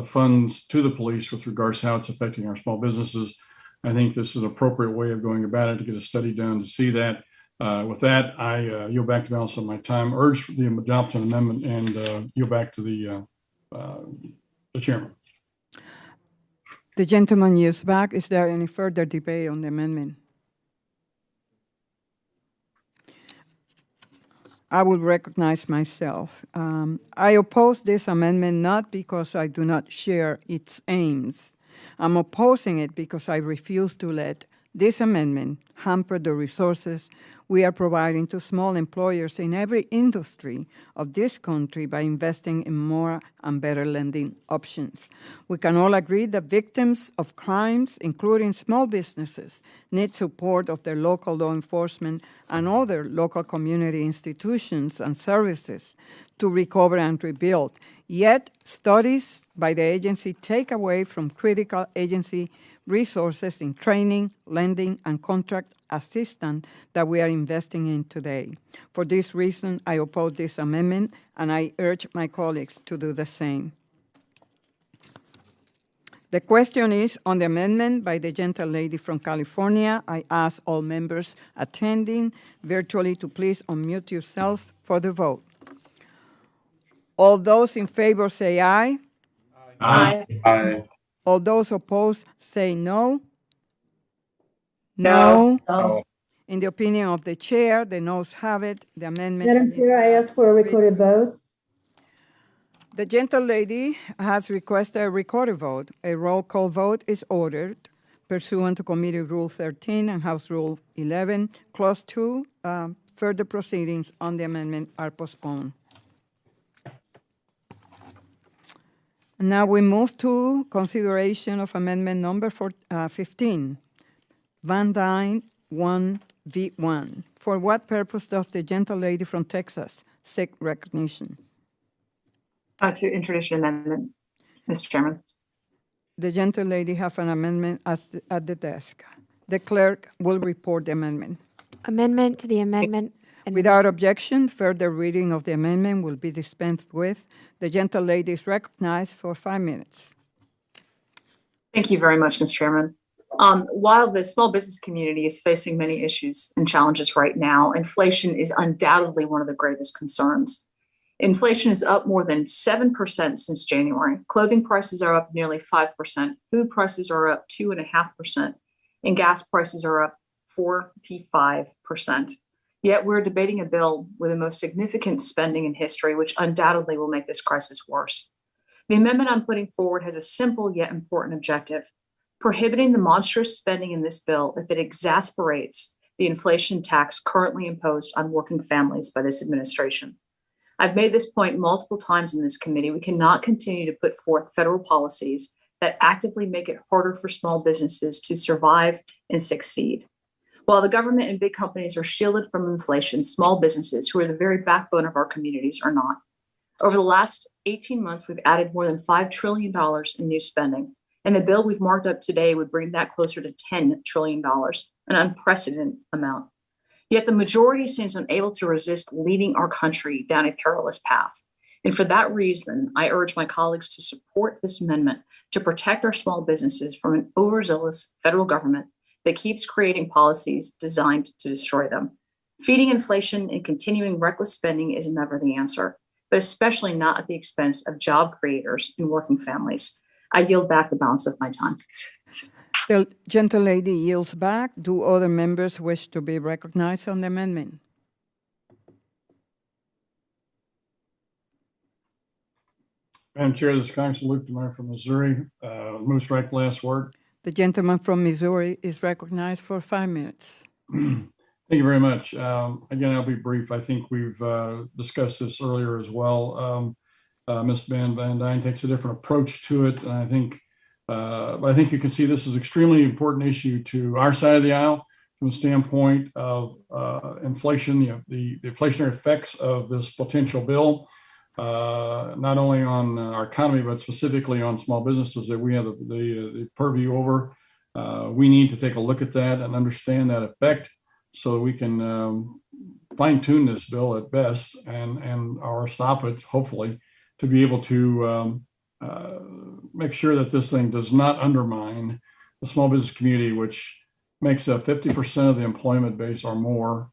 funds to the police with regards to how it's affecting our small businesses. I think this is an appropriate way of going about it to get a study done to see that. With that, I yield back to the balance of my time. Urge the adoption amendment and yield back to the chairman. The gentleman yields back. Is there any further debate on the amendment? I will recognize myself. I oppose this amendment not because I do not share its aims. I'm opposing it because I refuse to let this amendment hamper the resources we are providing to small employers in every industry of this country by investing in more and better lending options. We can all agree that victims of crimes, including small businesses, need support of their local law enforcement and other local community institutions and services to recover and rebuild. Yet, studies by the agency take away from critical agency resources in training, lending, and contract assistance that we are investing in today. For this reason, I oppose this amendment, and I urge my colleagues to do the same. The question is on the amendment by the gentlelady from California. I ask all members attending virtually to please unmute yourselves for the vote. All those in favor say aye. Aye. Aye. All those opposed say no. No. No. In the opinion of the chair, the noes have it. The amendment. Madam Chair, I ask for a recorded vote. The gentlelady has requested a recorded vote. A roll call vote is ordered pursuant to Committee Rule 13 and House Rule 11. Clause 2, further proceedings on the amendment are postponed. Now we move to consideration of amendment number 15, Van Dyne 1V1. For what purpose does the gentlelady from Texas seek recognition? To introduce an amendment, Mr. Chairman. The gentlelady have an amendment at the desk. The clerk will report the amendment. Amendment to the amendment. Without objection, further reading of the amendment will be dispensed with. The gentlelady is recognized for 5 minutes. Thank you very much, Mr. Chairman. While the small business community is facing many issues and challenges right now, inflation is undoubtedly one of the greatest concerns. Inflation is up more than 7% since January. Clothing prices are up nearly 5%. Food prices are up 2.5%. And gas prices are up 45%. Yet we're debating a bill with the most significant spending in history, which undoubtedly will make this crisis worse. The amendment I'm putting forward has a simple yet important objective: prohibiting the monstrous spending in this bill if it exasperates the inflation tax currently imposed on working families by this administration. I've made this point multiple times in this committee. We cannot continue to put forth federal policies that actively make it harder for small businesses to survive and succeed. While the government and big companies are shielded from inflation, small businesses, who are the very backbone of our communities, are not. Over the last 18 months, we've added more than $5 trillion in new spending. And the bill we've marked up today would bring that closer to $10 trillion, an unprecedented amount. Yet the majority seems unable to resist leading our country down a perilous path. And for that reason, I urge my colleagues to support this amendment to protect our small businesses from an overzealous federal government that keeps creating policies designed to destroy them. Feeding inflation and continuing reckless spending is never the answer, but especially not at the expense of job creators and working families. I yield back the balance of my time. The gentlelady yields back. Do other members wish to be recognized on the amendment? Madam Chair, this is Congressman Luke Meyer from Missouri. Moves right to last word. The gentleman from Missouri is recognized for 5 minutes. Thank you very much. Again, I'll be brief. I think we've discussed this earlier as well. Ms. Van Dyne takes a different approach to it, and I think you can see this is an extremely important issue to our side of the aisle from the standpoint of inflation, the inflationary effects of this potential bill, not only on our economy, but specifically on small businesses that we have the purview over. We need to take a look at that and understand that effect so that we can fine tune this bill at best or stop it, hopefully, to be able to make sure that this thing does not undermine the small business community, which makes up 50% of the employment base or more.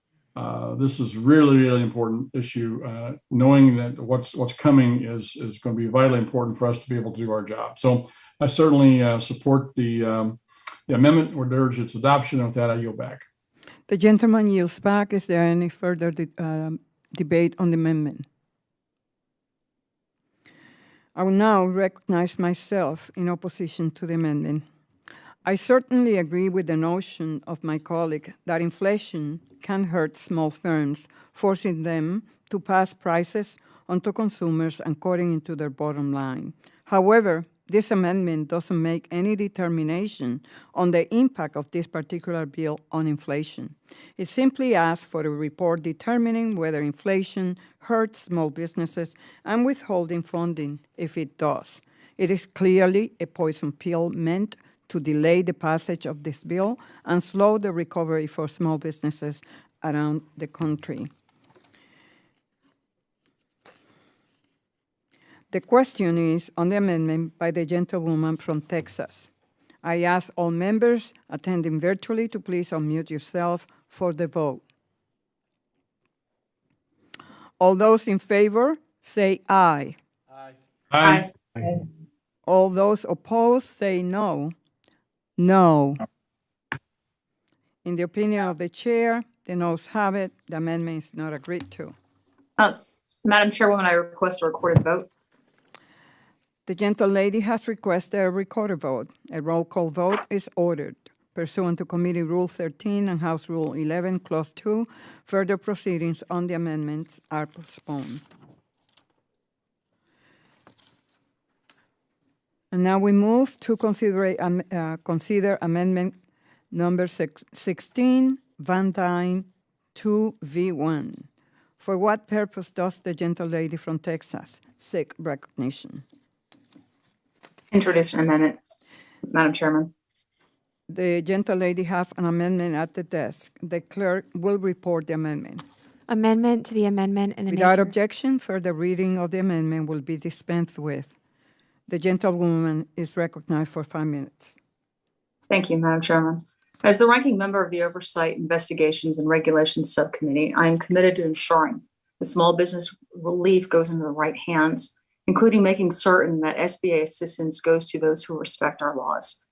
This is really, really important issue. Knowing that what's coming is going to be vitally important for us to be able to do our job. So I certainly support the amendment or urge its adoption. And with that, I yield back. The gentleman yields back. Is there any further debate on the amendment? I will now recognize myself in opposition to the amendment. I certainly agree with the notion of my colleague that inflation can hurt small firms, forcing them to pass prices onto consumers and cutting into their bottom line. However, this amendment doesn't make any determination on the impact of this particular bill on inflation. It simply asks for a report determining whether inflation hurts small businesses and withholding funding if it does. It is clearly a poison pill meant to delay the passage of this bill and slow the recovery for small businesses around the country. The question is on the amendment by the gentlewoman from Texas. I ask all members attending virtually to please unmute yourself for the vote. All those in favor, say aye. Aye. Aye. Aye. All those opposed, say no. No. In the opinion of the chair, the noes have it. The amendment is not agreed to. Madam Chairwoman, I request a recorded vote. The gentlelady has requested a recorded vote. A roll call vote is ordered. Pursuant to Committee Rule 13 and House Rule 11, Clause 2, further proceedings on the amendments are postponed. And now we move to consider amendment number 16, Van Dyne 2V1. For what purpose does the gentlelady from Texas seek recognition? Introduce an amendment, Madam Chairman. The gentlelady have an amendment at the desk. The clerk will report the amendment. Amendment to the amendment in the Without nature. objection, further reading of the amendment will be dispensed with. The gentlewoman is recognized for 5 minutes. Thank you, Madam Chairman. As the ranking member of the Oversight, Investigations, and Regulations Subcommittee, I am committed to ensuring that small business relief goes into the right hands, including making certain that SBA assistance goes to those who respect our laws.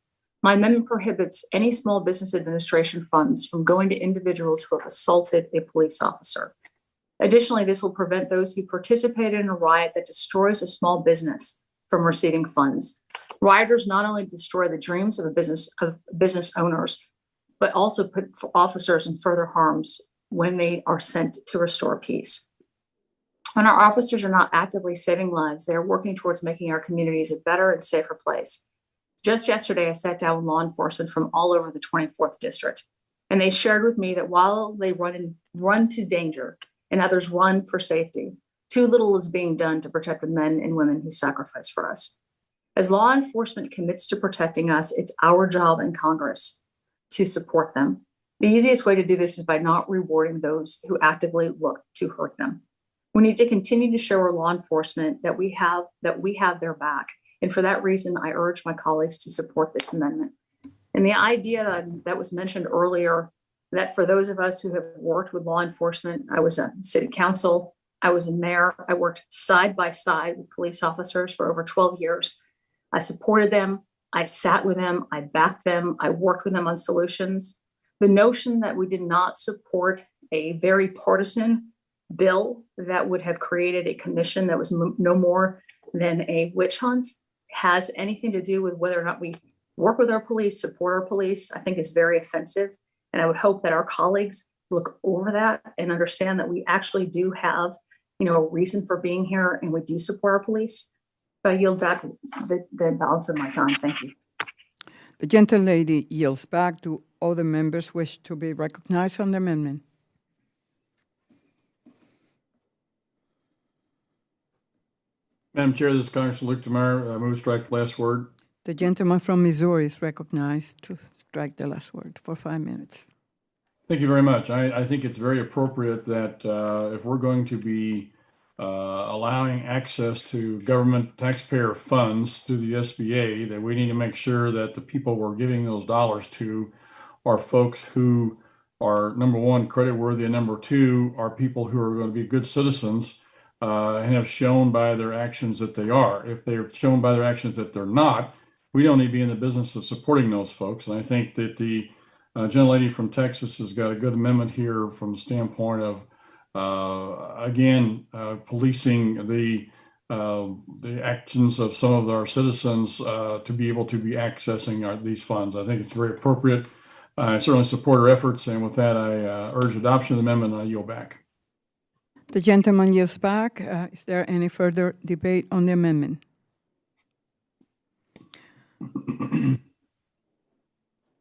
My amendment prohibits any Small Business Administration funds from going to individuals who have assaulted a police officer. Additionally, this will prevent those who participated in a riot that destroys a small business from receiving funds. Rioters not only destroy the dreams of business owners, but also put officers in further harms when they are sent to restore peace. When our officers are not actively saving lives, they are working towards making our communities a better and safer place. Just yesterday, I sat down with law enforcement from all over the 24th District, and they shared with me that while they run to danger and others run for safety, too little is being done to protect the men and women who sacrifice for us. As law enforcement commits to protecting us, it's our job in Congress to support them. The easiest way to do this is by not rewarding those who actively look to hurt them. We need to continue to show our law enforcement that we have their back. And for that reason, I urge my colleagues to support this amendment. And the idea that was mentioned earlier, that for those of us who have worked with law enforcement, I was a city council, I was a mayor, I worked side by side with police officers for over 12 years. I supported them, I sat with them, I backed them, I worked with them on solutions. The notion that we did not support a very partisan bill that would have created a commission that was no more than a witch hunt has anything to do with whether or not we work with our police, support our police, I think is very offensive. And I would hope that our colleagues look over that and understand that we actually do have, a reason for being here and we do support our police. But I yield back the balance of my time. Thank you. The gentlelady yields back. Do other members wish to be recognized on the amendment? Madam Chair, this is Congressman Luke Meyer. I move to strike the last word. The gentleman from Missouri is recognized to strike the last word for 5 minutes. Thank you very much. I think it's very appropriate that if we're going to be allowing access to government taxpayer funds through the SBA, that we need to make sure that the people we're giving those dollars to are folks who are, number one, creditworthy, and number two, are people who are going to be good citizens and have shown by their actions that they are. If they're shown by their actions that they're not, we don't need to be in the business of supporting those folks. And I think that the gentlelady from Texas has got a good amendment here from the standpoint of, policing the actions of some of our citizens to be able to be accessing these funds. I think it's very appropriate. I certainly support her efforts. And with that, I urge adoption of the amendment and I yield back. The gentleman yields back. Is there any further debate on the amendment?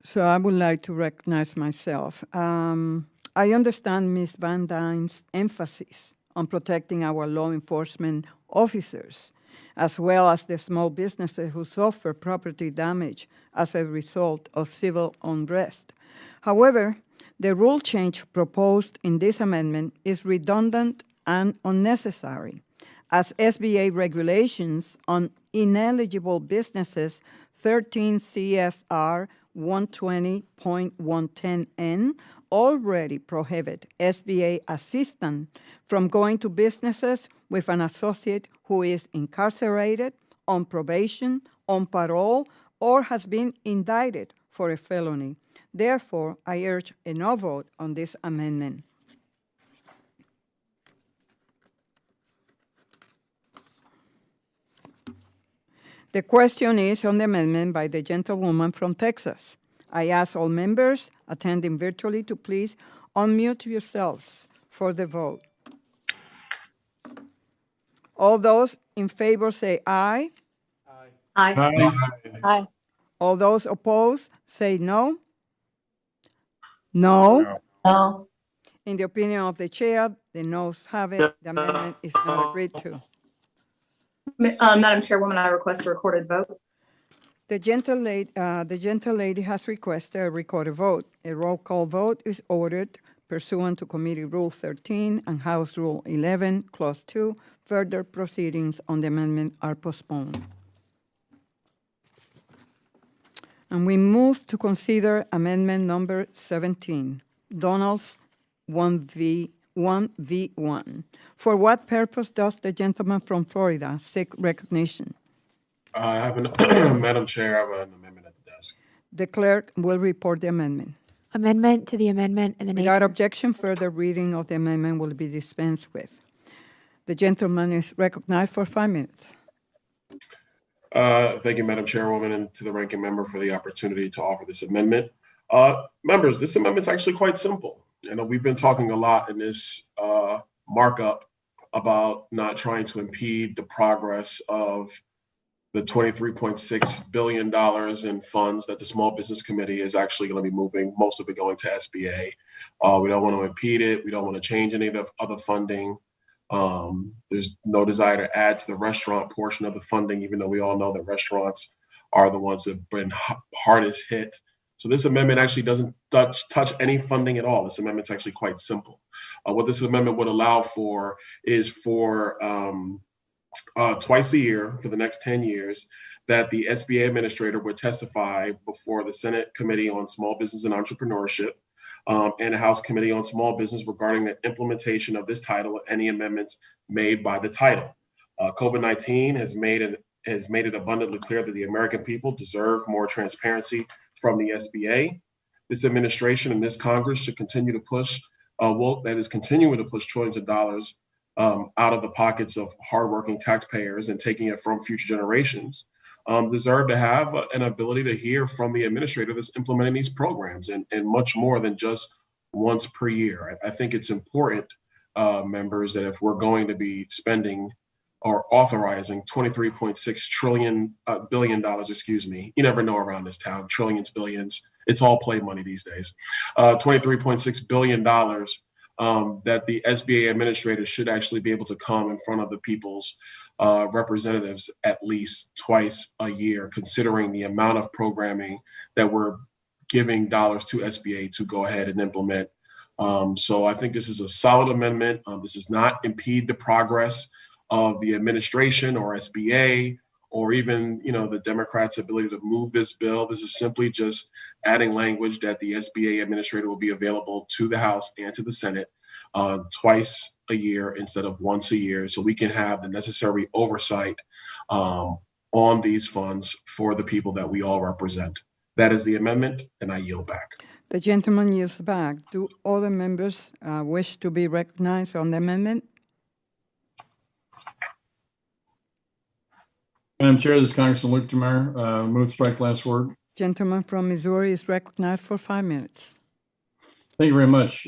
So I would like to recognize myself. I understand Ms. Van Dyne's emphasis on protecting our law enforcement officers, as well as the small businesses who suffer property damage as a result of civil unrest. However, the rule change proposed in this amendment is redundant and unnecessary, as SBA regulations on ineligible businesses 13 CFR 120.110N already prohibit SBA assistants from going to businesses with an associate who is incarcerated, on probation, on parole, or has been indicted for a felony. Therefore, I urge a no vote on this amendment. The question is on the amendment by the gentlewoman from Texas. I ask all members attending virtually to please unmute yourselves for the vote. All those in favor say aye. Aye. Aye. Aye. All those opposed say no. No. No. In the opinion of the chair, the noes have it. The amendment is not agreed to. Madam Chairwoman, I request a recorded vote. The gentlelady has requested a recorded vote. A roll call vote is ordered pursuant to Committee Rule 13 and House Rule 11, Clause 2. Further proceedings on the amendment are postponed. And we move to consider amendment number 17, Donald's 1v1. For what purpose does the gentleman from Florida seek recognition? I have Madam Chair, I have an amendment at the desk. The clerk will report the amendment. Amendment to the amendment in the name. Without objection, further reading of the amendment will be dispensed with. The gentleman is recognized for 5 minutes. Thank you, Madam Chairwoman, and to the ranking member for the opportunity to offer this amendment. Members, this amendment's actually quite simple. We've been talking a lot in this markup about not trying to impede the progress of the $23.6 billion in funds that the Small Business Committee is actually going to be moving, most of it going to SBA. We don't want to impede it. We don't want to change any of the other funding. There's no desire to add to the restaurant portion of the funding, even though we all know that restaurants are the ones that have been hardest hit. So this amendment actually doesn't touch any funding at all. This amendment's actually quite simple. What this amendment would allow for is for twice a year for the next 10 years that the SBA administrator would testify before the Senate Committee on Small Business and Entrepreneurship and the House Committee on Small Business regarding the implementation of this title and any amendments made by the title. COVID-19 has made it abundantly clear that the American people deserve more transparency from the SBA. This administration and this Congress should continue to push, continuing to push trillions of dollars out of the pockets of hardworking taxpayers and taking it from future generations, deserve to have an ability to hear from the administrator that's implementing these programs and much more than just once per year. I think it's important, members, that if we're going to be spending or authorizing $23.6 billion, you never know around this town, trillions, billions, it's all play money these days, $23.6 billion, that the SBA administrators should actually be able to come in front of the people's representatives at least twice a year, considering the amount of programming that we're giving dollars to SBA to go ahead and implement. So I think this is a solid amendment. This does not impede the progress of the administration or SBA or even, the Democrats' ability to move this bill. This is simply just adding language that the SBA administrator will be available to the House and to the Senate twice a year instead of once a year, so we can have the necessary oversight on these funds for the people that we all represent. That is the amendment, and I yield back. The gentleman yields back. Do other members wish to be recognized on the amendment? Madam Chair, this is Congressman Luke Meyer. Move strike last word. Gentleman from Missouri is recognized for 5 minutes. Thank you very much.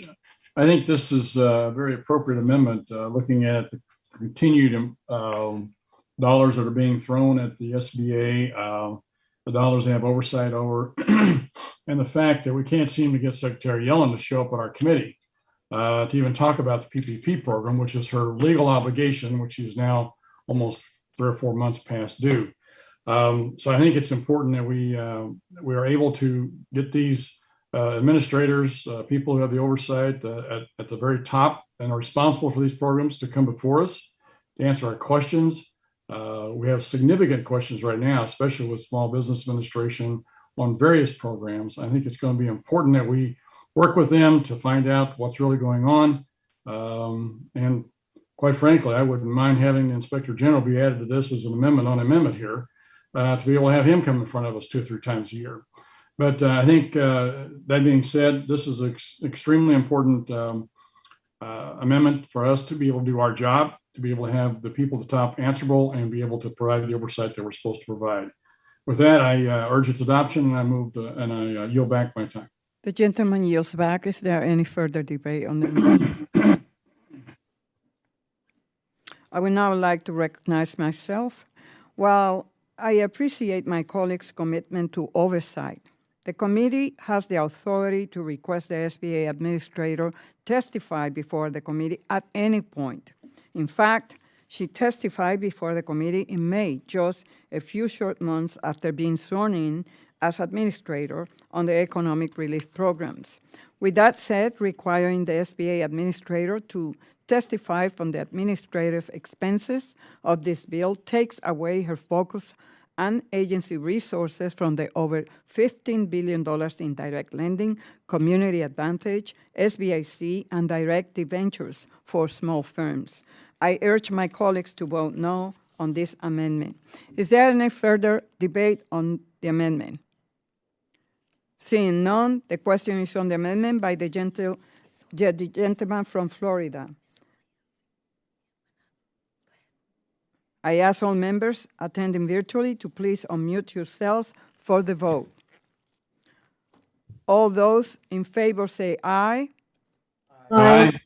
I think this is a very appropriate amendment, looking at the continued dollars that are being thrown at the SBA, the dollars they have oversight over, and the fact that we can't seem to get Secretary Yellen to show up at our committee to even talk about the PPP program, which is her legal obligation, which is now almost 3 or 4 months past due. So I think it's important that we are able to get these administrators, people who have the oversight at the very top and are responsible for these programs to come before us to answer our questions. We have significant questions right now, especially with Small Business Administration on various programs. I think it's going to be important that we work with them to find out what's really going on. And quite frankly, I wouldn't mind having the Inspector General be added to this as an amendment on amendment here to be able to have him come in front of us 2 or 3 times a year. But I think that being said, this is an extremely important amendment for us to be able to do our job, to be able to have the people at the top answerable and be able to provide the oversight that we're supposed to provide. With that, I urge its adoption, and I yield back my time. The gentleman yields back. Is there any further debate on the amendment? I would now like to recognize myself. While I appreciate my colleagues' commitment to oversight, the committee has the authority to request the SBA administrator testify before the committee at any point. In fact, she testified before the committee in May, just a few short months after being sworn in as administrator on the economic relief programs. With that said, requiring the SBA administrator to testify from the administrative expenses of this bill takes away her focus and agency resources from the over $15 billion in direct lending, community advantage, SBIC, and direct debentures for small firms. I urge my colleagues to vote no on this amendment. Is there any further debate on the amendment? Seeing none, the question is on the amendment by the gentleman from Florida. I ask all members attending virtually to please unmute yourselves for the vote. All those in favor say aye. Aye.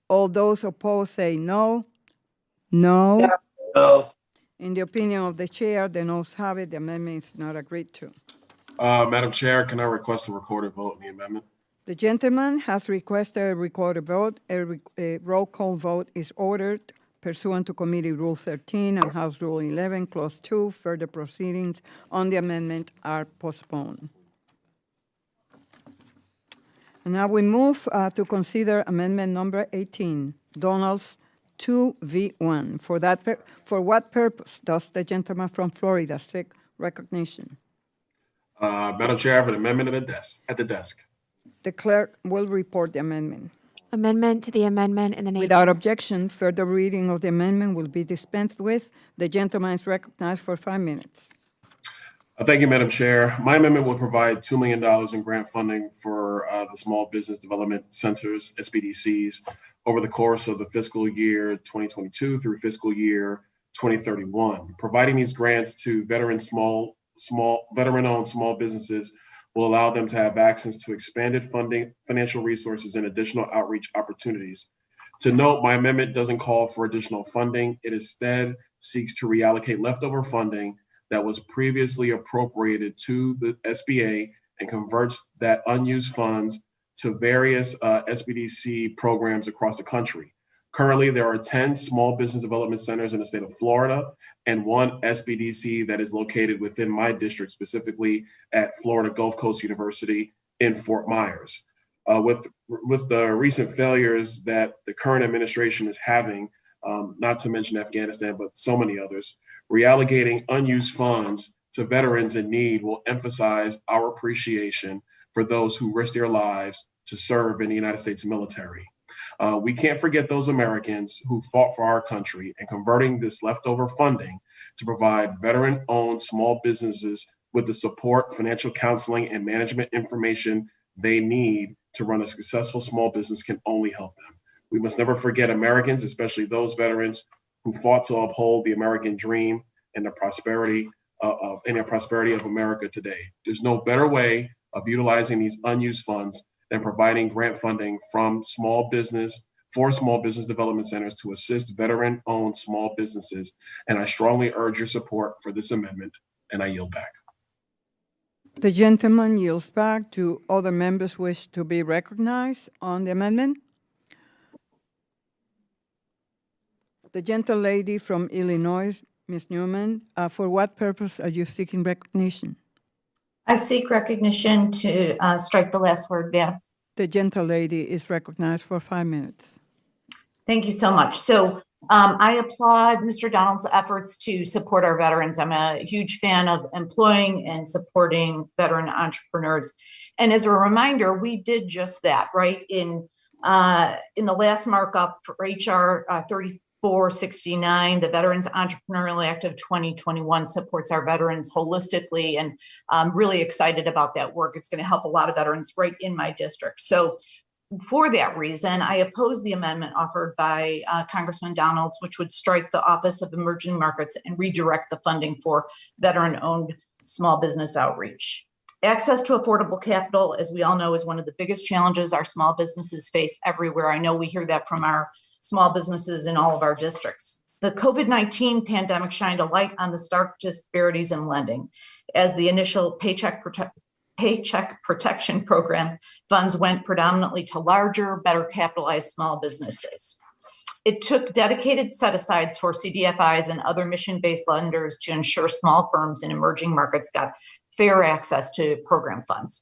All those opposed say no. No. No. In the opinion of the chair, the noes have it. The amendment is not agreed to. Madam Chair, can I request a recorded vote on the amendment? The gentleman has requested a recorded vote. A roll call vote is ordered pursuant to Committee Rule 13 and House Rule 11, Clause 2. Further proceedings on the amendment are postponed. And now we move to consider amendment number 18, Donald's 2V1. For what purpose does the gentleman from Florida seek recognition? Madam Chair, I have an amendment at the desk. The clerk will report the amendment. Amendment to the amendment in the name. Without objection, further reading of the amendment will be dispensed with. The gentleman is recognized for 5 minutes. Thank you, Madam Chair. My amendment will provide $2 million in grant funding for the Small Business Development Centers, SBDCs, over the course of the fiscal year 2022 through fiscal year 2031. Providing these grants to veteran-owned small businesses will allow them to have access to expanded funding, financial resources, and additional outreach opportunities. To note, my amendment doesn't call for additional funding. It instead seeks to reallocate leftover funding that was previously appropriated to the SBA and converts that unused funds to various SBDC programs across the country. Currently, there are 10 small business development centers in the state of Florida and 1 SBDC that is located within my district, specifically at Florida Gulf Coast University in Fort Myers. With the recent failures that the current administration is having, not to mention Afghanistan, but so many others, reallocating unused funds to veterans in need will emphasize our appreciation for those who risk their lives to serve in the United States military. We can't forget those Americans who fought for our country, and converting this leftover funding to provide veteran-owned small businesses with the support, financial counseling, and management information they need to run a successful small business can only help them. We must never forget Americans, especially those veterans who fought to uphold the American dream and the prosperity of America today. There's no better way of utilizing these unused funds than providing grant funding for small business development centers to assist veteran-owned small businesses. And I strongly urge your support for this amendment, and I yield back. The gentleman yields back. Do other members wish to be recognized on the amendment? The gentle lady from Illinois, Ms. Newman, for what purpose are you seeking recognition? I seek recognition to strike the last word, Madam. The gentle lady is recognized for 5 minutes. Thank you so much. So I applaud Mr. Donald's efforts to support our veterans. I'm a huge fan of employing and supporting veteran entrepreneurs. And as a reminder, we did just that, right? In the last markup for HR 3469, the Veterans Entrepreneurial Act of 2021 supports our veterans holistically, and I'm really excited about that work. It's going to help a lot of veterans right in my district. So for that reason, I oppose the amendment offered by Congressman Donalds, which would strike the Office of Emerging Markets and redirect the funding for veteran-owned small business outreach. Access to affordable capital, as we all know, is one of the biggest challenges our small businesses face everywhere. I know we hear that from our small businesses in all of our districts. The COVID-19 pandemic shined a light on the stark disparities in lending, as the initial Paycheck Protection Program funds went predominantly to larger, better capitalized small businesses. It took dedicated set-asides for CDFIs and other mission-based lenders to ensure small firms in emerging markets got fair access to program funds.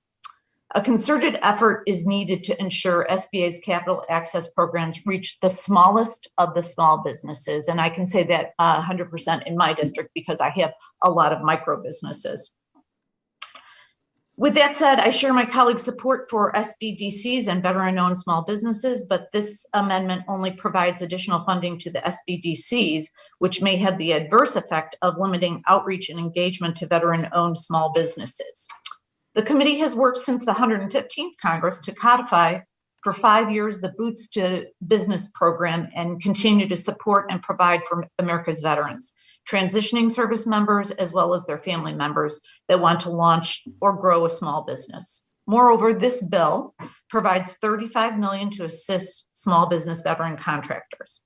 A concerted effort is needed to ensure SBA's capital access programs reach the smallest of the small businesses. And I can say that 100% in my district because I have a lot of micro businesses. With that said, I share my colleagues' support for SBDCs and veteran-owned small businesses, but this amendment only provides additional funding to the SBDCs, which may have the adverse effect of limiting outreach and engagement to veteran-owned small businesses. The committee has worked since the 115th Congress to codify for 5 years the Boots to Business program and continue to support and provide for America's veterans, transitioning service members, as well as their family members that want to launch or grow a small business. Moreover, this bill provides $35 million to assist small business veteran contractors.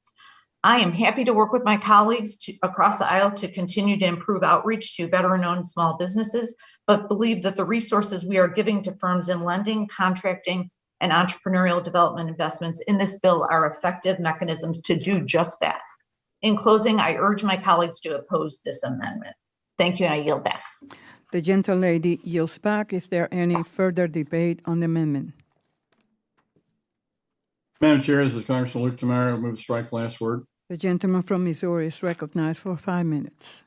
I am happy to work with my colleagues across the aisle to continue to improve outreach to veteran-owned small businesses, but believe that the resources we are giving to firms in lending, contracting, and entrepreneurial development investments in this bill are effective mechanisms to do just that. In closing, I urge my colleagues to oppose this amendment. Thank you, and I yield back. The gentlelady yields back. Is there any further debate on the amendment? Madam Chair, this is Congressman Luke Meyer. I move to strike last word. The gentleman from Missouri is recognized for 5 minutes.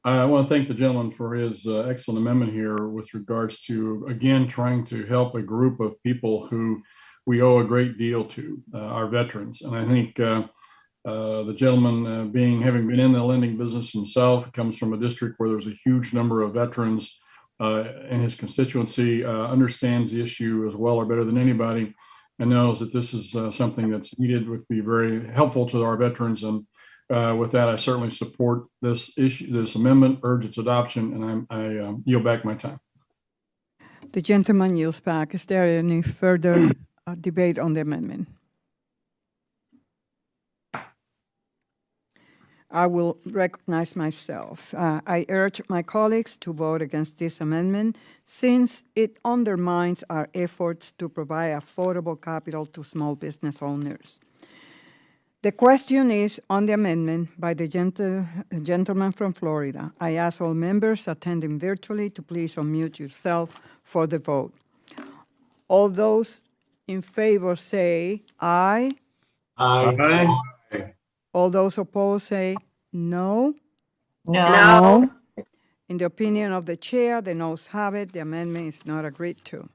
I want to thank the gentleman for his excellent amendment here with regards to, again, trying to help a group of people who we owe a great deal to, our veterans. And I think the gentleman, having been in the lending business himself, comes from a district where there's a huge number of veterans in his constituency, understands the issue as well or better than anybody, and knows that this is something that's needed, would be very helpful to our veterans. And with that, I certainly support this amendment, urge its adoption, and I yield back my time. The gentleman yields back. Is there any further debate on the amendment? I will recognize myself. I urge my colleagues to vote against this amendment since it undermines our efforts to provide affordable capital to small business owners. The question is on the amendment by the gentleman from Florida. I ask all members attending virtually to please unmute yourself for the vote. All those in favor say aye. Aye. Aye. All those opposed say no. No. In the opinion of the chair, the noes have it. The amendment is not agreed to.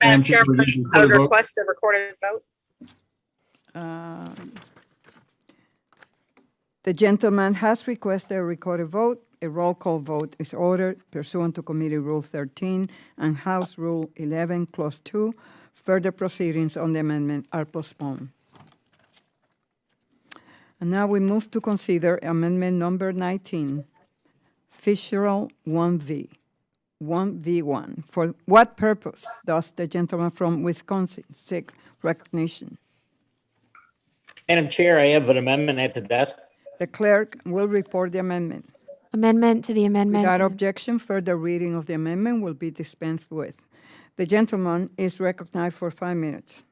Madam Chair, I would request a recorded vote. The gentleman has requested a recorded vote. A roll call vote is ordered pursuant to Committee Rule 13 and House Rule 11, Clause 2. Further proceedings on the amendment are postponed. And now we move to consider amendment number 19, Fisheral 1V1. For what purpose does the gentleman from Wisconsin seek recognition? Madam Chair, I have an amendment at the desk. The clerk will report the amendment. Amendment to the amendment. Without objection, further reading of the amendment will be dispensed with. The gentleman is recognized for 5 minutes.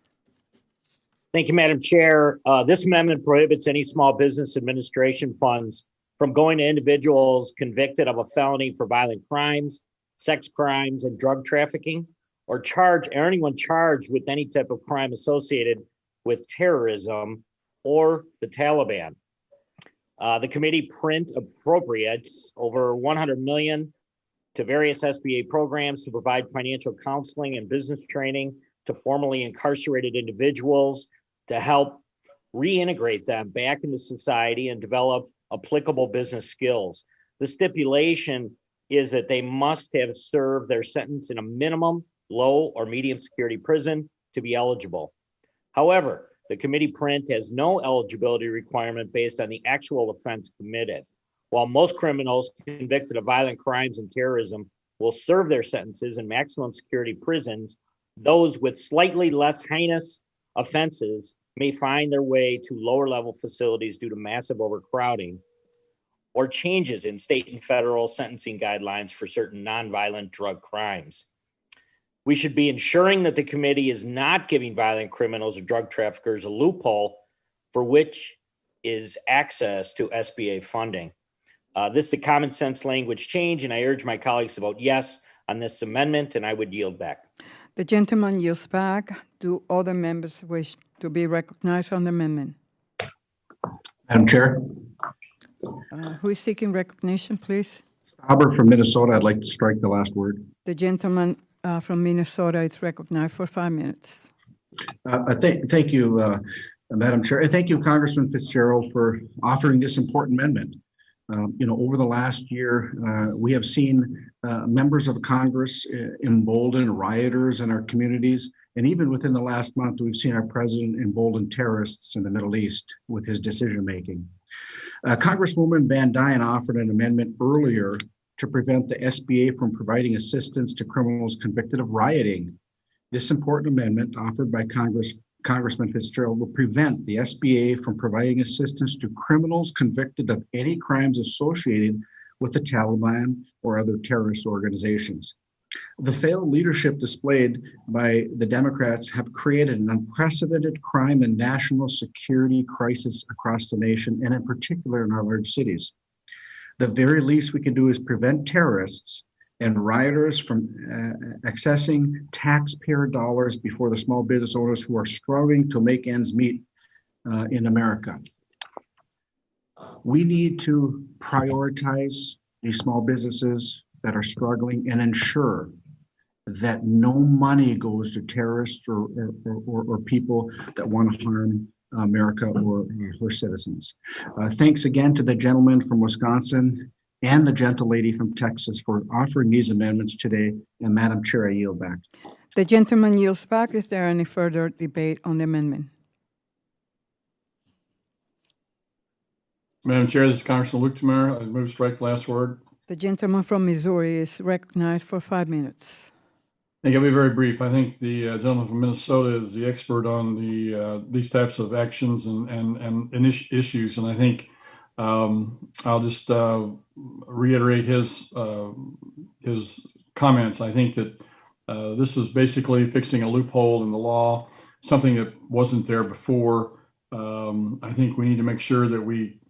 Thank you, Madam Chair. This amendment prohibits any small business administration funds from going to individuals convicted of a felony for violent crimes, sex crimes, and drug trafficking, or anyone charged with any type of crime associated with terrorism or the Taliban. The committee print appropriates over $100 million to various SBA programs to provide financial counseling and business training to formerly incarcerated individuals to help reintegrate them back into society and develop applicable business skills. The stipulation is that they must have served their sentence in a minimum, low, or medium security prison to be eligible. However, the committee print has no eligibility requirement based on the actual offense committed. While most criminals convicted of violent crimes and terrorism will serve their sentences in maximum security prisons, those with slightly less heinous offenses may find their way to lower level facilities due to massive overcrowding or changes in state and federal sentencing guidelines for certain nonviolent drug crimes. We should be ensuring that the committee is not giving violent criminals or drug traffickers a loophole for which is access to SBA funding. This is a common sense language change, and I urge my colleagues to vote yes on this amendment, and I would yield back. The gentleman yields back. Do other members wish to be recognized on the amendment? Madam Chair. Who is seeking recognition, please? Albert from Minnesota, I'd like to strike the last word. The gentleman from Minnesota is recognized for 5 minutes. Thank you, Madam Chair. And thank you, Congressman Fitzgerald, for offering this important amendment. Over the last year, we have seen members of Congress embolden rioters in our communities. And even within the last month, we've seen our president embolden terrorists in the Middle East with his decision-making. Congresswoman Van Duyn offered an amendment earlier to prevent the SBA from providing assistance to criminals convicted of rioting. This important amendment offered by Congressman Fitzgerald will prevent the SBA from providing assistance to criminals convicted of any crimes associated with the Taliban or other terrorist organizations. The failed leadership displayed by the Democrats have created an unprecedented crime and national security crisis across the nation, and in particular in our large cities. The very least we can do is prevent terrorists and rioters from accessing taxpayer dollars before the small business owners who are struggling to make ends meet in America. We need to prioritize these small businesses that are struggling and ensure that no money goes to terrorists or people that want to harm America or her citizens. Thanks again to the gentleman from Wisconsin and the gentle lady from Texas for offering these amendments today. And Madam Chair, I yield back. The gentleman yields back. Is there any further debate on the amendment? Madam Chair, this is Congressman Luke Meyer. I move strike the last word. The gentleman from Missouri is recognized for 5 minutes. I think I'll be very brief. I think the gentleman from Minnesota is the expert on these types of actions and issues, and I think I'll just reiterate his comments. I think that this is basically fixing a loophole in the law, something that wasn't there before. I think we need to make sure that we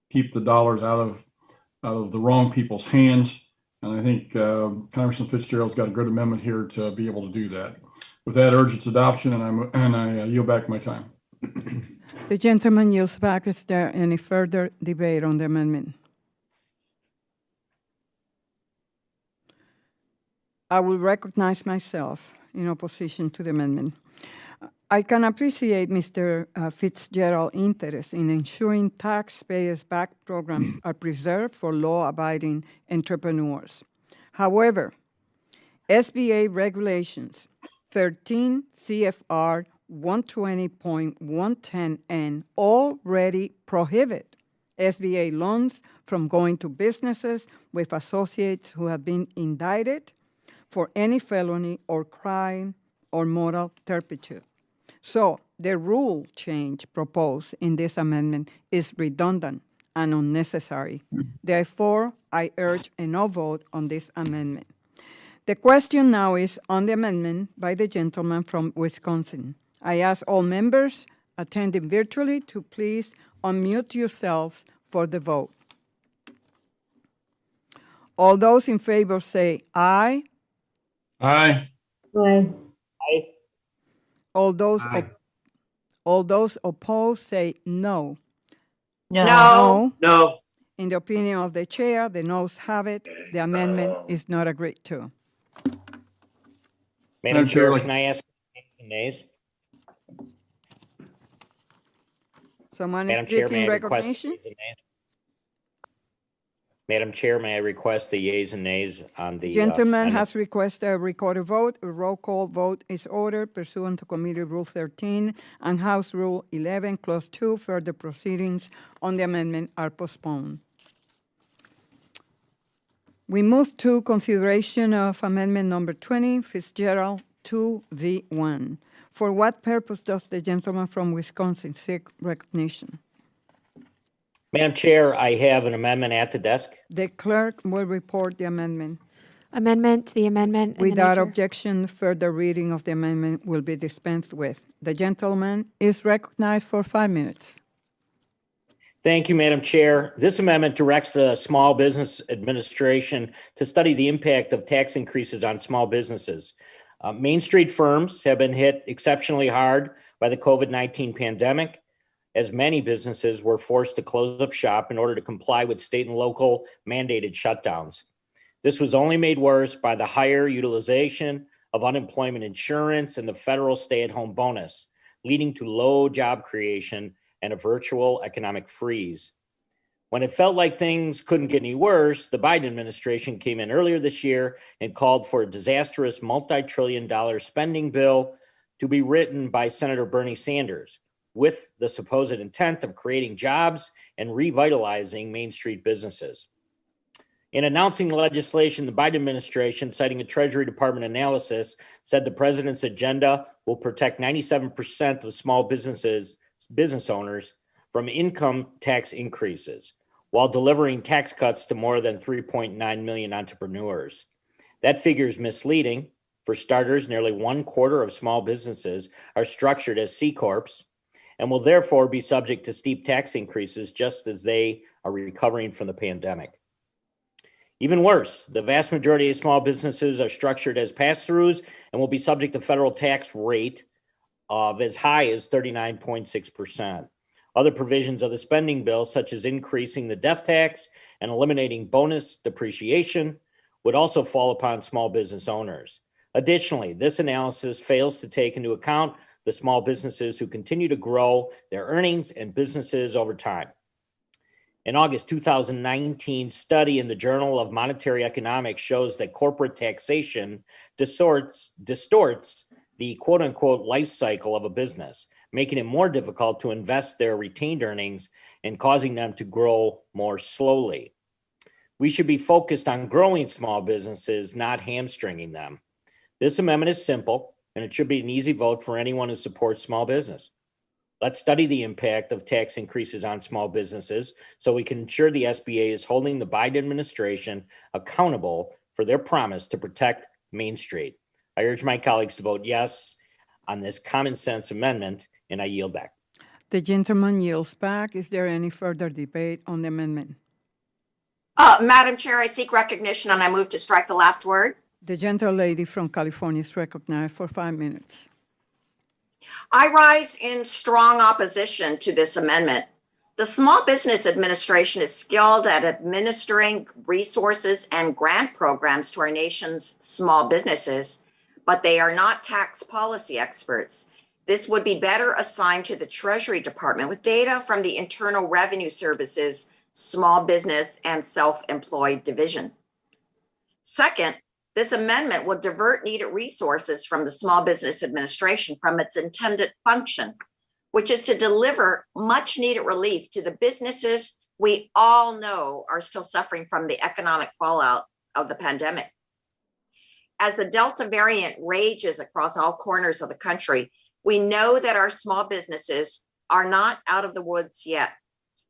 keep the dollars out of the wrong people's hands. And I think Congressman Fitzgerald's got a good amendment here to be able to do that. With that, urge its adoption, and I yield back my time. The gentleman yields back. Is there any further debate on the amendment? I will recognize myself in opposition to the amendment. I can appreciate Mr. Fitzgerald's interest in ensuring taxpayers-backed programs are preserved for law-abiding entrepreneurs. However, SBA regulations 13 CFR 120.110N already prohibit SBA loans from going to businesses with associates who have been indicted for any felony or crime or moral turpitude. So the rule change proposed in this amendment is redundant and unnecessary. Therefore, I urge a no vote on this amendment. The question now is on the amendment by the gentleman from Wisconsin. I ask all members attending virtually to please unmute yourselves for the vote. All those in favor say aye. Aye. Aye. Aye. All those opposed say no. No. No. In the opinion of the chair, the noes have it. The amendment is not agreed to. Madam Chair, can I ask nays? Someone Madam is Chair, seeking may I request recognition? yeas and nays? Madam Chair, may I request the yeas and nays on the Gentleman has requested a recorded vote. A roll call vote is ordered pursuant to Committee Rule 13 and House Rule 11, Clause 2. Further proceedings on the amendment are postponed. We move to consideration of amendment number 20, Fitzgerald 2V1. For what purpose does the gentleman from Wisconsin seek recognition? Madam Chair, I have an amendment at the desk. The clerk will report the amendment. Amendment to the amendment. Without objection, further reading of the amendment will be dispensed with. The gentleman is recognized for 5 minutes. Thank you, Madam Chair. This amendment directs the Small Business Administration to study the impact of tax increases on small businesses. Main Street firms have been hit exceptionally hard by the COVID-19 pandemic, as many businesses were forced to close up shop in order to comply with state and local mandated shutdowns. This was only made worse by the higher utilization of unemployment insurance and the federal stay-at-home bonus, leading to low job creation and a virtual economic freeze. When it felt like things couldn't get any worse, the Biden administration came in earlier this year and called for a disastrous multi-trillion-dollar spending bill to be written by Senator Bernie Sanders, with the supposed intent of creating jobs and revitalizing Main Street businesses. In announcing the legislation, the Biden administration, citing a Treasury Department analysis, said the president's agenda will protect 97% of small business owners from income tax increases, while delivering tax cuts to more than 3.9 million entrepreneurs. That figure is misleading. For starters, nearly 1/4 of small businesses are structured as C Corps and will therefore be subject to steep tax increases just as they are recovering from the pandemic. Even worse, the vast majority of small businesses are structured as pass-throughs and will be subject to federal tax rate of as high as 39.6%. Other provisions of the spending bill, such as increasing the death tax and eliminating bonus depreciation, would also fall upon small business owners. Additionally, this analysis fails to take into account the small businesses who continue to grow their earnings and businesses over time. An August 2019 study in the Journal of Monetary Economics shows that corporate taxation distorts the quote unquote life cycle of a business, making it more difficult to invest their retained earnings and causing them to grow more slowly. We should be focused on growing small businesses, not hamstringing them. This amendment is simple, and it should be an easy vote for anyone who supports small business. Let's study the impact of tax increases on small businesses so we can ensure the SBA is holding the Biden administration accountable for their promise to protect Main Street. I urge my colleagues to vote yes on this common sense amendment, and I yield back. The gentleman yields back. Is there any further debate on the amendment? Madam Chair, I seek recognition and I move to strike the last word. The gentlelady from California is recognized for 5 minutes. I rise in strong opposition to this amendment. The Small Business Administration is skilled at administering resources and grant programs to our nation's small businesses, but they are not tax policy experts. This would be better assigned to the Treasury Department with data from the Internal Revenue Service's Small Business and Self-Employed Division. Second, this amendment will divert needed resources from the Small Business Administration from its intended function, which is to deliver much needed relief to the businesses we all know are still suffering from the economic fallout of the pandemic. As the Delta variant rages across all corners of the country, we know that our small businesses are not out of the woods yet,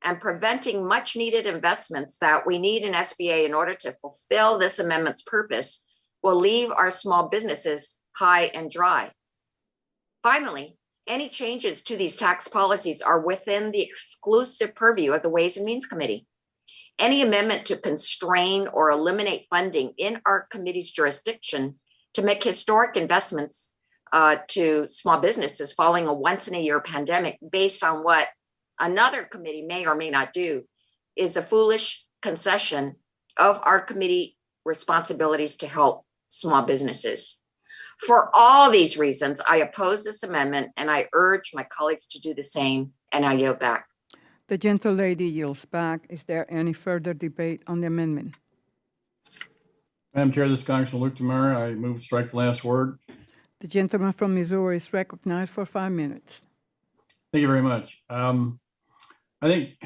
and preventing much needed investments that we need in SBA in order to fulfill this amendment's purpose will leave our small businesses high and dry. Finally, any changes to these tax policies are within the exclusive purview of the Ways and Means Committee. Any amendment to constrain or eliminate funding in our committee's jurisdiction to make historic investments to small businesses following a once-in-a-year pandemic based on what another committee may or may not do is a foolish concession of our committee responsibilities to help small businesses. For all these reasons, I oppose this amendment and I urge my colleagues to do the same, and I yield back. The gentlelady yields back. Is there any further debate on the amendment? Madam Chair, this is Congressman Luke Meyer. I move to strike the last word. The gentleman from Missouri is recognized for 5 minutes. Thank you very much. I think,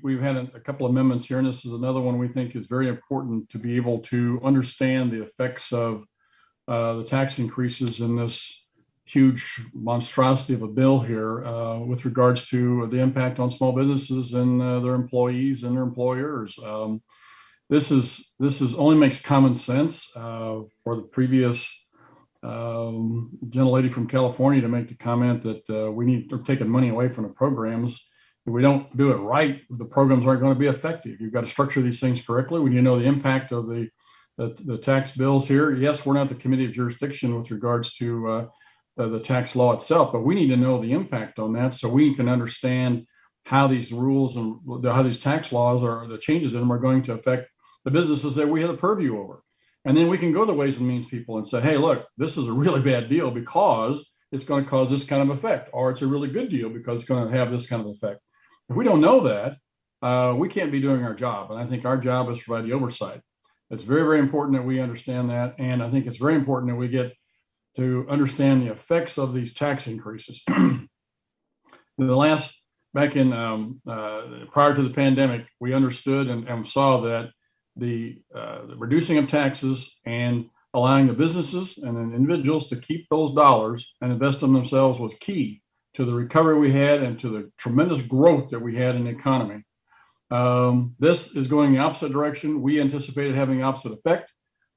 we've had a couple of amendments here, and this is another one we think is very important to be able to understand the effects of the tax increases in this huge monstrosity of a bill here with regards to the impact on small businesses and their employees and their employers. This only makes common sense for the previous gentlelady from California to make the comment that we need to taking money away from the programs. If we don't do it right, the programs aren't going to be effective. You've got to structure these things correctly. We need to know the impact of the tax bills here. Yes, we're not the committee of jurisdiction with regards to the tax law itself, but we need to know the impact on that so we can understand how these rules and how these tax laws or the changes in them are going to affect the businesses that we have the purview over. And then we can go to the Ways and Means people and say, hey, look, this is a really bad deal because it's going to cause this kind of effect, or it's a really good deal because it's going to have this kind of effect. If we don't know that, we can't be doing our job. And I think our job is to provide the oversight. It's very, very important that we understand that. And I think it's very important that we get to understand the effects of these tax increases. Back in prior to the pandemic, we understood and saw that the reducing of taxes and allowing the businesses and the individuals to keep those dollars and invest in themselves was key to the recovery we had and to the tremendous growth that we had in the economy. This is going the opposite direction. We anticipated having the opposite effect.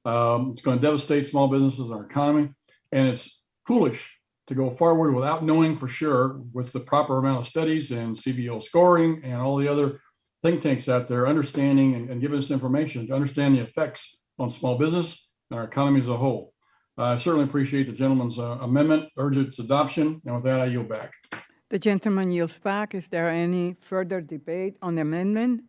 It's going to devastate small businesses and our economy. And it's foolish to go forward without knowing for sure, with the proper amount of studies and CBO scoring and all the other think tanks out there, understanding and giving us information to understand the effects on small business and our economy as a whole. I certainly appreciate the gentleman's amendment, urge its adoption, and with that, I yield back. The gentleman yields back. Is there any further debate on the amendment?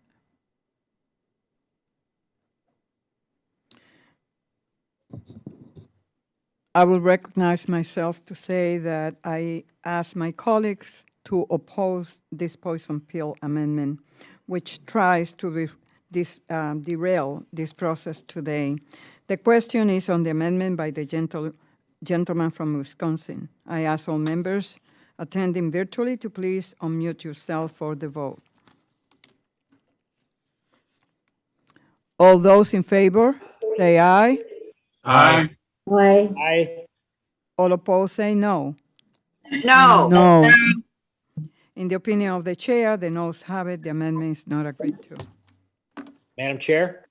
I will recognize myself to say that I ask my colleagues to oppose this poison pill amendment, which tries to derail this process today. The question is on the amendment by the gentleman from Wisconsin. I ask all members attending virtually to please unmute yourself for the vote. All those in favor, say aye. Aye. Aye. Aye. All opposed, say no. No. No. In the opinion of the chair, the noes have it. The amendment is not agreed to. Madam Chair?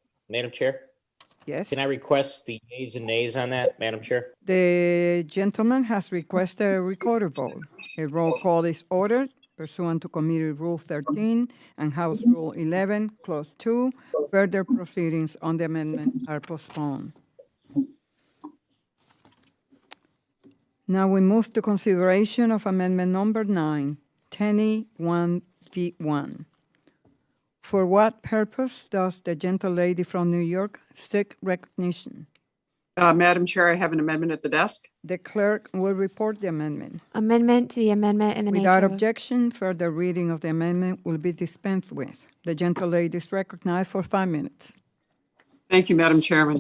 Yes. Can I request the yeas and nays on that, Madam Chair? The gentleman has requested a recorded vote. A roll call is ordered pursuant to Committee Rule 13 and House Rule 11, Clause 2. Further proceedings on the amendment are postponed. Now we move to consideration of amendment number 9, Tenny 1V1. For what purpose does the gentle lady from New York seek recognition? Madam Chair, I have an amendment at the desk. The clerk will report the amendment. Amendment to the amendment in the Without nature of... objection, further reading of the amendment will be dispensed with. The gentle lady is recognized for 5 minutes. Thank you, Madam Chairman,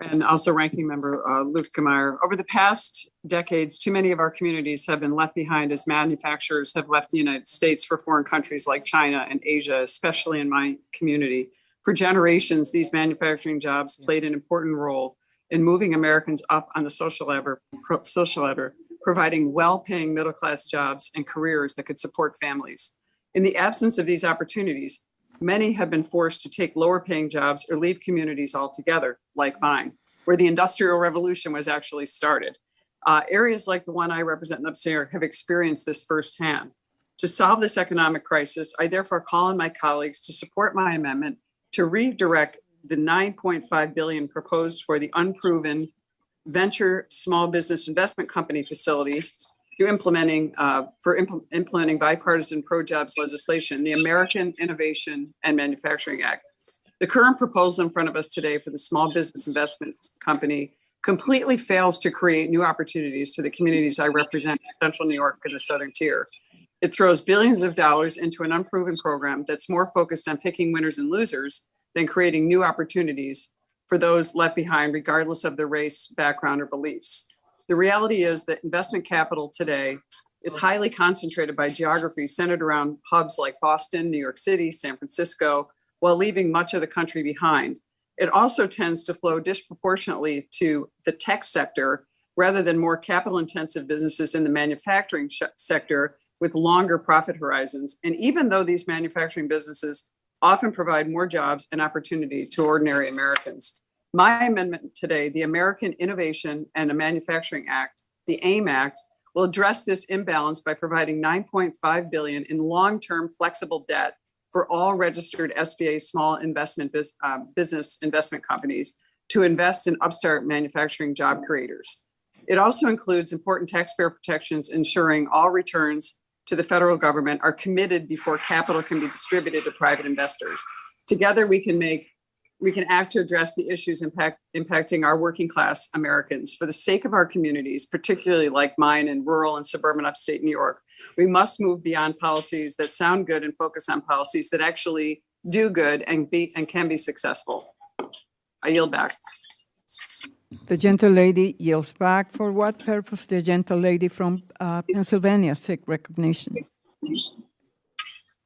and also Ranking Member Luke Meyer. Over the past decades, too many of our communities have been left behind as manufacturers have left the United States for foreign countries like China and Asia, especially in my community. For generations, these manufacturing jobs played an important role in moving Americans up on the social ladder, providing well-paying middle-class jobs and careers that could support families. In the absence of these opportunities, many have been forced to take lower-paying jobs or leave communities altogether, like mine, where the Industrial Revolution was actually started. Areas like the one I represent in Upstate have experienced this firsthand. To solve this economic crisis, I therefore call on my colleagues to support my amendment to redirect the $9.5 billion proposed for the unproven venture small business investment company facility to implementing bipartisan pro-jobs legislation, the American Innovation and Manufacturing Act. The current proposal in front of us today for the small business investment company completely fails to create new opportunities for the communities I represent in Central New York and the Southern Tier. It throws billions of dollars into an unproven program that's more focused on picking winners and losers than creating new opportunities for those left behind, regardless of their race, background, or beliefs. The reality is that investment capital today is highly concentrated by geography centered around hubs like Boston, New York City, San Francisco, while leaving much of the country behind. It also tends to flow disproportionately to the tech sector rather than more capital-intensive businesses in the manufacturing sector with longer profit horizons. And even though these manufacturing businesses often provide more jobs and opportunity to ordinary Americans, my amendment today, the American Innovation and Manufacturing Act, the AIM Act, will address this imbalance by providing $9.5 billion in long-term flexible debt for all registered SBA small business investment companies to invest in upstart manufacturing job creators. It also includes important taxpayer protections, ensuring all returns to the federal government are committed before capital can be distributed to private investors. Together, we can act to address the issues impacting our working class Americans. For the sake of our communities, particularly like mine in rural and suburban upstate New York, we must move beyond policies that sound good and focus on policies that actually do good and can be successful. I yield back. The gentle lady yields back. For what purpose the gentle lady from Pennsylvania seek recognition?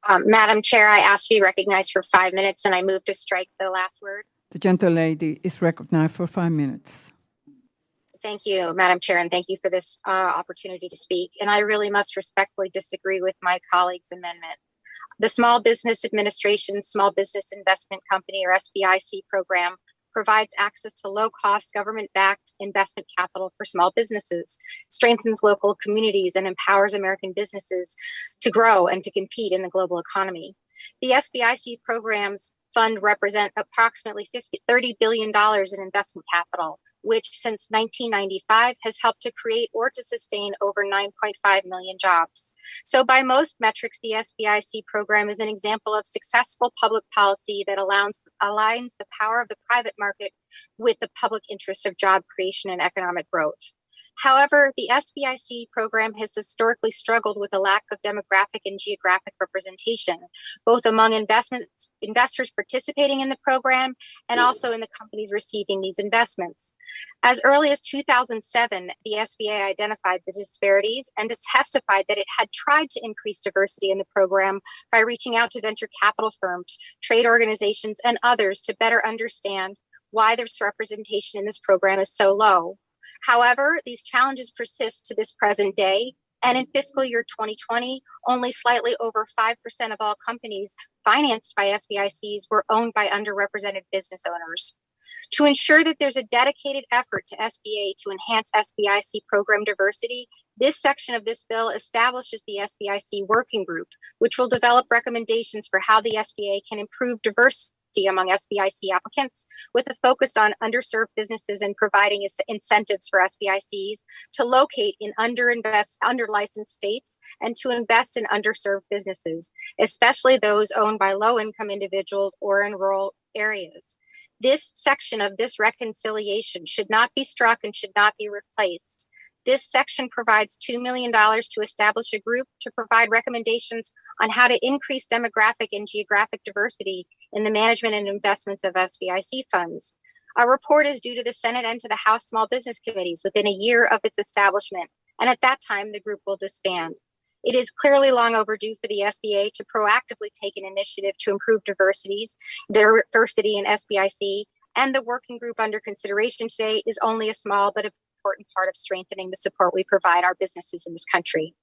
Madam Chair, I ask to be recognized for 5 minutes, and I move to strike the last word. The gentle lady is recognized for 5 minutes. Thank you, Madam Chair, and thank you for this opportunity to speak. And I really must respectfully disagree with my colleague's amendment. The Small Business Administration Small Business Investment Company, or SBIC program, provides access to low-cost government-backed investment capital for small businesses, strengthens local communities, and empowers American businesses to grow and to compete in the global economy. The SBIC programs fund represent approximately $30 billion in investment capital, which since 1995 has helped to create or to sustain over 9.5 million jobs. So by most metrics, the SBIC program is an example of successful public policy that aligns the power of the private market with the public interest of job creation and economic growth. However, the SBIC program has historically struggled with a lack of demographic and geographic representation, both among investors participating in the program and also in the companies receiving these investments. As early as 2007, the SBA identified the disparities and has testified that it had tried to increase diversity in the program by reaching out to venture capital firms, trade organizations, and others to better understand why their representation in this program is so low. However, these challenges persist to this present day, and in fiscal year 2020, only slightly over 5% of all companies financed by SBICs were owned by underrepresented business owners. To ensure that there's a dedicated effort to SBA to enhance SBIC program diversity, this section of this bill establishes the SBIC working group, which will develop recommendations for how the SBA can improve diversity among SBIC applicants, with a focus on underserved businesses and providing incentives for SBICs to locate in under-licensed states and to invest in underserved businesses, especially those owned by low-income individuals or in rural areas. This section of this reconciliation should not be struck and should not be replaced. This section provides $2 million to establish a group to provide recommendations on how to increase demographic and geographic diversity in the management and investments of SBIC funds. Our report is due to the Senate and to the House Small Business Committees within a year of its establishment, and at that time, the group will disband. It is clearly long overdue for the SBA to proactively take an initiative to improve diversity in SBIC, and the working group under consideration today is only a small but important part of strengthening the support we provide our businesses in this country.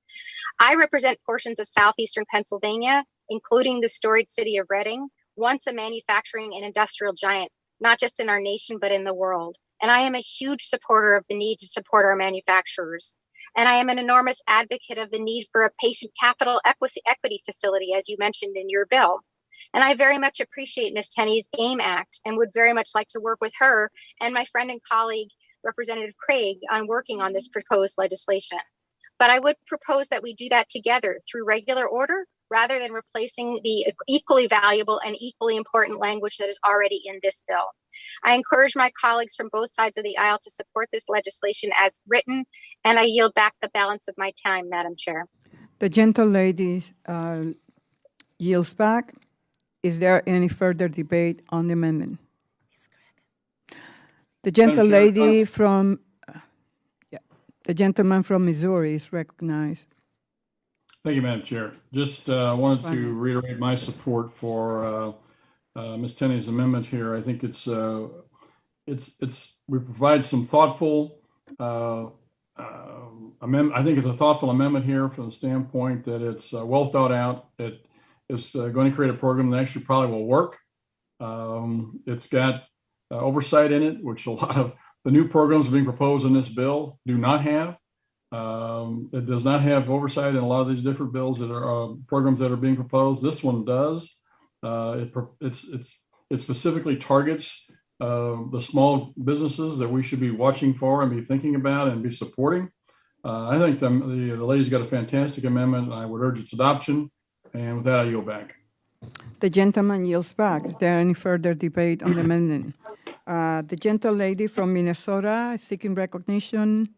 I represent portions of southeastern Pennsylvania, including the storied city of Reading, once a manufacturing and industrial giant, not just in our nation, but in the world. And I am a huge supporter of the need to support our manufacturers. And I am an enormous advocate of the need for a patient capital equity facility, as you mentioned in your bill. And I very much appreciate Ms. Tenney's AIM Act and would very much like to work with her and my friend and colleague, Representative Craig, on working on this proposed legislation. But I would propose that we do that together through regular order rather than replacing the equally valuable and equally important language that is already in this bill. I encourage my colleagues from both sides of the aisle to support this legislation as written, and I yield back the balance of my time, Madam Chair. The gentle lady yields back. Is there any further debate on the amendment? The gentle lady from, the gentleman from Missouri is recognized. Thank you, Madam Chair. Just wanted to reiterate my support for Ms. Tenney's amendment here. I think we provide some thoughtful amendment. I think it's a thoughtful amendment here from the standpoint that it's well thought out. It is going to create a program that actually probably will work. It's got oversight in it, which a lot of the new programs being proposed in this bill do not have. It does not have oversight in a lot of these different bills that are programs that are being proposed. This one does. It specifically targets the small businesses that we should be watching for and be thinking about and be supporting. I think the lady's got a fantastic amendment. I would urge its adoption. And with that, I yield back. The gentleman yields back. Is there any further debate on the amendment? The gentle lady from Minnesota is seeking recognition.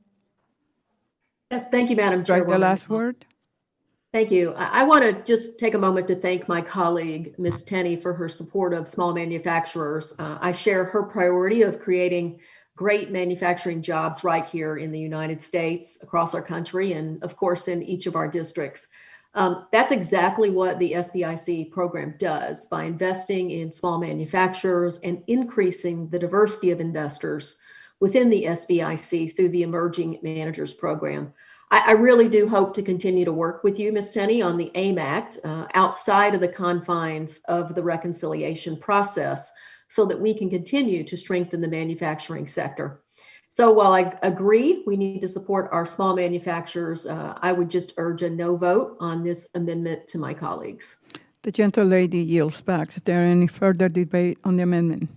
Yes, thank you, Madam Chair. The last word. Thank you. I want to just take a moment to thank my colleague, Ms. Tenney, for her support of small manufacturers. I share her priority of creating great manufacturing jobs right here in the United States, across our country, and of course in each of our districts. That's exactly what the SBIC program does by investing in small manufacturers and increasing the diversity of investors within the SBIC through the Emerging Managers Program. I really do hope to continue to work with you, Ms. Tenney, on the AIM Act outside of the confines of the reconciliation process so that we can continue to strengthen the manufacturing sector. So while I agree we need to support our small manufacturers, I would just urge a no vote on this amendment to my colleagues. The gentlelady yields back. Is there any further debate on the amendment?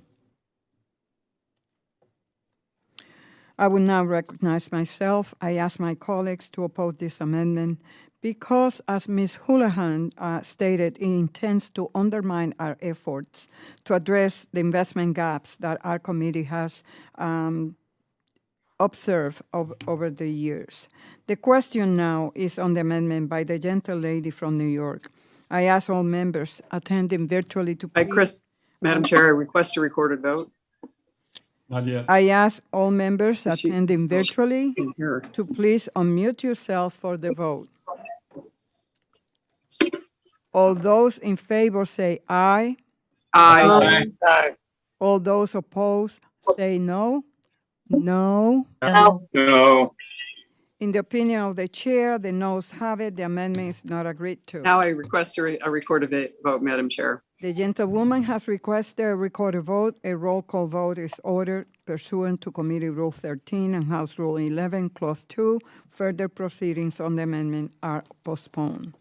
I will now recognize myself. I ask my colleagues to oppose this amendment because, as Ms. Houlihan stated, it intends to undermine our efforts to address the investment gaps that our committee has observed over the years. The question now is on the amendment by the gentlelady from New York. I ask all members attending virtually to please. Madam Chair, I request a recorded vote. Not yet. I ask all members attending virtually to please unmute yourself for the vote. All those in favor say aye. Aye. Aye. All those opposed say no. No. No. In the opinion of the chair, the noes have it. The amendment is not agreed to. Now I request a recorded vote, Madam Chair. The gentlewoman has requested a recorded vote. A roll call vote is ordered pursuant to Committee Rule 13 and House Rule 11, Clause 2. Further proceedings on the amendment are postponed.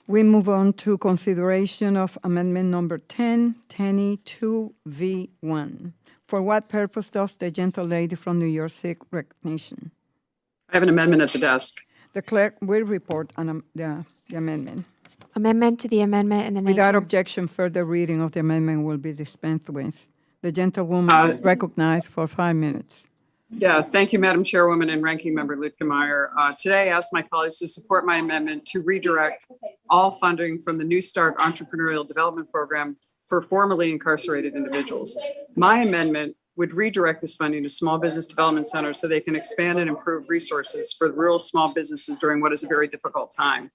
We move on to consideration of amendment number 10, Tenney 2V1. For what purpose does the gentlelady from New York seek recognition? I have an amendment at the desk. The clerk will report on the amendment. Amendment to the amendment in the nature. Without objection, further reading of the amendment will be dispensed with. The gentlewoman is recognized for 5 minutes. Yeah, thank you, Madam Chairwoman and Ranking Member Meyer. Today, I ask my colleagues to support my amendment to redirect all funding from the New Start Entrepreneurial Development Program for formerly incarcerated individuals. My amendment would redirect this funding to small business development centers so they can expand and improve resources for rural small businesses during what is a very difficult time.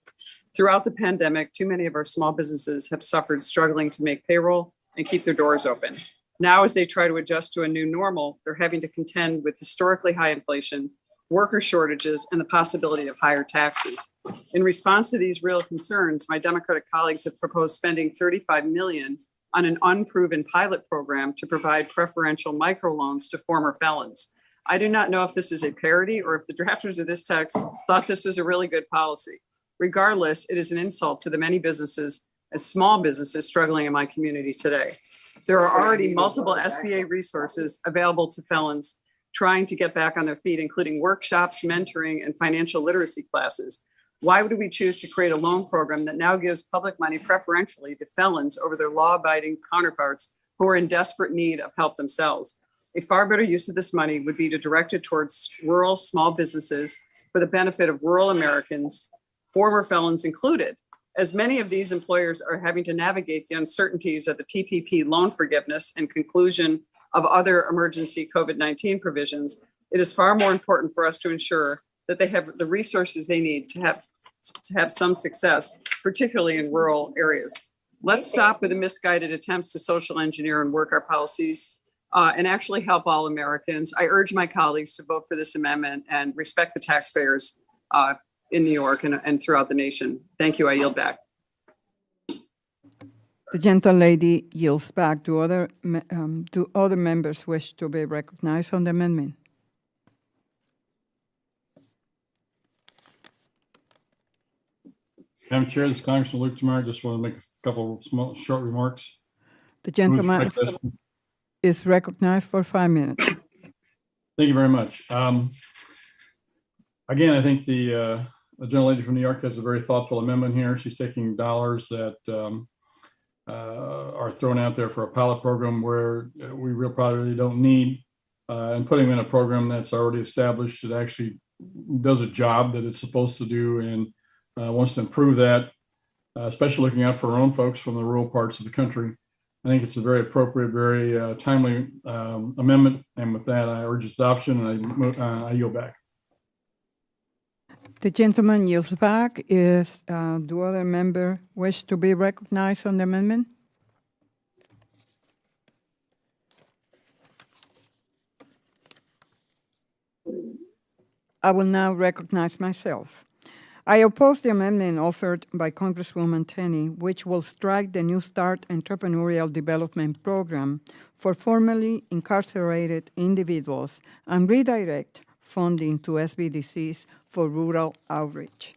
Throughout the pandemic, too many of our small businesses have suffered struggling to make payroll and keep their doors open. Now, as they try to adjust to a new normal, they're having to contend with historically high inflation, worker shortages, and the possibility of higher taxes. In response to these real concerns, my Democratic colleagues have proposed spending $35 million on an unproven pilot program to provide preferential microloans to former felons. I do not know if this is a parody or if the drafters of this text thought this was a really good policy. Regardless, it is an insult to the many businesses and small businesses struggling in my community today. There are already multiple SBA resources available to felons trying to get back on their feet, including workshops, mentoring, and financial literacy classes. Why would we choose to create a loan program that now gives public money preferentially to felons over their law-abiding counterparts who are in desperate need of help themselves? A far better use of this money would be to direct it towards rural small businesses for the benefit of rural Americans, former felons included, as many of these employers are having to navigate the uncertainties of the PPP loan forgiveness and conclusion of other emergency COVID-19 provisions. It is far more important for us to ensure that they have the resources they need to have some success, particularly in rural areas. Let's stop with the misguided attempts to social engineer and work our policies and actually help all Americans. I urge my colleagues to vote for this amendment and respect the taxpayers in New York and throughout the nation. Thank you. I yield back. The gentlelady yields back. Do other members wish to be recognized on the amendment? Madam Chair, this is Congressman Luke Meyer. Just want to make a couple of short remarks. The gentleman is recognized for 5 minutes. Thank you very much. Again, I think the gentlelady from New York has a very thoughtful amendment here. She's taking dollars that are thrown out there for a pilot program where we real probably don't need and putting them in a program that's already established that actually does a job that it's supposed to do and wants to improve that, especially looking out for our own folks from the rural parts of the country. I think it's a very appropriate, very timely amendment. And with that, I urge its adoption and I yield back. The gentleman yields back. Do other members wish to be recognized on the amendment? I will now recognize myself. I oppose the amendment offered by Congresswoman Tenney, which will strike the New Start Entrepreneurial Development Program for formerly incarcerated individuals and redirect funding to SBDCs for rural outreach.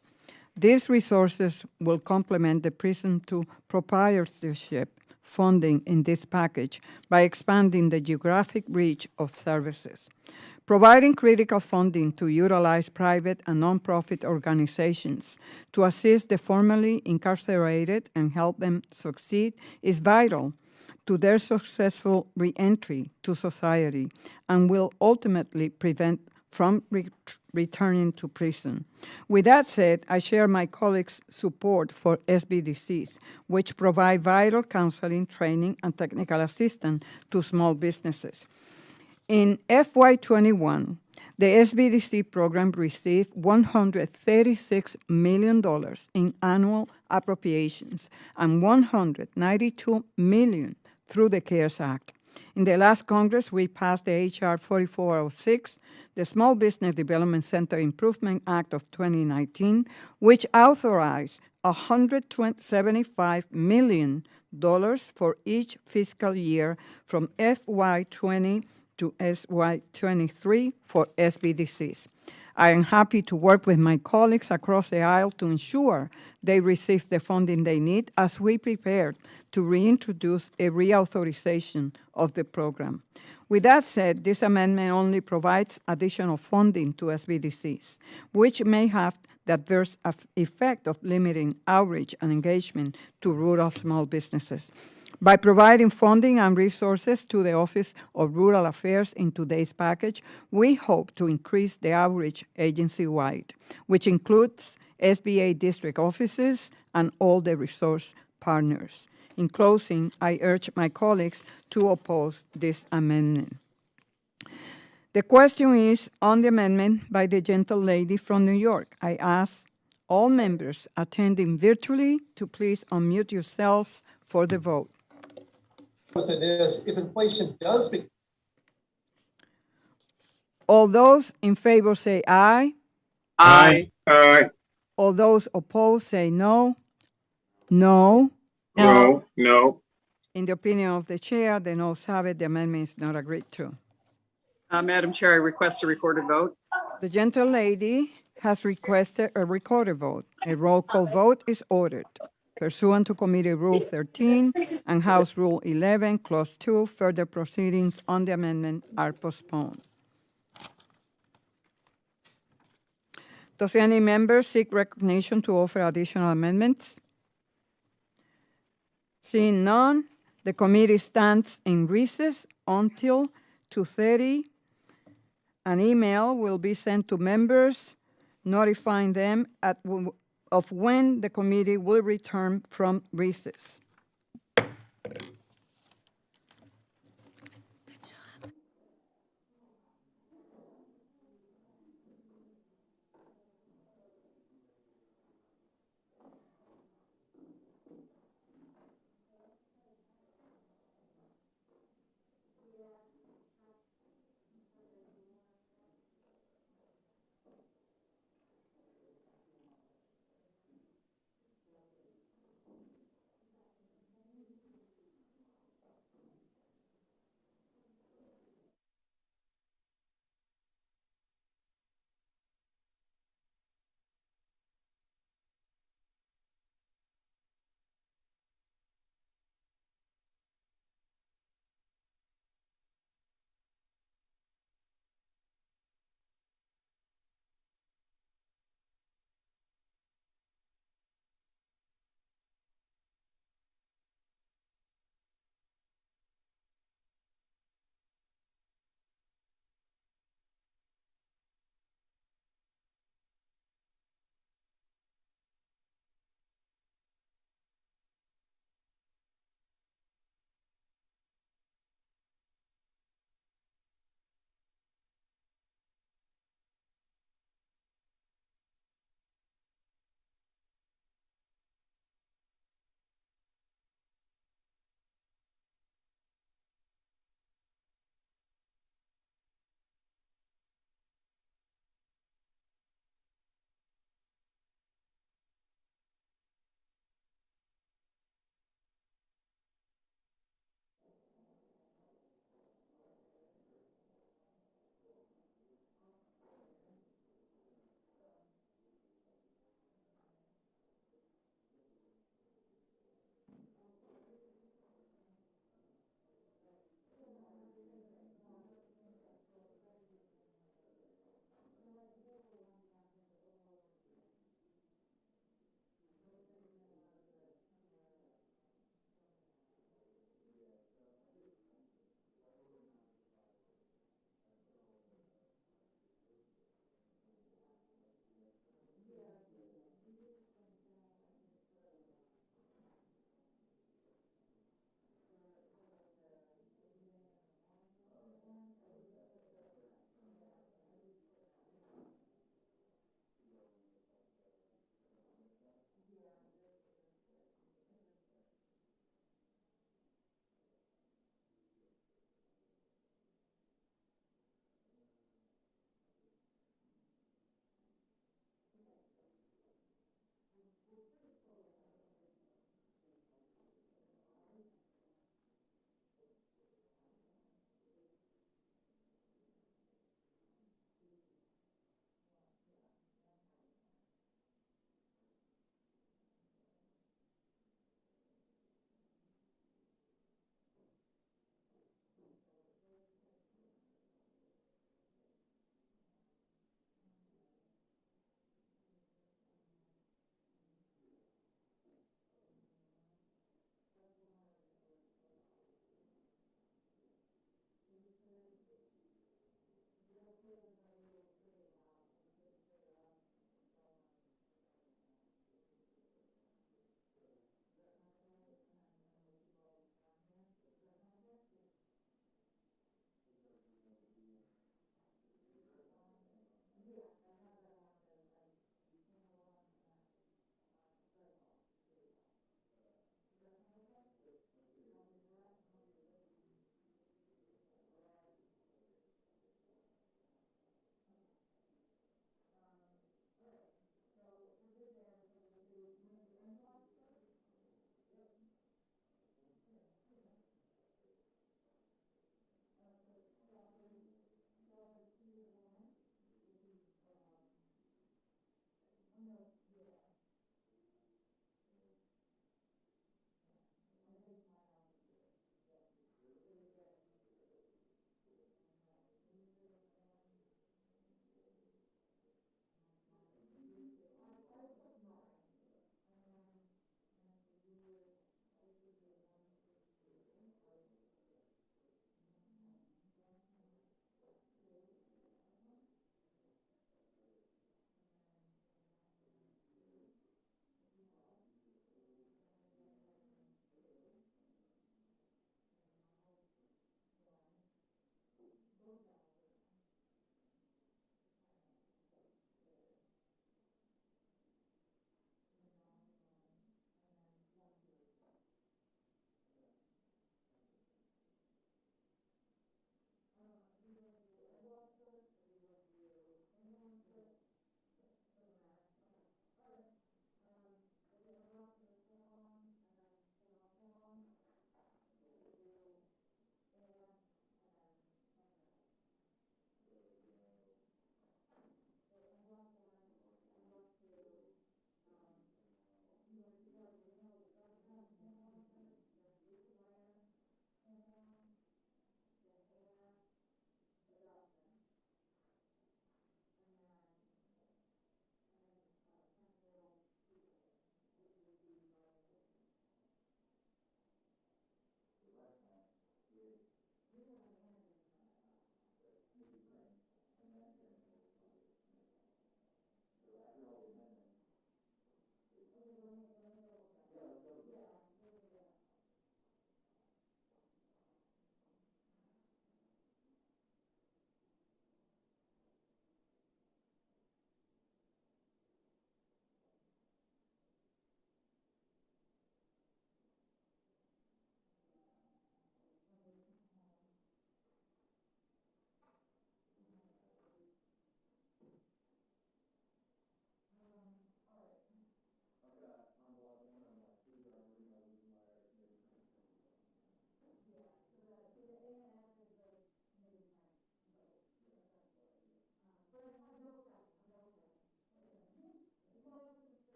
These resources will complement the prison to proprietorship funding in this package by expanding the geographic reach of services. Providing critical funding to utilize private and nonprofit organizations to assist the formerly incarcerated and help them succeed is vital to their successful reentry to society and will ultimately prevent from returning to prison. With that said, I share my colleagues' support for SBDCs, which provide vital counseling, training, and technical assistance to small businesses. In FY21, the SBDC program received $136 million in annual appropriations and $192 million through the CARES Act. In the last Congress, we passed the H.R. 4406, the Small Business Development Center Improvement Act of 2019, which authorized $175 million for each fiscal year from FY20 to SY23 for SBDCs. I am happy to work with my colleagues across the aisle to ensure they receive the funding they need as we prepare to reintroduce a reauthorization of the program. With that said, this amendment only provides additional funding to SBDCs, which may have the adverse effect of limiting outreach and engagement to rural small businesses. By providing funding and resources to the Office of Rural Affairs in today's package, we hope to increase the outreach agency-wide, which includes SBA district offices and all the resource partners. In closing, I urge my colleagues to oppose this amendment. The question is on the amendment by the gentle lady from New York. I ask all members attending virtually to please unmute yourselves for the vote. It is, if inflation does be. All those in favor say aye. Aye. Aye. All those opposed say no. No. No. No. In the opinion of the chair, the noes have it. The amendment is not agreed to. Madam Chair, I request a recorded vote. The gentle lady has requested a recorded vote. A roll call vote is ordered. Pursuant to Committee Rule 13 and House Rule 11, Clause 2, further proceedings on the amendment are postponed. Does any member seek recognition to offer additional amendments? Seeing none, the committee stands in recess until 2:30. An email will be sent to members notifying them of when the committee will return from recess.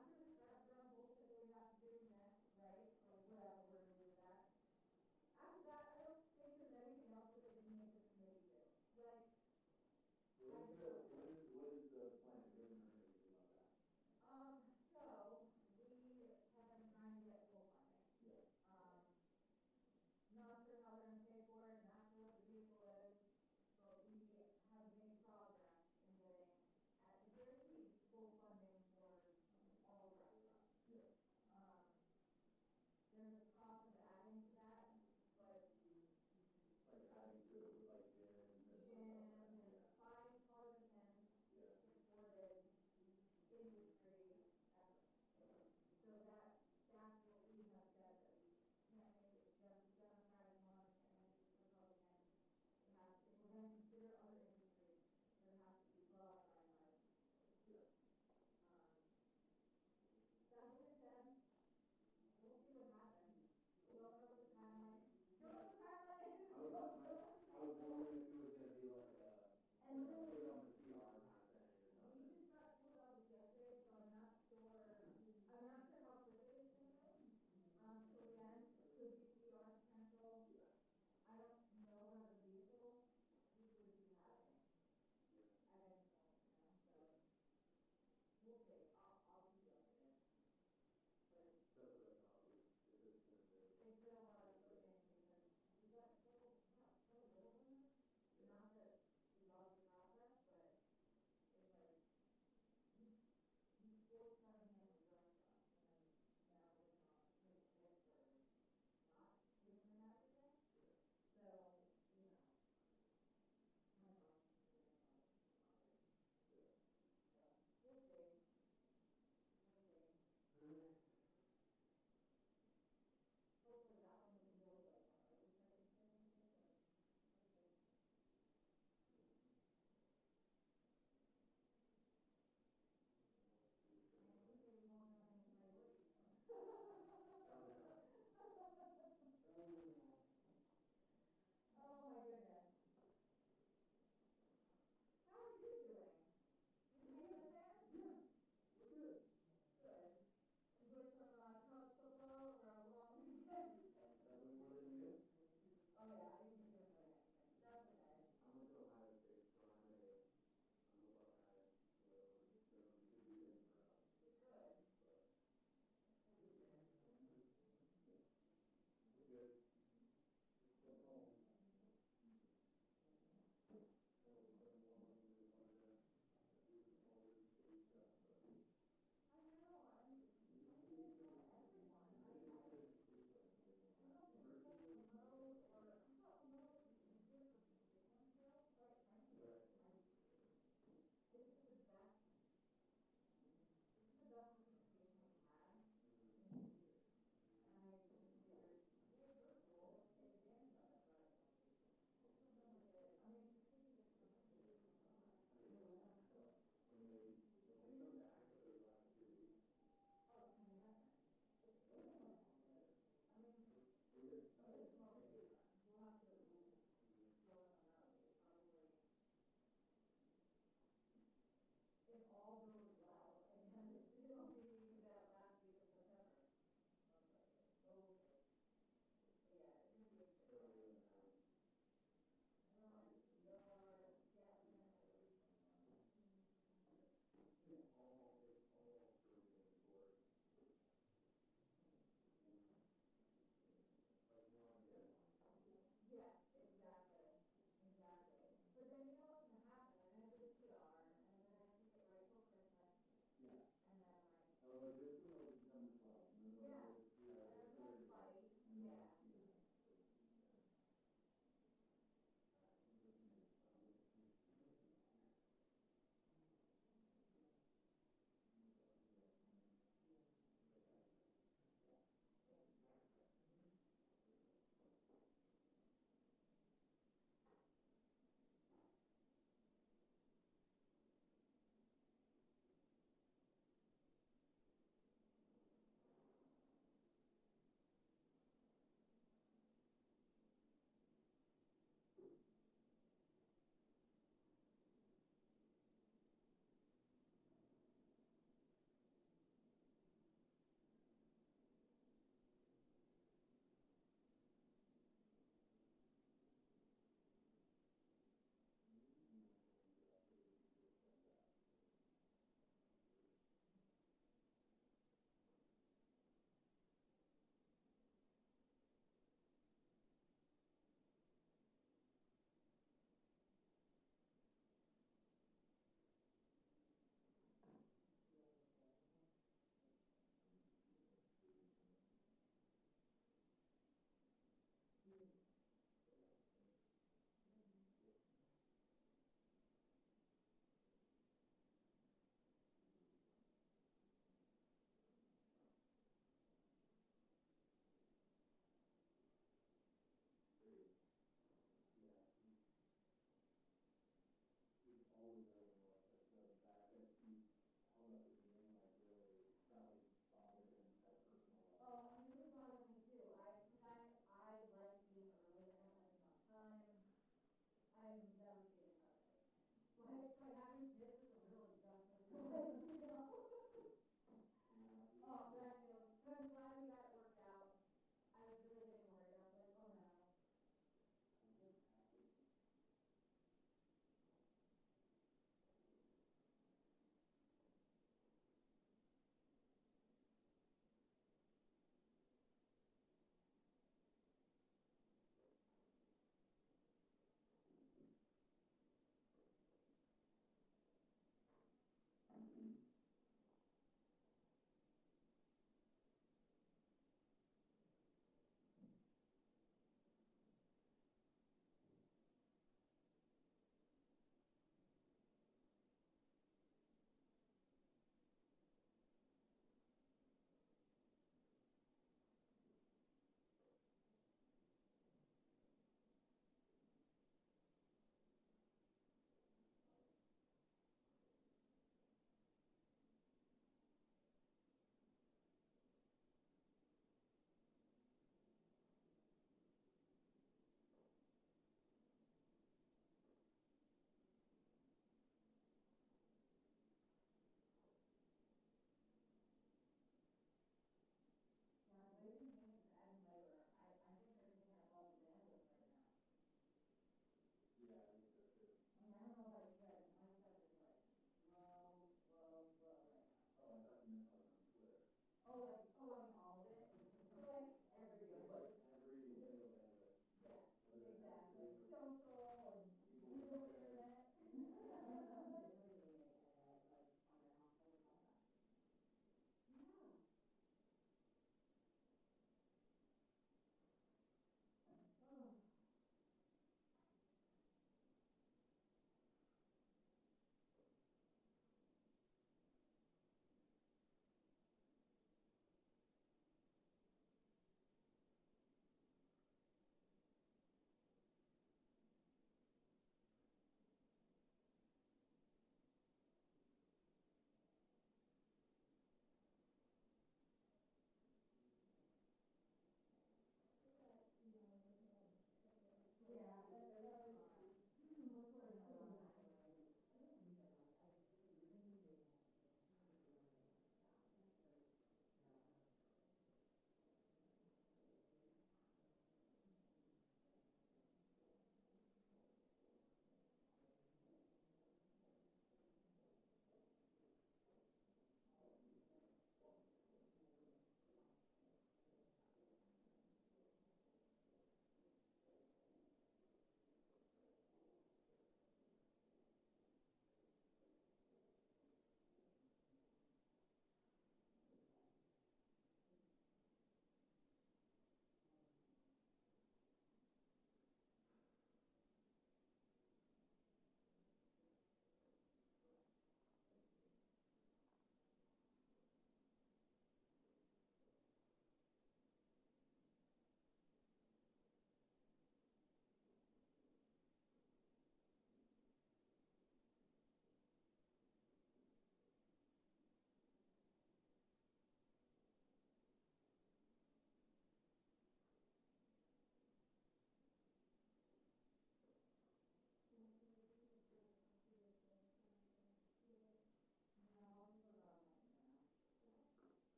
after the background bullshit that we have to do next, right, or whatever we're gonna do with that, after that, I don't think there's anything else that we need the committee do. Like, what is the plan? So we have been trying to get full funding. Yeah. Not sure how they're gonna pay for it, not sure what the vehicle is, but we have made progress in getting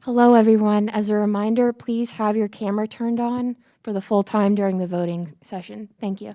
Hello, everyone. As a reminder, please have your camera turned on for the full time during the voting session. Thank you.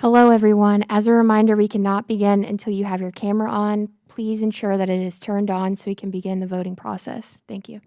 Hello, everyone. As a reminder, we cannot begin until you have your camera on. Please ensure that it is turned on so we can begin the voting process. Thank you.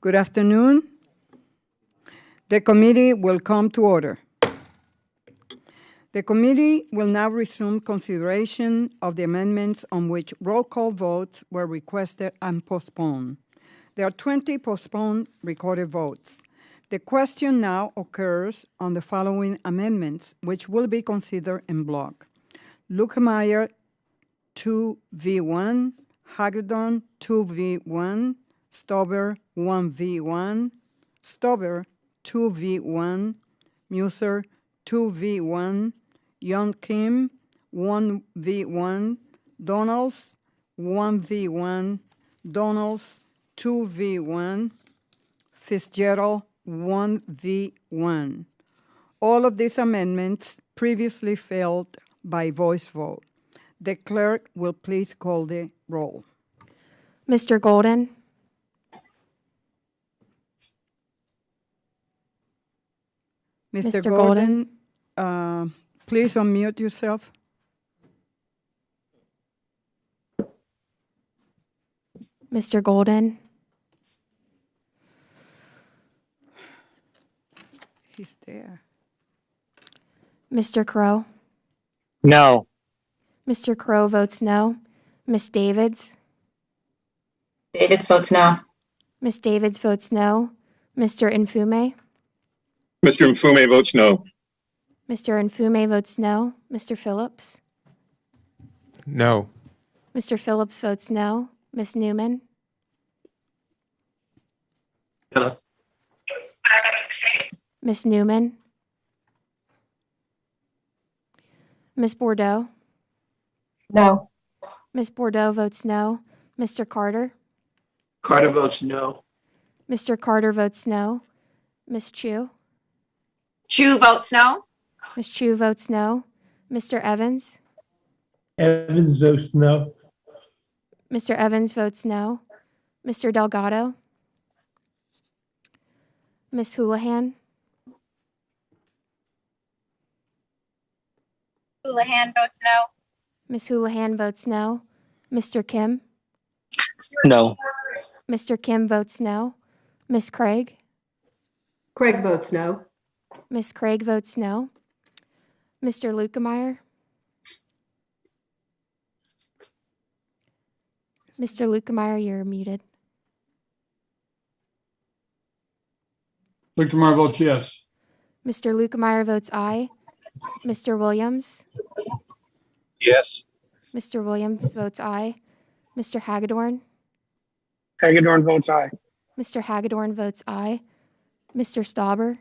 Good afternoon. The committee will come to order. The committee will now resume consideration of the amendments on which roll call votes were requested and postponed. There are 20 postponed recorded votes. The question now occurs on the following amendments, which will be considered en bloc. Meyer 2V1, Hagedorn 2V1, Stover 1V1, Stover 2V1, Muser 2V1, Young Kim 1V1, Donalds 1V1, Donalds 2V1, Fitzgerald 1V1. All of these amendments previously failed by voice vote. The clerk will please call the roll. Mr. Golden? Mr. Golden, please unmute yourself. Mr. Golden? He's there. Mr. Crow? No. Mr. Crow votes no. Miss Davids? Davids votes no. Miss Davids votes no. Mr. Infume? Mr. Mfume votes no. Mr. Infume votes no. Mr. Phillips? No. Mr. Phillips votes no. Miss Newman? No. Miss Newman? Miss Bordeaux? No. Miss Bordeaux votes no. Mr. Carter? Carter votes no. Mr. Carter votes no. Miss Chu? Chu votes no. Miss Chu votes no. Mr. Evans? Evans votes no. Mr. Evans votes no. Mr. Delgado? Miss Houlihan? Houlihan votes no. Miss Houlihan votes no. Mr. Kim? No. Mr. Kim votes no. Miss Craig? Craig votes no. Miss Craig votes no. Mr. Lukemeyer? Mr. Lukemeyer, you're muted. Lukemeyer votes yes. Mr. Lukemeyer votes aye. Mr. Williams? Yes. Mr. Williams votes aye. Mr. Hagedorn? Hagedorn votes aye. Mr. Hagedorn votes aye. Mr. Stauber?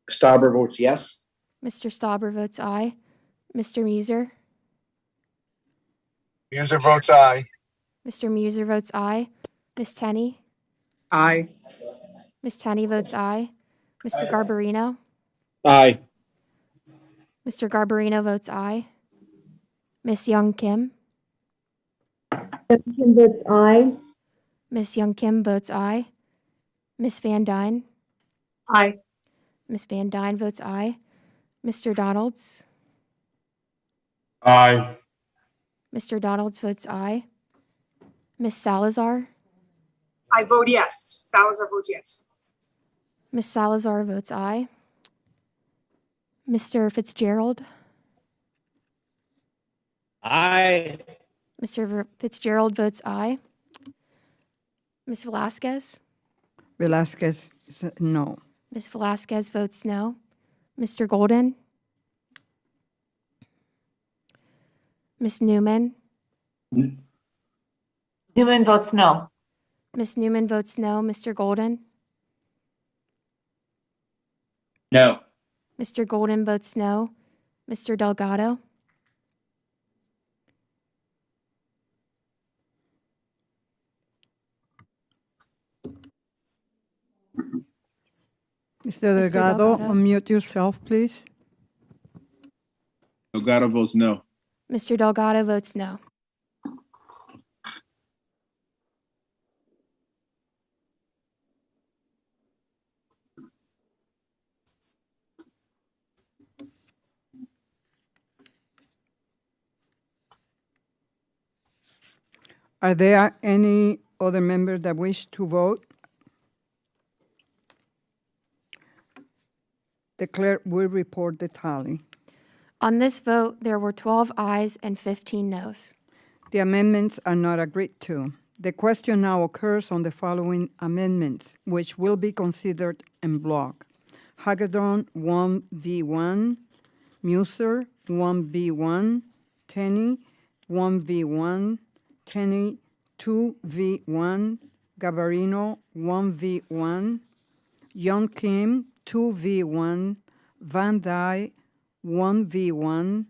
Stauber votes yes. Mr. Stauber votes aye. Mr. Muser? Muser votes aye. Mr. Muser votes aye. Miss Tenney? Aye. Miss Tenney votes aye. Mr. Garbarino? Aye. Mr. Garbarino votes aye. Miss Young Kim? Kim votes aye. Miss Young Kim votes aye. Miss Van Dyne? Aye. Miss Van Dyne votes aye. Mr. Donalds? Aye. Mr. Donalds votes aye. Miss Salazar? I vote yes. Salazar votes yes. Miss Salazar votes aye. Mr. Fitzgerald? Aye. Mr. Fitzgerald votes aye. Miss Velasquez? Velasquez, no. Miss Velasquez votes no. Mr. Golden? Miss Newman? Newman votes no. Miss Newman votes no. Mr. Golden? No. Mr. Golden votes no. Mr. Delgado? Mr. Delgado, unmute yourself, please. Delgado votes no. Mr. Delgado votes no. Are there any other members that wish to vote? The clerk will report the tally. On this vote, there were 12 ayes and 15 noes. The amendments are not agreed to. The question now occurs on the following amendments, which will be considered en bloc. Hagedorn 1v1, Muser 1v1, Tenney 1v1, Tenney 2v1, Gabarino 1v1, Young Kim 2v1, Van Dyke 1v1,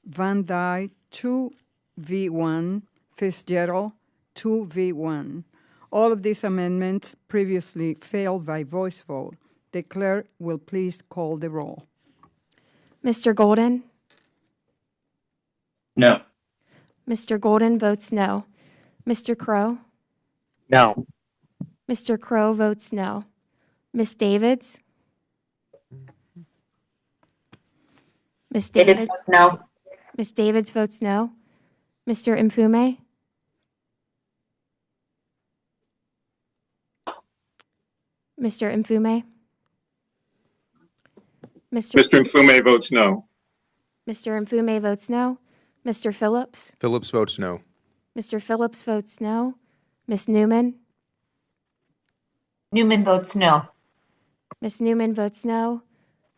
Van Dyke 2v1, Fitzgerald 2v1. All of these amendments previously failed by voice vote. The clerk will please call the roll. Mr. Golden? No. Mr. Golden votes no. Mr. Crow? No. Mr. Crow votes no. Ms. Davids? Ms. Davids? No. Ms. Davids votes no. Mr. Mfume? Mr. Mfume? Mr. Mfume votes no. Mr. Mfume votes no. Mr. Phillips? Phillips votes no. Mr. Phillips votes no. Ms. Newman? Newman votes no. Ms. Newman votes no.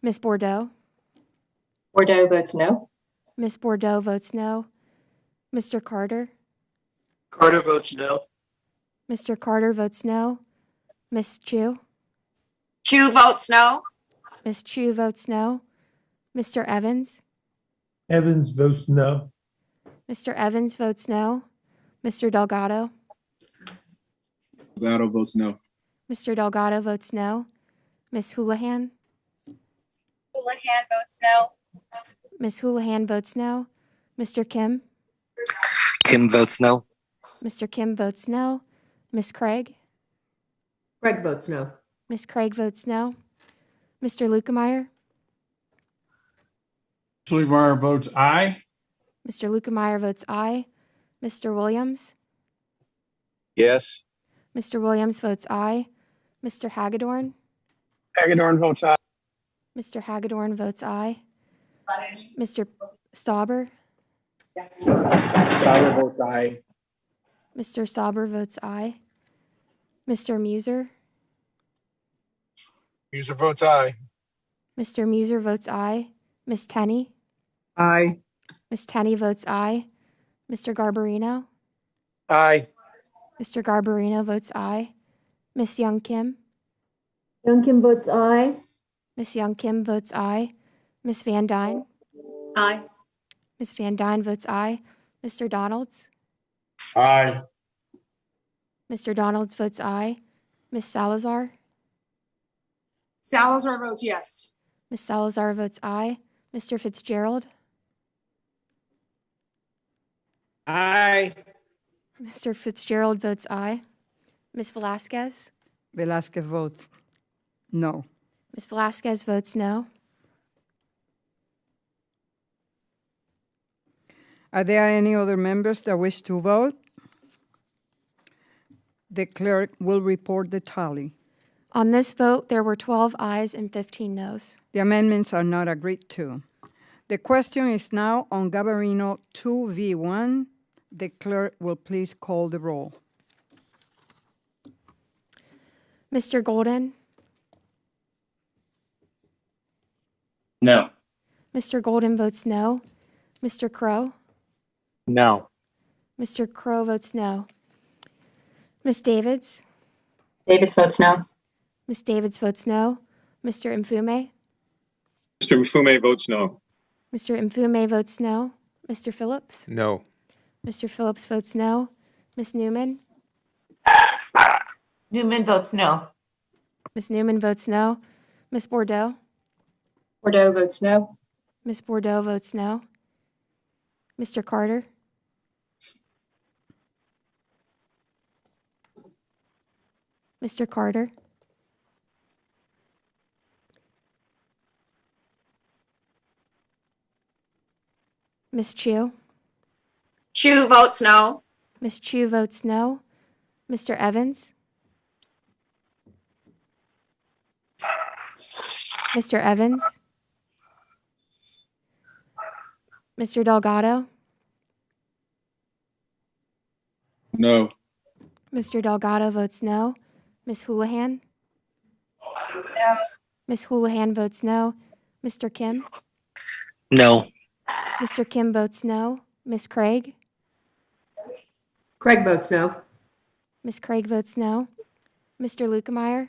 Ms. Bordeaux? Bordeaux votes no. Ms. Bordeaux votes no. Mr. Carter? Carter votes no. Mr. Carter votes no. Ms. Chu? Chu votes no. Ms. Chu votes no. Mr. Evans? Evans votes no. Mr. Evans votes no. Mr. Delgado? Delgado votes no. Mr. Delgado votes no. Ms. Houlihan? Houlihan votes no. Ms. Houlihan votes no. Mr. Kim? Kim votes no. Mr. Kim votes no. Ms. Craig? Craig votes no. Ms. Craig votes no. Mr. Lukemeyer? Meyer votes aye. Mr. Lukemeyer votes aye. Mr. Williams? Yes. Mr. Williams votes aye. Mr. Hagedorn? Hagedorn votes aye. Mr. Hagedorn votes aye. Mr. Stauber? Stauber votes aye. Mr. Stauber votes aye. Mr. Muser? Muser votes aye. Mr. Muser votes aye. Ms. Tenney? Aye. Ms. Tenney votes aye. Mr. Garbarino? Aye. Mr. Garbarino votes aye. Ms. Young Kim? Young Kim votes aye. Ms. Young Kim votes aye. Ms. Van Dyne? Aye. Ms. Van Dyne votes aye. Mr. Donalds? Aye. Mr. Donalds votes aye. Ms. Salazar? Salazar votes yes. Ms. Salazar votes aye. Mr. Fitzgerald? Aye. Mr. Fitzgerald votes aye. Ms. Velasquez? Velasquez votes no. Ms. Velasquez votes no. Are there any other members that wish to vote? The clerk will report the tally. On this vote, there were 12 ayes and 15 noes. The amendments are not agreed to. The question is now on Gabarino 2v1. The clerk will please call the roll. Mr. Golden? No. Mr. Golden votes no. Mr. Crow? No. Mr. Crow votes no. Ms. Davids? Davids votes no. Ms. Davids votes no. Mr. Mfume? Mr. Mfume votes no. Mr. Mfume votes no. Mr. Phillips? No. Mr. Phillips votes no. Ms. Newman? Newman votes no. Ms. Newman votes no. Ms. Bordeaux? Bordeaux votes no. Ms. Bordeaux votes no. Mr. Carter? Mr. Carter? Ms. Chu? Chu votes no. Ms. Chu votes no. Mr. Evans? Mr. Evans? Mr. Delgado? No. Mr. Delgado votes no. Ms. Houlihan? No. Ms. Houlihan votes no. Mr. Kim? No. Mr. Kim votes no. Ms. Craig? Craig votes no. Ms. Craig votes no. Mr. Lukemeyer?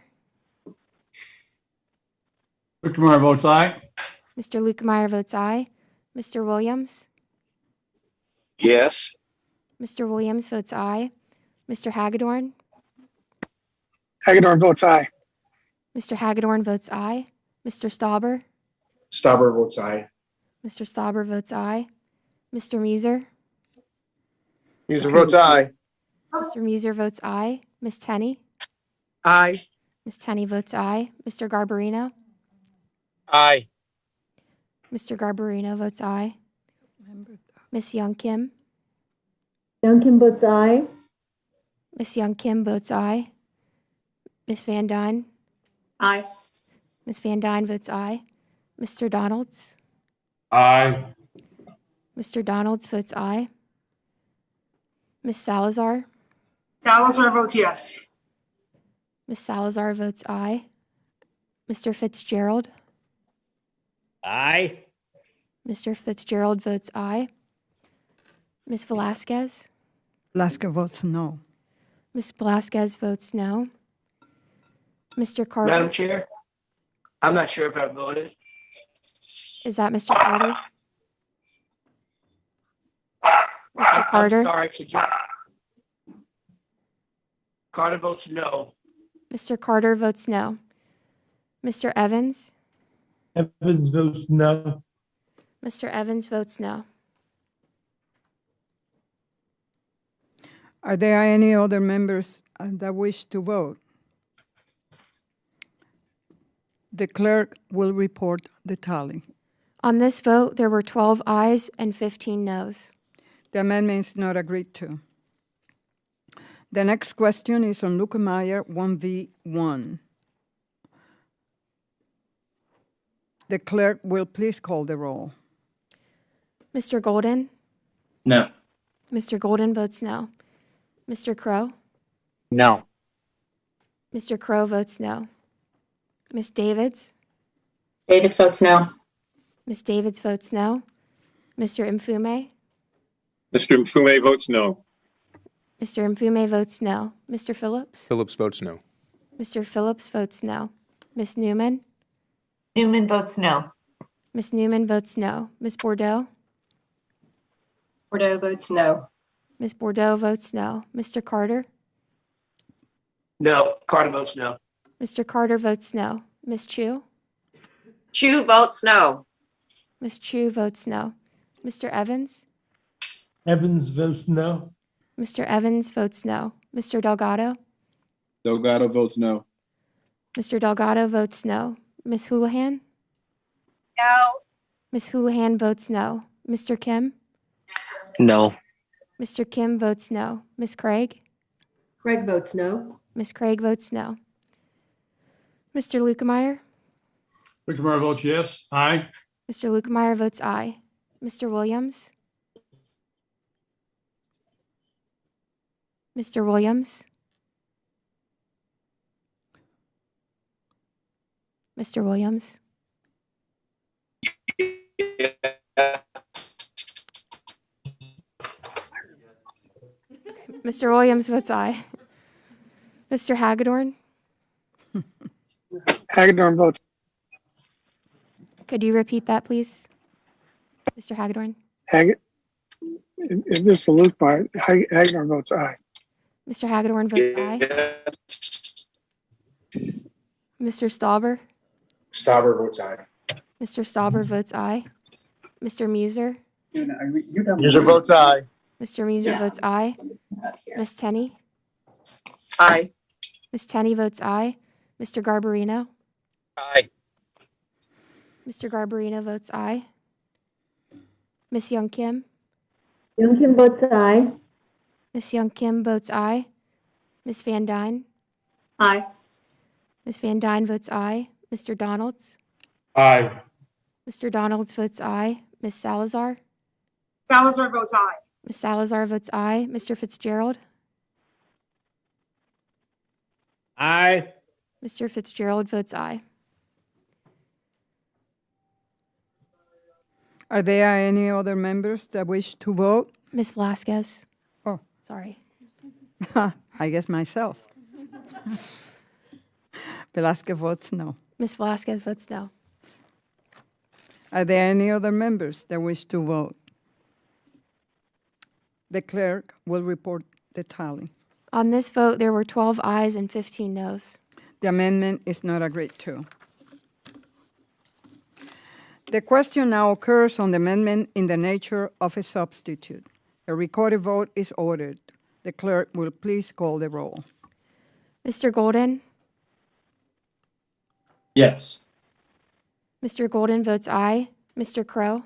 Lukemeyer votes aye. Mr. Lukemeyer votes aye. Mr. Williams? Yes. Mr. Williams votes aye. Mr. Hagedorn? Hagedorn votes aye. Mr. Hagedorn votes aye. Mr. Stauber? Stauber votes aye. Mr. Stauber votes aye. Mr. Muser? Muser votes aye. Mr. Muser votes aye. Ms. Tenney? Aye. Ms. Tenney votes aye. Mr. Garbarino? Aye. Mr. Garbarino votes aye. Ms. Young Kim? Young Kim votes aye. Ms. Young Kim votes aye. Ms. Van Dyne? Aye. Ms. Van Dyne votes aye. Mr. Donalds? Aye. Mr. Donalds votes aye. Ms. Salazar? Salazar votes yes. Ms. Salazar votes aye. Mr. Fitzgerald? Aye. Mr. Fitzgerald votes aye. Ms. Velasquez? Alaska votes no. Ms. Velasquez votes no. Mr. Carter? Madam Chair, I'm not sure if I voted. Is that Mr. Carter? Mr. Carter? I'm sorry, could you? Carter votes no. Mr. Carter votes no. Mr. Evans? Evans votes no. Mr. Evans votes no. Are there any other members that wish to vote? The clerk will report the tally. On this vote, there were 12 ayes and 15 noes. The amendment is not agreed to. The next question is on Lukemeyer 1v1. The clerk will please call the roll. Mr. Golden? No. Mr. Golden votes no. Mr. Crow? No. Mr. Crow votes no. Ms. Davids? Davids votes no. Ms. Davids votes no. Mr. Mfume? Mr. Mfume votes no. Mr. Mfume votes no. Mr. Phillips? Phillips votes no. Mr. Phillips votes no. Ms. Newman? Newman votes no. Ms. Newman votes no. Ms. Bordeaux? Bordeaux votes no. Ms. Bordeaux votes no. Mr. Carter? No. Carter votes no. Mr. Carter votes no. Ms. Chu? Chu votes no. Ms. Chu votes no. Mr. Evans? Evans votes no. Mr. Evans votes no. Mr. Delgado? Delgado votes no. Mr. Delgado votes no. Ms. Houlihan? No. Ms. Houlihan votes no. Mr. Kim? No. Mr. Kim votes no. Ms. Craig? Craig votes no. Ms. Craig votes no. Mr. Lukemeyer? Lukemeyer votes yes. Aye. Mr. Lukemeyer votes aye. Mr. Williams? Mr. Williams? Mr. Williams? Mr. Williams votes aye. Mr. Hagedorn? Hagedorn votes. Could you repeat that, please? Mr. Hagedorn? This is the Luke part. Hagedorn votes aye. Mr. Hagedorn votes aye. Mr. Stauber? Stauber votes aye. Mr. Stauber votes aye. Mr. Muser? Muser votes aye. Mr. Muser votes aye. Ms. Tenney? Aye. Ms. Tenney votes aye. Mr. Garbarino? Aye. Mr. Garbarino votes aye. Ms. Young Kim? Young Kim votes aye. Ms. Young Kim votes aye. Ms. Van Dyne. Aye. Ms. Van Dyne votes aye. Mr. Donalds. Aye. Mr. Donalds votes aye. Ms. Salazar. Salazar votes aye. Ms. Salazar votes aye. Mr. Fitzgerald. Aye. Mr. Fitzgerald votes aye. Are there any other members that wish to vote? Ms. Velasquez. Oh, Sorry. I guess myself. Velasquez votes no. Ms. Velasquez votes no. Are there any other members that wish to vote? The clerk will report the tally. On this vote, there were 12 ayes and 15 noes. The amendment is not agreed to. The question now occurs on the amendment in the nature of a substitute. A recorded vote is ordered. The clerk will please call the roll. Mr. Golden. Yes. Mr. Golden votes aye. Mr. Crow.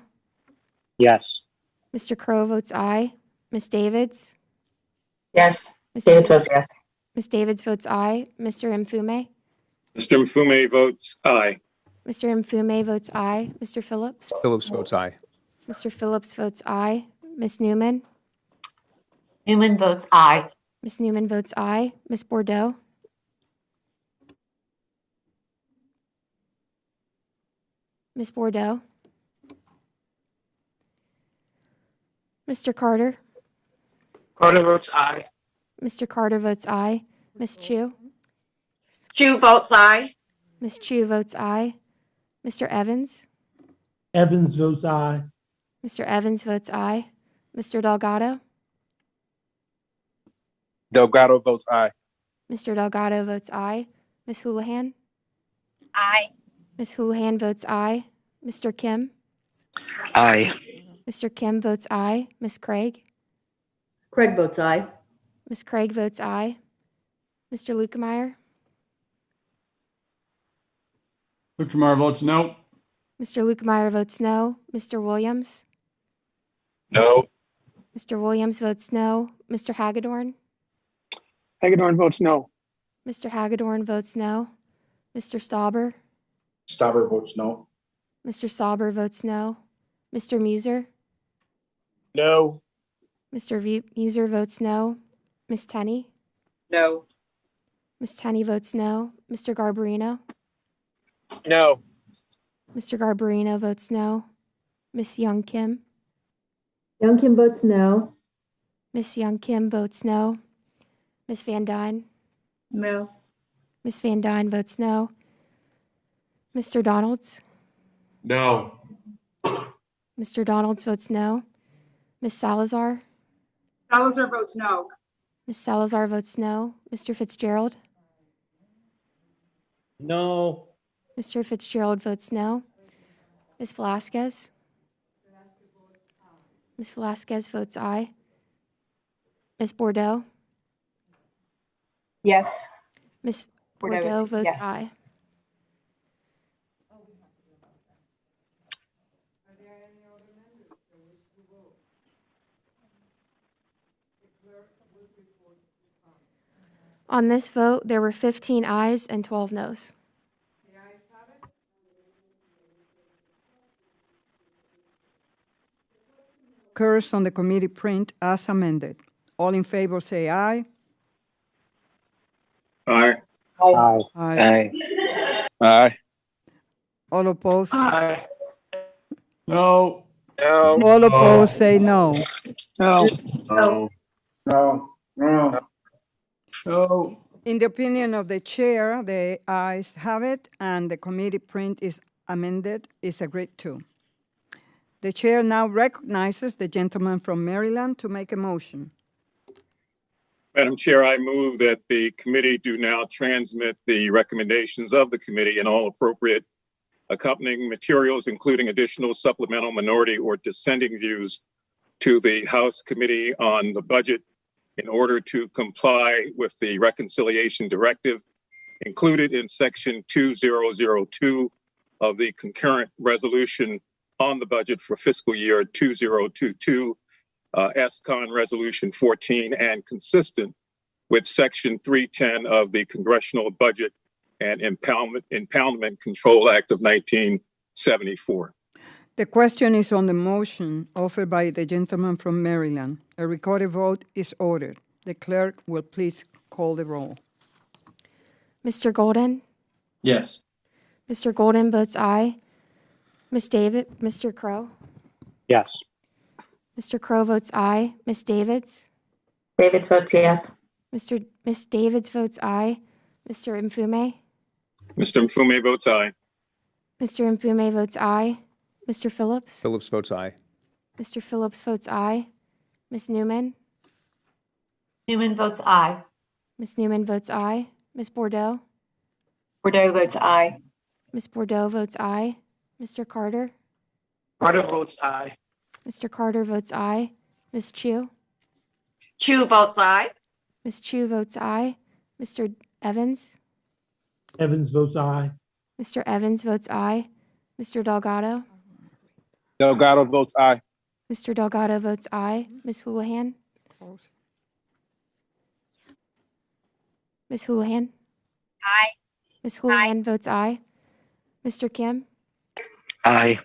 Yes. Mr. Crow votes aye. Ms. Davids. Yes. Ms. David votes yes. Ms. Davids votes aye. Mr. Mfume. Mr. Mfume votes aye. Mr. Mfume votes aye. Mr. Phillips. Phillips votes aye. Mr. Phillips votes aye. Ms. Newman. Newman votes aye. Ms. Newman votes aye. Ms. Bordeaux. Ms. Bordeaux. Mr. Carter. Carter votes aye. Mr. Carter votes aye. Ms. Chu. Chu votes aye. Ms. Chu votes aye. Mr. Evans. Evans votes aye. Mr. Evans votes aye. Mr. Delgado. Delgado votes aye. Mr. Delgado votes aye. Ms. Houlihan. Aye. Ms. Houlihan votes aye. Mr. Kim. Aye. Mr. Kim votes aye. Ms. Craig. Craig votes aye. Ms. Craig votes aye. Mr. Lukemeyer. Lukemeyer votes no. Mr. Lukemeyer votes no. Mr. Williams. No. Mr. Williams votes no. Mr. Hagedorn. Hagedorn votes no. Mr. Hagedorn votes no. Mr. Stauber. Stauber votes no. Mr. Stauber votes no. Mr. Muser. No. Mr. Muser votes no. Ms. Tenney. No. Ms. Tenney votes no. Mr. Garbarino. No. Mr. Garbarino votes no. Ms. Young Kim. Young Kim votes no. Ms. Young Kim votes no. Ms. Van Dyne. No. Ms. Van Dyne votes no. Mr. Donalds. No. Mr. Donalds votes no. Ms. Salazar. Salazar votes no. Ms. Salazar votes no. Mr. Fitzgerald. No. Mr. Fitzgerald votes no. Ms. Velasquez. Ms. Velasquez votes aye. Ms. Bordeaux. Yes. Ms. Bordeaux Bordeaux votes votes yes. aye. On this vote, there were 15 ayes and 12 noes. Occurs on the committee print as amended. All in favor say aye. Aye. Aye. Aye. Aye. All opposed? Aye. No. No. All opposed say no. No. No. No. No. No. In the opinion of the chair, the ayes have it, and the committee print is amended, is agreed to. The chair now recognizes the gentleman from Maryland to make a motion. Madam Chair, I move that the committee do now transmit the recommendations of the committee and all appropriate accompanying materials, including additional supplemental minority or dissenting views, to the House Committee on the Budget in order to comply with the reconciliation directive included in Section 2002 of the concurrent resolution on the budget for fiscal year 2022 SCON Resolution 14 and consistent with Section 310 of the Congressional Budget and Impoundment Control Act of 1974. The question is on the motion offered by the gentleman from Maryland. A recorded vote is ordered. The clerk will please call the roll. Mr. Golden? Yes. Mr. Golden votes aye. Mr. Crow? Yes. Mr. Crow votes aye. Ms. Davids? Davids votes yes. Ms. Davids votes aye. Mr. Mfume? Mr. Mfume votes aye. Mr. Mfume votes aye. Mr. Phillips? Phillips votes aye. Mr. Phillips votes aye. Ms. Newman? Newman votes aye. Ms. Newman votes aye. Ms. Bordeaux? Bordeaux votes aye. Ms. Bordeaux votes aye. Mr. Carter? Carter votes aye. Mr. Carter votes aye. Ms. Chu? Chu votes aye. Ms. Chu votes aye. Mr. Evans? Evans votes aye. Mr. Evans votes aye. Mr. Delgado? Delgado votes aye. Mr. Delgado votes aye. Ms. Houlihan? Ms. Houlihan? Aye. Ms. Houlihan votes aye. Mr. Kim? Aye.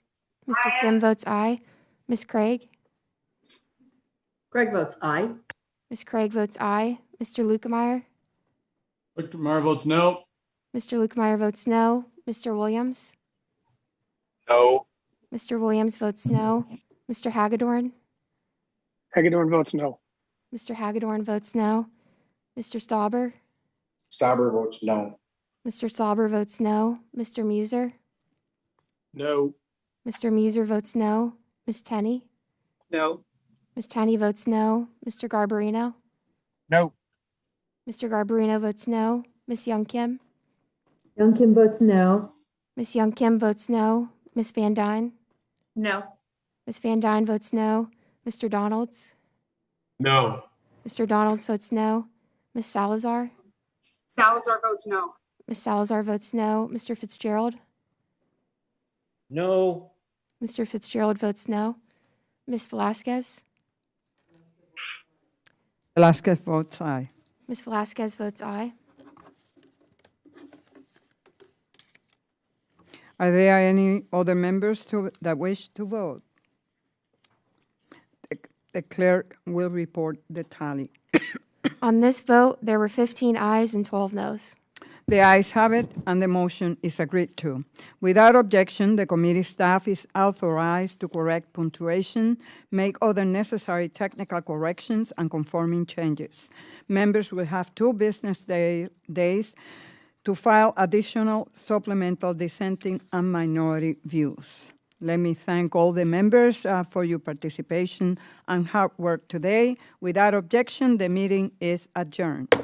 Mr. Kim votes aye. Ms. Craig? Greg votes aye. Ms. Craig votes aye. Mr. Lukemeyer? Victor Meyer votes no. Mr. Lukemeyer votes no. Mr. Williams? No. Mr. Williams votes no. Mr. Hagedorn? Hagedorn votes no. Mr. Hagedorn votes no. Mr. Stauber? Stauber votes no. Mr. Stauber votes no. Mr. Muser? No. Mr. Muser votes no. Ms. Tenney? No. Ms. Tenney votes no. Mr. Garbarino? No. Mr. Garbarino votes no. Ms. Young Kim? Young Kim votes no. Ms. Young Kim votes no. Ms. Van Dyne? No. Ms. Van Dyne votes no. Mr. Donalds? No. Mr. Donalds votes no. Ms. Salazar? Salazar votes no. Ms. Salazar votes no. Mr. Fitzgerald? No. Mr. Fitzgerald votes no. Ms. Velasquez? Velasquez votes aye. Ms. Velasquez votes aye. Are there any other members that wish to vote? The clerk will report the tally. On this vote, there were 15 ayes and 12 noes. The ayes have it, and the motion is agreed to. Without objection, the committee staff is authorized to correct punctuation, make other necessary technical corrections, and conforming changes. Members will have 2 business days to file additional supplemental dissenting and minority views. Let me thank all the members for your participation and hard work today. Without objection, the meeting is adjourned.